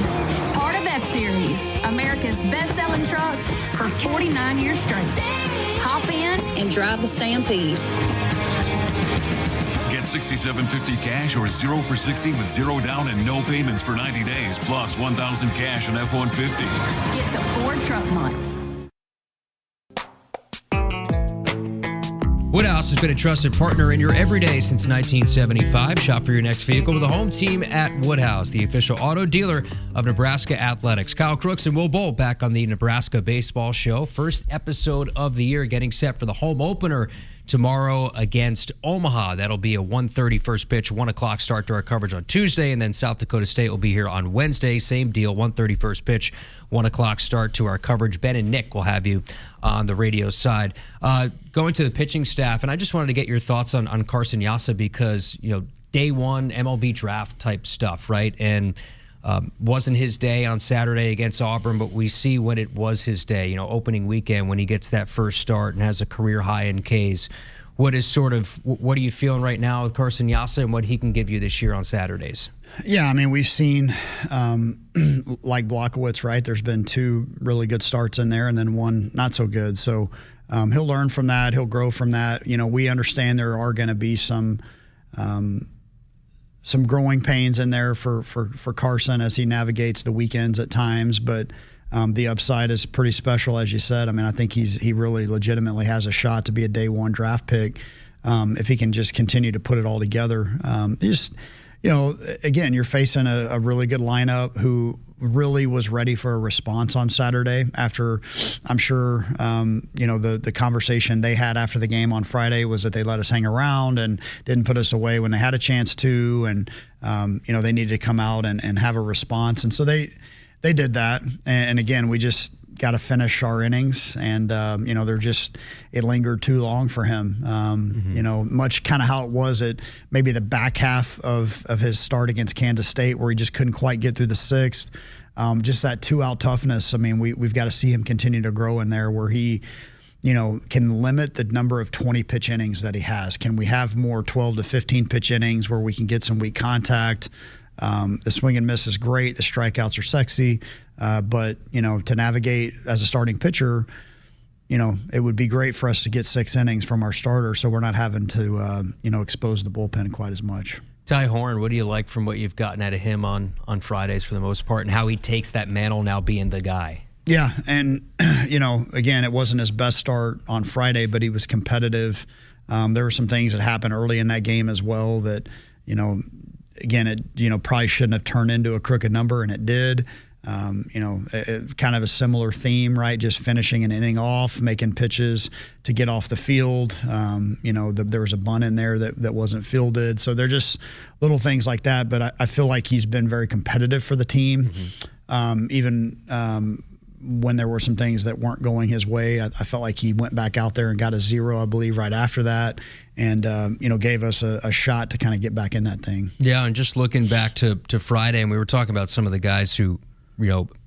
[SPEAKER 9] part of F-Series, America's best-selling trucks for 49 years straight. Hop in and drive the Stampede.
[SPEAKER 10] Get $6,750 cash or 0 for 60 with 0 down and no payments for 90 days, plus $1,000 cash on F-150.
[SPEAKER 9] Get to Ford Truck Month.
[SPEAKER 8] Woodhouse has been a trusted partner in your everyday since 1975. Shop for your next vehicle with a home team at Woodhouse, the official auto dealer of Nebraska Athletics. Kyle Crooks and Will Bolt back on the Nebraska Baseball Show. First episode of the year, getting set for the home opener tomorrow against Omaha. That'll be a 1:30 first pitch, 1 o'clock start to our coverage on Tuesday, and then South Dakota State will be here on Wednesday. Same deal, 1:30 first pitch, 1 o'clock start to our coverage. Ben and Nick will have you on the radio side. Going to the pitching staff, and I just wanted to get your thoughts on Carson Yasa because, you know, day one MLB draft type stuff, right? And wasn't his day on Saturday against Auburn, but we see when it was his day, you know, opening weekend when he gets that first start and has a career high in Ks. What are you feeling right now with Carson Yasa and what he can give you this year on Saturdays?
[SPEAKER 23] Yeah, I mean, we've seen, like Blockowitz, right? There's been 2 really good starts in there and then 1 not so good. So he'll learn from that. He'll grow from that. We understand there are going to be some growing pains in there for Carson as he navigates the weekends at times, but the upside is pretty special, as you said. I mean, I think he really legitimately has a shot to be a day one draft pick if he can just continue to put it all together. Again, you're facing a really good lineup who really was ready for a response on Saturday after, I'm sure, the conversation they had after the game on Friday was that they let us hang around and didn't put us away when they had a chance to, and, they needed to come out and have a response. And so they did that. And again, we just got to finish our innings, and it lingered too long for him. Much kind of how it was at maybe the back half of his start against Kansas State, where he just couldn't quite get through the sixth. Just that 2-out toughness. I mean, we've got to see him continue to grow in there, where he can limit the number of 20 pitch innings that he has. Can we have more 12 to 15 pitch innings where we can get some weak contact? The swing and miss is great. The strikeouts are sexy. But to navigate as a starting pitcher, it would be great for us to get 6 innings from our starter, so we're not having to, expose the bullpen quite as much.
[SPEAKER 8] Ty Horn, what do you like from what you've gotten out of him on Fridays for the most part, and how he takes that mantle now being the guy?
[SPEAKER 23] Yeah, and, again, it wasn't his best start on Friday, but he was competitive. There were some things that happened early in that game as well that, again, it probably shouldn't have turned into a crooked number, and it did. Kind of a similar theme, right? Just finishing an inning off, making pitches to get off the field. There was a bunt in there that wasn't fielded. So they're just little things like that. But I feel like he's been very competitive for the team. Even when there were some things that weren't going his way, I felt like he went back out there and got a 0, I believe, right after that. And, gave us a shot to kind of get back in that thing.
[SPEAKER 8] Yeah, and just looking back to Friday, and we were talking about some of the guys who,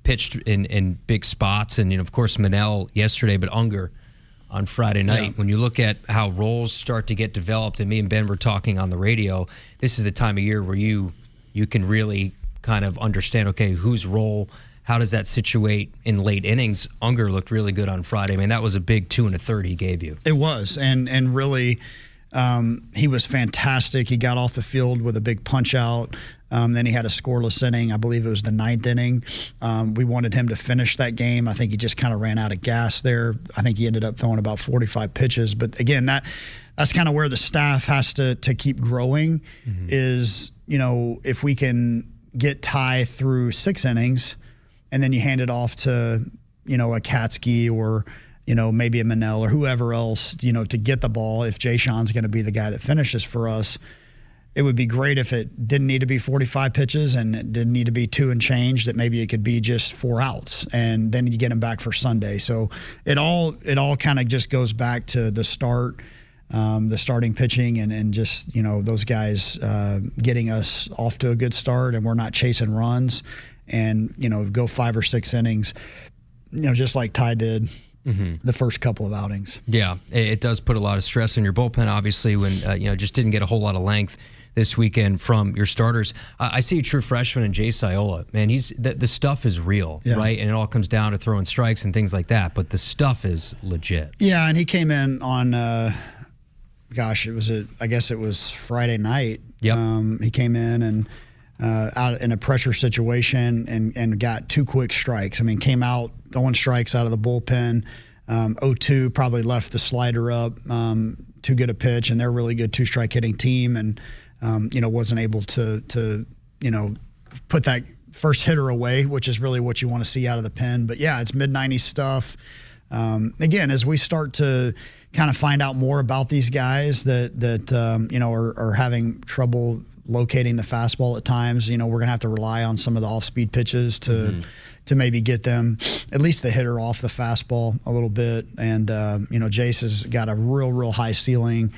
[SPEAKER 8] pitched in big spots. And, of course, Manel yesterday, but Unger on Friday night. Yeah. When you look at how roles start to get developed, and me and Ben were talking on the radio, this is the time of year where you can really kind of understand, okay, whose role, how does that situate in late innings? Unger looked really good on Friday. I mean, that was a big 2 1/3 he gave you.
[SPEAKER 23] It was, and really he was fantastic. He got off the field with a big punch out. Then he had a scoreless inning. I believe it was the 9th inning. We wanted him to finish that game. I think he just kind of ran out of gas there. I think he ended up throwing about 45 pitches. But again, that's kind of where the staff has to keep growing is, if we can get Ty through 6 innings and then you hand it off to, a Katsky or, maybe a Manel or whoever else, to get the ball. If Jay Sean's going to be the guy that finishes for us, it would be great if it didn't need to be 45 pitches and it didn't need to be 2 and change, that maybe it could be just 4 outs and then you get him back for Sunday. So it all kind of just goes back to the start, the starting pitching and just, those guys getting us off to a good start, and we're not chasing runs and, go 5 or 6 innings, just like Ty did the first couple of outings.
[SPEAKER 8] Yeah, it does put a lot of stress on your bullpen, obviously, when, just didn't get a whole lot of length this weekend from your starters. I see a true freshman in Jay Ciola. Man, the stuff is real, right? And it all comes down to throwing strikes and things like that, but the stuff is legit.
[SPEAKER 23] Yeah, and he came in on, I guess it was Friday night.
[SPEAKER 8] Yep.
[SPEAKER 23] He came in and out in a pressure situation and got 2 quick strikes. I mean, came out throwing strikes out of the bullpen. 0-2, probably left the slider up, too good a pitch, and they're a really good 2-strike hitting team, and wasn't able to put that first hitter away, which is really what you want to see out of the pen. But yeah, it's mid-90s stuff. Again, as we start to kind of find out more about these guys that are having trouble locating the fastball at times, we're going to have to rely on some of the off-speed pitches to maybe get them, at least the hitter, off the fastball a little bit. And, Jace has got a real high ceiling.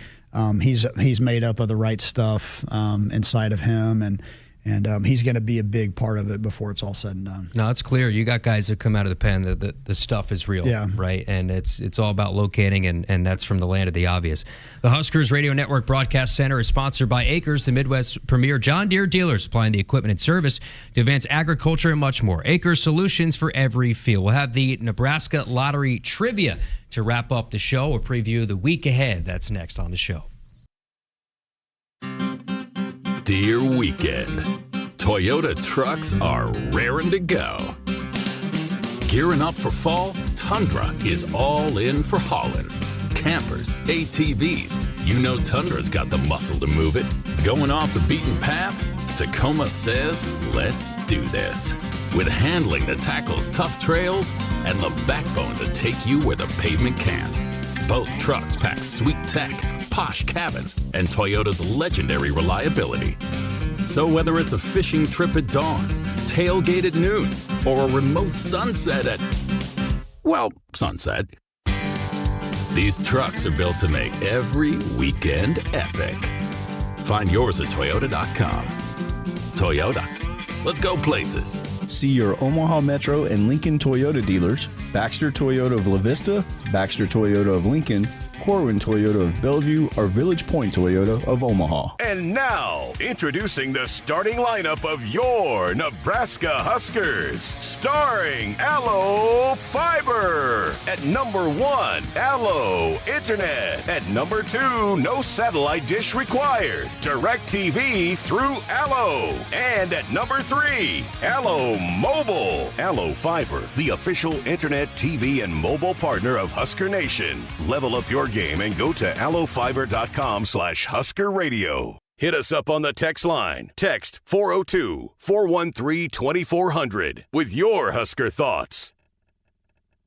[SPEAKER 23] He's made up of the right stuff inside of him. And he's going to be a big part of it before it's all said and done.
[SPEAKER 8] No, it's clear. You got guys that come out of the pen. The stuff is real, right? And it's all about locating, and that's from the land of the obvious. The Huskers Radio Network Broadcast Center is sponsored by Akrs, the Midwest premier John Deere dealer, supplying the equipment and service to advance agriculture and much more. Akrs, solutions for every field. We'll have the Nebraska Lottery Trivia to wrap up the show. We'll preview the week ahead. That's next on the show.
[SPEAKER 17] Deer weekend. Toyota trucks are raring to go. Gearing up for fall, Tundra is all in for hauling. Campers, ATVs, you know Tundra's got the muscle to move it. Going off the beaten path? Tacoma says, let's do this. With handling that tackles tough trails and the backbone to take you where the pavement can't. Both trucks pack sweet tech, posh cabins, and Toyota's legendary reliability. So whether it's a fishing trip at dawn, tailgate at noon, or a remote sunset at, well, sunset, these trucks are built to make every weekend epic. Find yours at Toyota.com. Toyota, let's go places.
[SPEAKER 18] See your Omaha Metro and Lincoln Toyota dealers, Baxter Toyota of La Vista, Baxter Toyota of Lincoln, Corwin Toyota of Bellevue, or Village Point Toyota of Omaha.
[SPEAKER 2] And now, introducing the starting lineup of your Nebraska Huskers. Starring Allo Fiber. At number 1, Allo Internet. At number 2, no satellite dish required. DirecTV through Allo. And at number 3, Allo Mobile. Allo Fiber, the official internet, TV, and mobile partner of Husker Nation. Level up your game and go to allofiber.com/Husker Radio. Hit us up on the text line. Text 402-413-2400 with your Husker thoughts.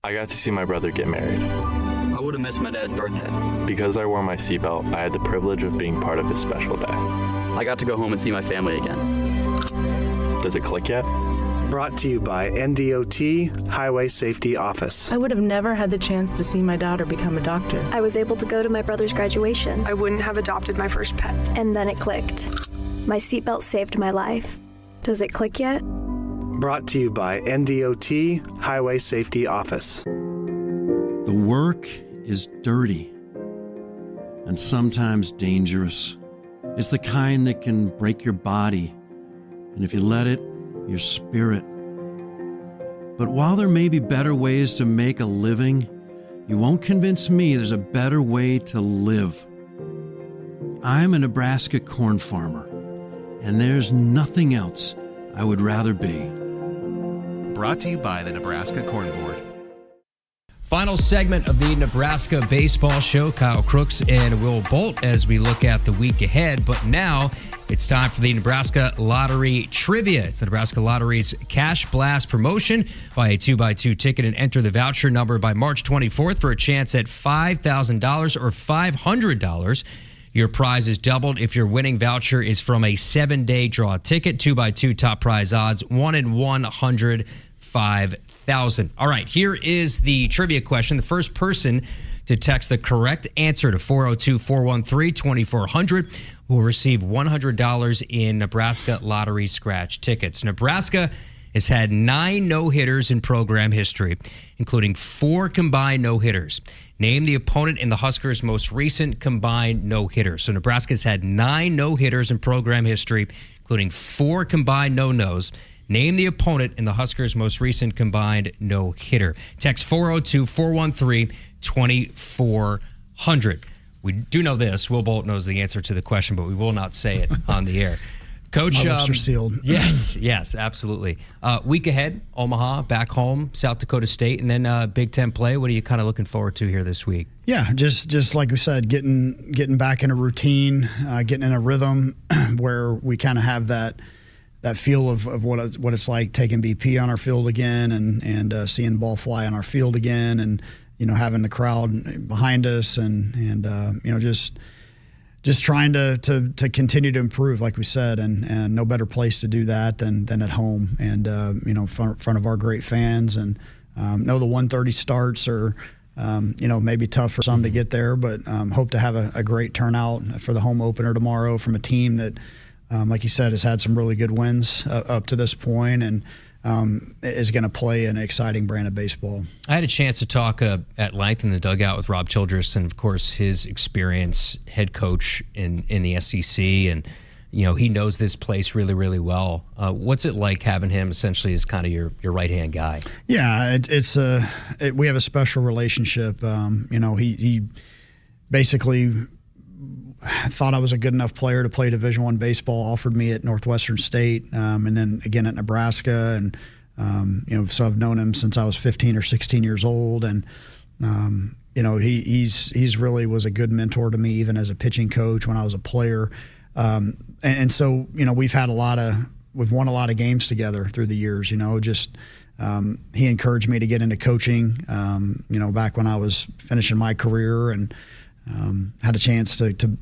[SPEAKER 4] I got to see my brother get married.
[SPEAKER 5] I would have missed my dad's birthday.
[SPEAKER 4] Because I wore my seatbelt, I had the privilege of being part of his special day.
[SPEAKER 5] I got to go home and see my family again.
[SPEAKER 4] Does it click yet?
[SPEAKER 26] Brought to you by NDOT Highway Safety Office.
[SPEAKER 24] I would have never had the chance to see my daughter become a doctor.
[SPEAKER 14] I was able to go to my brother's graduation.
[SPEAKER 27] I wouldn't have adopted my first pet.
[SPEAKER 14] And then it clicked. My seatbelt saved my life. Does it click yet?
[SPEAKER 26] Brought to you by NDOT Highway Safety Office.
[SPEAKER 1] The work is dirty and sometimes dangerous. It's the kind that can break your body, and if you let it, your spirit. But while there may be better ways to make a living, you won't convince me there's a better way to live. I'm a Nebraska corn farmer, and there's nothing else I would rather be.
[SPEAKER 3] Brought to you by the Nebraska Corn Board.
[SPEAKER 8] Final segment of the Nebraska Baseball Show. Kyle Crooks and Will Bolt as we look at the week ahead. But now it's time for the Nebraska Lottery Trivia. It's the Nebraska Lottery's Cash Blast promotion. Buy a 2x2 ticket and enter the voucher number by March 24th for a chance at $5,000 or $500. Your prize is doubled if your winning voucher is from a 7-day draw ticket. 2x2 top prize odds, 1 in 105,000. All right, here is the trivia question. The first person to text the correct answer to 402-413-2400 will receive $100 in Nebraska Lottery scratch tickets. Nebraska has had 9 no-hitters in program history, including 4 combined no-hitters. Name the opponent in the Huskers' most recent combined no-hitter. So Nebraska's had 9 no-hitters in program history, including 4 combined no-nos. Name the opponent in the Huskers' most recent combined no-hitter. Text 402-413-2400. We do know this. Will Bolt knows the answer to the question, but we will not say it on the air. Coach,
[SPEAKER 23] my lips are sealed.
[SPEAKER 8] Yes, absolutely. Week ahead, Omaha, back home, South Dakota State, and then Big Ten play. What are you kind of looking forward to here this week?
[SPEAKER 23] Yeah, just like we said, getting back in a routine, getting in a rhythm where we kind of have that feel of what it's like taking BP on our field again and seeing the ball fly on our field again, and having the crowd behind us and just trying to continue to improve, like we said, and no better place to do that than at home, and in front of our great fans. And know the 1:30 starts are maybe tough for some to get there, but hope to have a great turnout for the home opener tomorrow from a team that like you said, has had some really good wins up to this point, and is going to play an exciting brand of baseball.
[SPEAKER 8] I had a chance to talk at length in the dugout with Rob Childress, and of course his experience, head coach in the SEC, and he knows this place really, really well. What's it like having him essentially as kind of your right-hand guy? Yeah, we have a special relationship. He basically thought I was a good enough player to play Division I baseball, offered me at Northwestern State, and then again at Nebraska. And, so I've known him since I was 15 or 16 years old. And, he's really was a good mentor to me, even as a pitching coach when I was a player. And so, we've won a lot of games together through the years, he encouraged me to get into coaching, back when I was finishing my career, and had a chance to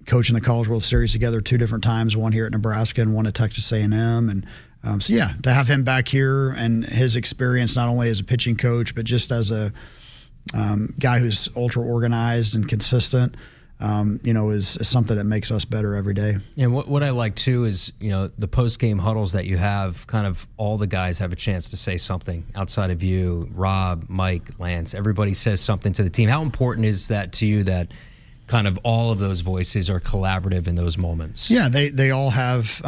[SPEAKER 8] coach in the College World Series together 2 different times, one here at Nebraska and one at Texas A&M. And to have him back here and his experience, not only as a pitching coach, but just as a guy who's ultra organized and consistent, is something that makes us better every day. And what I like too is, the post-game huddles that you have, kind of all the guys have a chance to say something outside of you. Rob, Mike, Lance, everybody says something to the team. How important is that to you, that kind of all of those voices are collaborative in those moments? Yeah, they all have,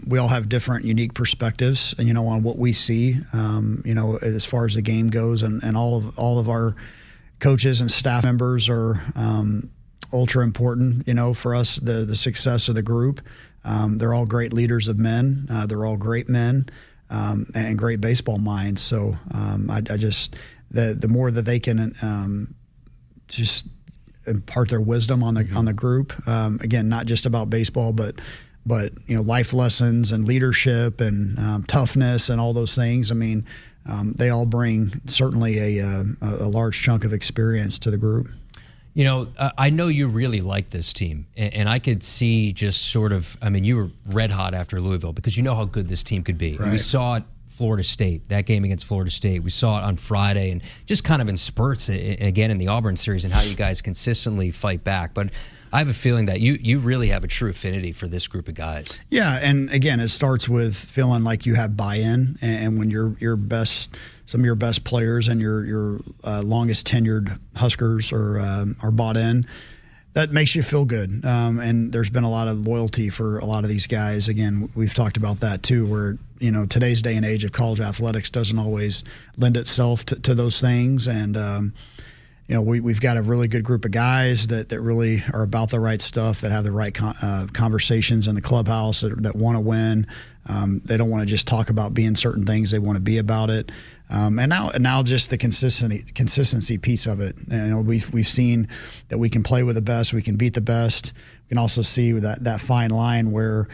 [SPEAKER 8] we all have different unique perspectives, on what we see, as far as the game goes, and all of our coaches and staff members are, ultra important, for us, the success of the group. They're all great leaders of men. They're all great men, and great baseball minds. So the more that they can just impart their wisdom on the group, again, not just about baseball, but life lessons and leadership and toughness and all those things. I mean, they all bring certainly a large chunk of experience to the group. I know you really like this team, and I could see just sort of, you were red hot after Louisville because you know how good this team could be. Right. We saw it Florida State, that game against Florida State. We saw it on Friday, and just kind of in spurts, again, in the Auburn series, and how you guys consistently fight back. But I have a feeling that you really have a true affinity for this group of guys. Yeah, and again, it starts with feeling like you have buy-in, and when some of your best players and your longest tenured Huskers are bought in, that makes you feel good. And there's been a lot of loyalty for a lot of these guys. Again, we've talked about that too, where today's day and age of college athletics doesn't always lend itself to those things. And we've got a really good group of guys that really are about the right stuff, that have the right conversations in the clubhouse, that want to win. They don't want to just talk about being certain things; they want to be about it. And now just the consistency piece of it. We've seen that we can play with the best, we can beat the best. We can also see that fine line where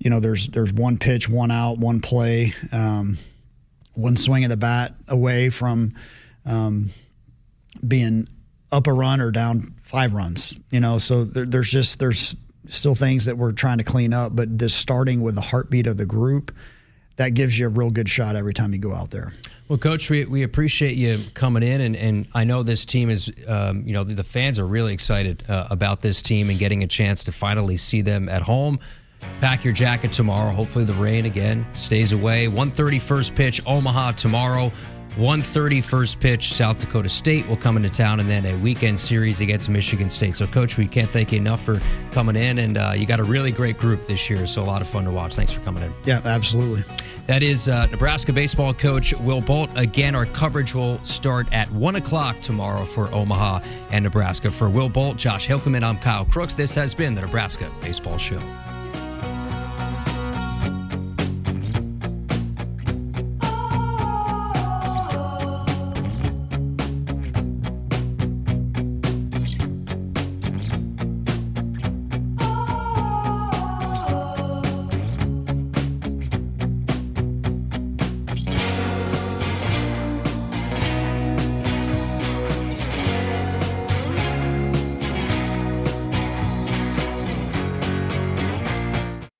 [SPEAKER 8] there's one pitch, one out, one play, one swing of the bat away from being up a run or down 5 runs. So there's still things that we're trying to clean up, but just starting with the heartbeat of the group, that gives you a real good shot every time you go out there. Well, Coach, we appreciate you coming in, and I know this team is, the fans are really excited about this team and getting a chance to finally see them at home. Pack your jacket tomorrow. Hopefully the rain, again, stays away. 1:30 first pitch, Omaha tomorrow. 1:30 first pitch, South Dakota State will come into town, and then a weekend series against Michigan State. So, Coach, we can't thank you enough for coming in, and you got a really great group this year, so a lot of fun to watch. Thanks for coming in. Yeah, absolutely. That is Nebraska baseball coach Will Bolt. Again, our coverage will start at 1 o'clock tomorrow for Omaha and Nebraska. For Will Bolt, Josh Hilkeman, I'm Kyle Crooks. This has been the Nebraska Baseball Show.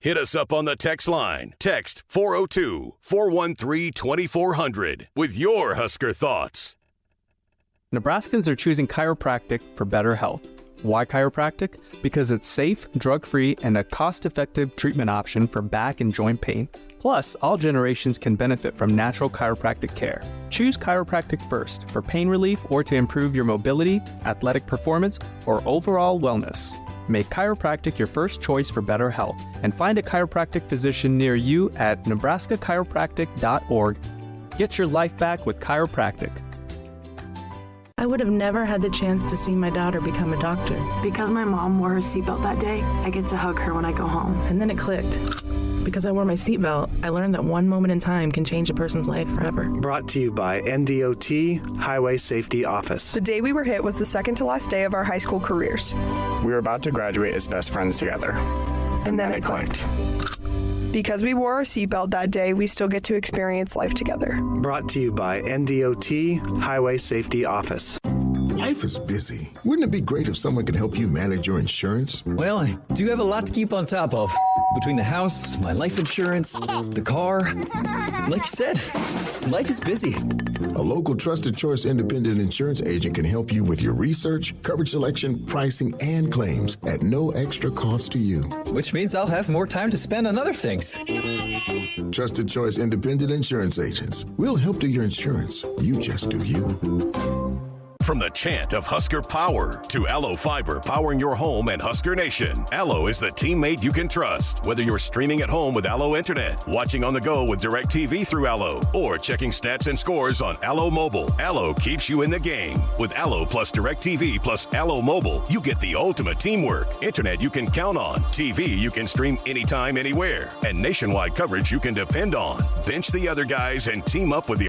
[SPEAKER 2] Hit us up on the text line. Text 402-413-2400 with your Husker thoughts.
[SPEAKER 19] Nebraskans are choosing chiropractic for better health. Why chiropractic? Because it's safe, drug-free, and a cost-effective treatment option for back and joint pain. Plus, all generations can benefit from natural chiropractic care. Choose chiropractic first for pain relief or to improve your mobility, athletic performance, or overall wellness. Make chiropractic your first choice for better health and find a chiropractic physician near you at nebraskachiropractic.org. Get your life back with chiropractic.
[SPEAKER 24] I would have never had the chance to see my daughter become a doctor.
[SPEAKER 25] Because my mom wore her seatbelt that day, I get to hug her when I go home.
[SPEAKER 24] And then it clicked. Because I wore my seatbelt, I learned that one moment in time can change a person's life forever.
[SPEAKER 26] Brought to you by NDOT Highway Safety Office.
[SPEAKER 27] The day we were hit was the second to last day of our high school careers.
[SPEAKER 6] We were about to graduate as best friends together.
[SPEAKER 27] And then it clicked. Because we wore our seatbelt that day, we still get to experience life together.
[SPEAKER 26] Brought to you by NDOT Highway Safety Office.
[SPEAKER 13] Life is busy. Wouldn't it be great if someone could help you manage your insurance?
[SPEAKER 12] Well, I do have a lot to keep on top of. Between the house, my life insurance, the car. Like you said, life is busy.
[SPEAKER 13] A local trusted choice independent insurance agent can help you with your research, coverage selection, pricing, and claims at no extra cost to you.
[SPEAKER 12] Which means I'll have more time to spend on other things.
[SPEAKER 13] Trusted choice independent insurance agents. We'll help do your insurance. You just do you.
[SPEAKER 2] From the chant of Husker power to Allo Fiber powering your home and Husker Nation, Allo is the teammate you can trust. Whether you're streaming at home with Allo Internet, watching on the go with DirecTV through Allo, or checking stats and scores on Allo Mobile, Allo keeps you in the game. With Allo plus DirecTV plus Allo Mobile, you get the ultimate teamwork. Internet you can count on, TV you can stream anytime, anywhere, and nationwide coverage you can depend on. Bench the other guys and team up with the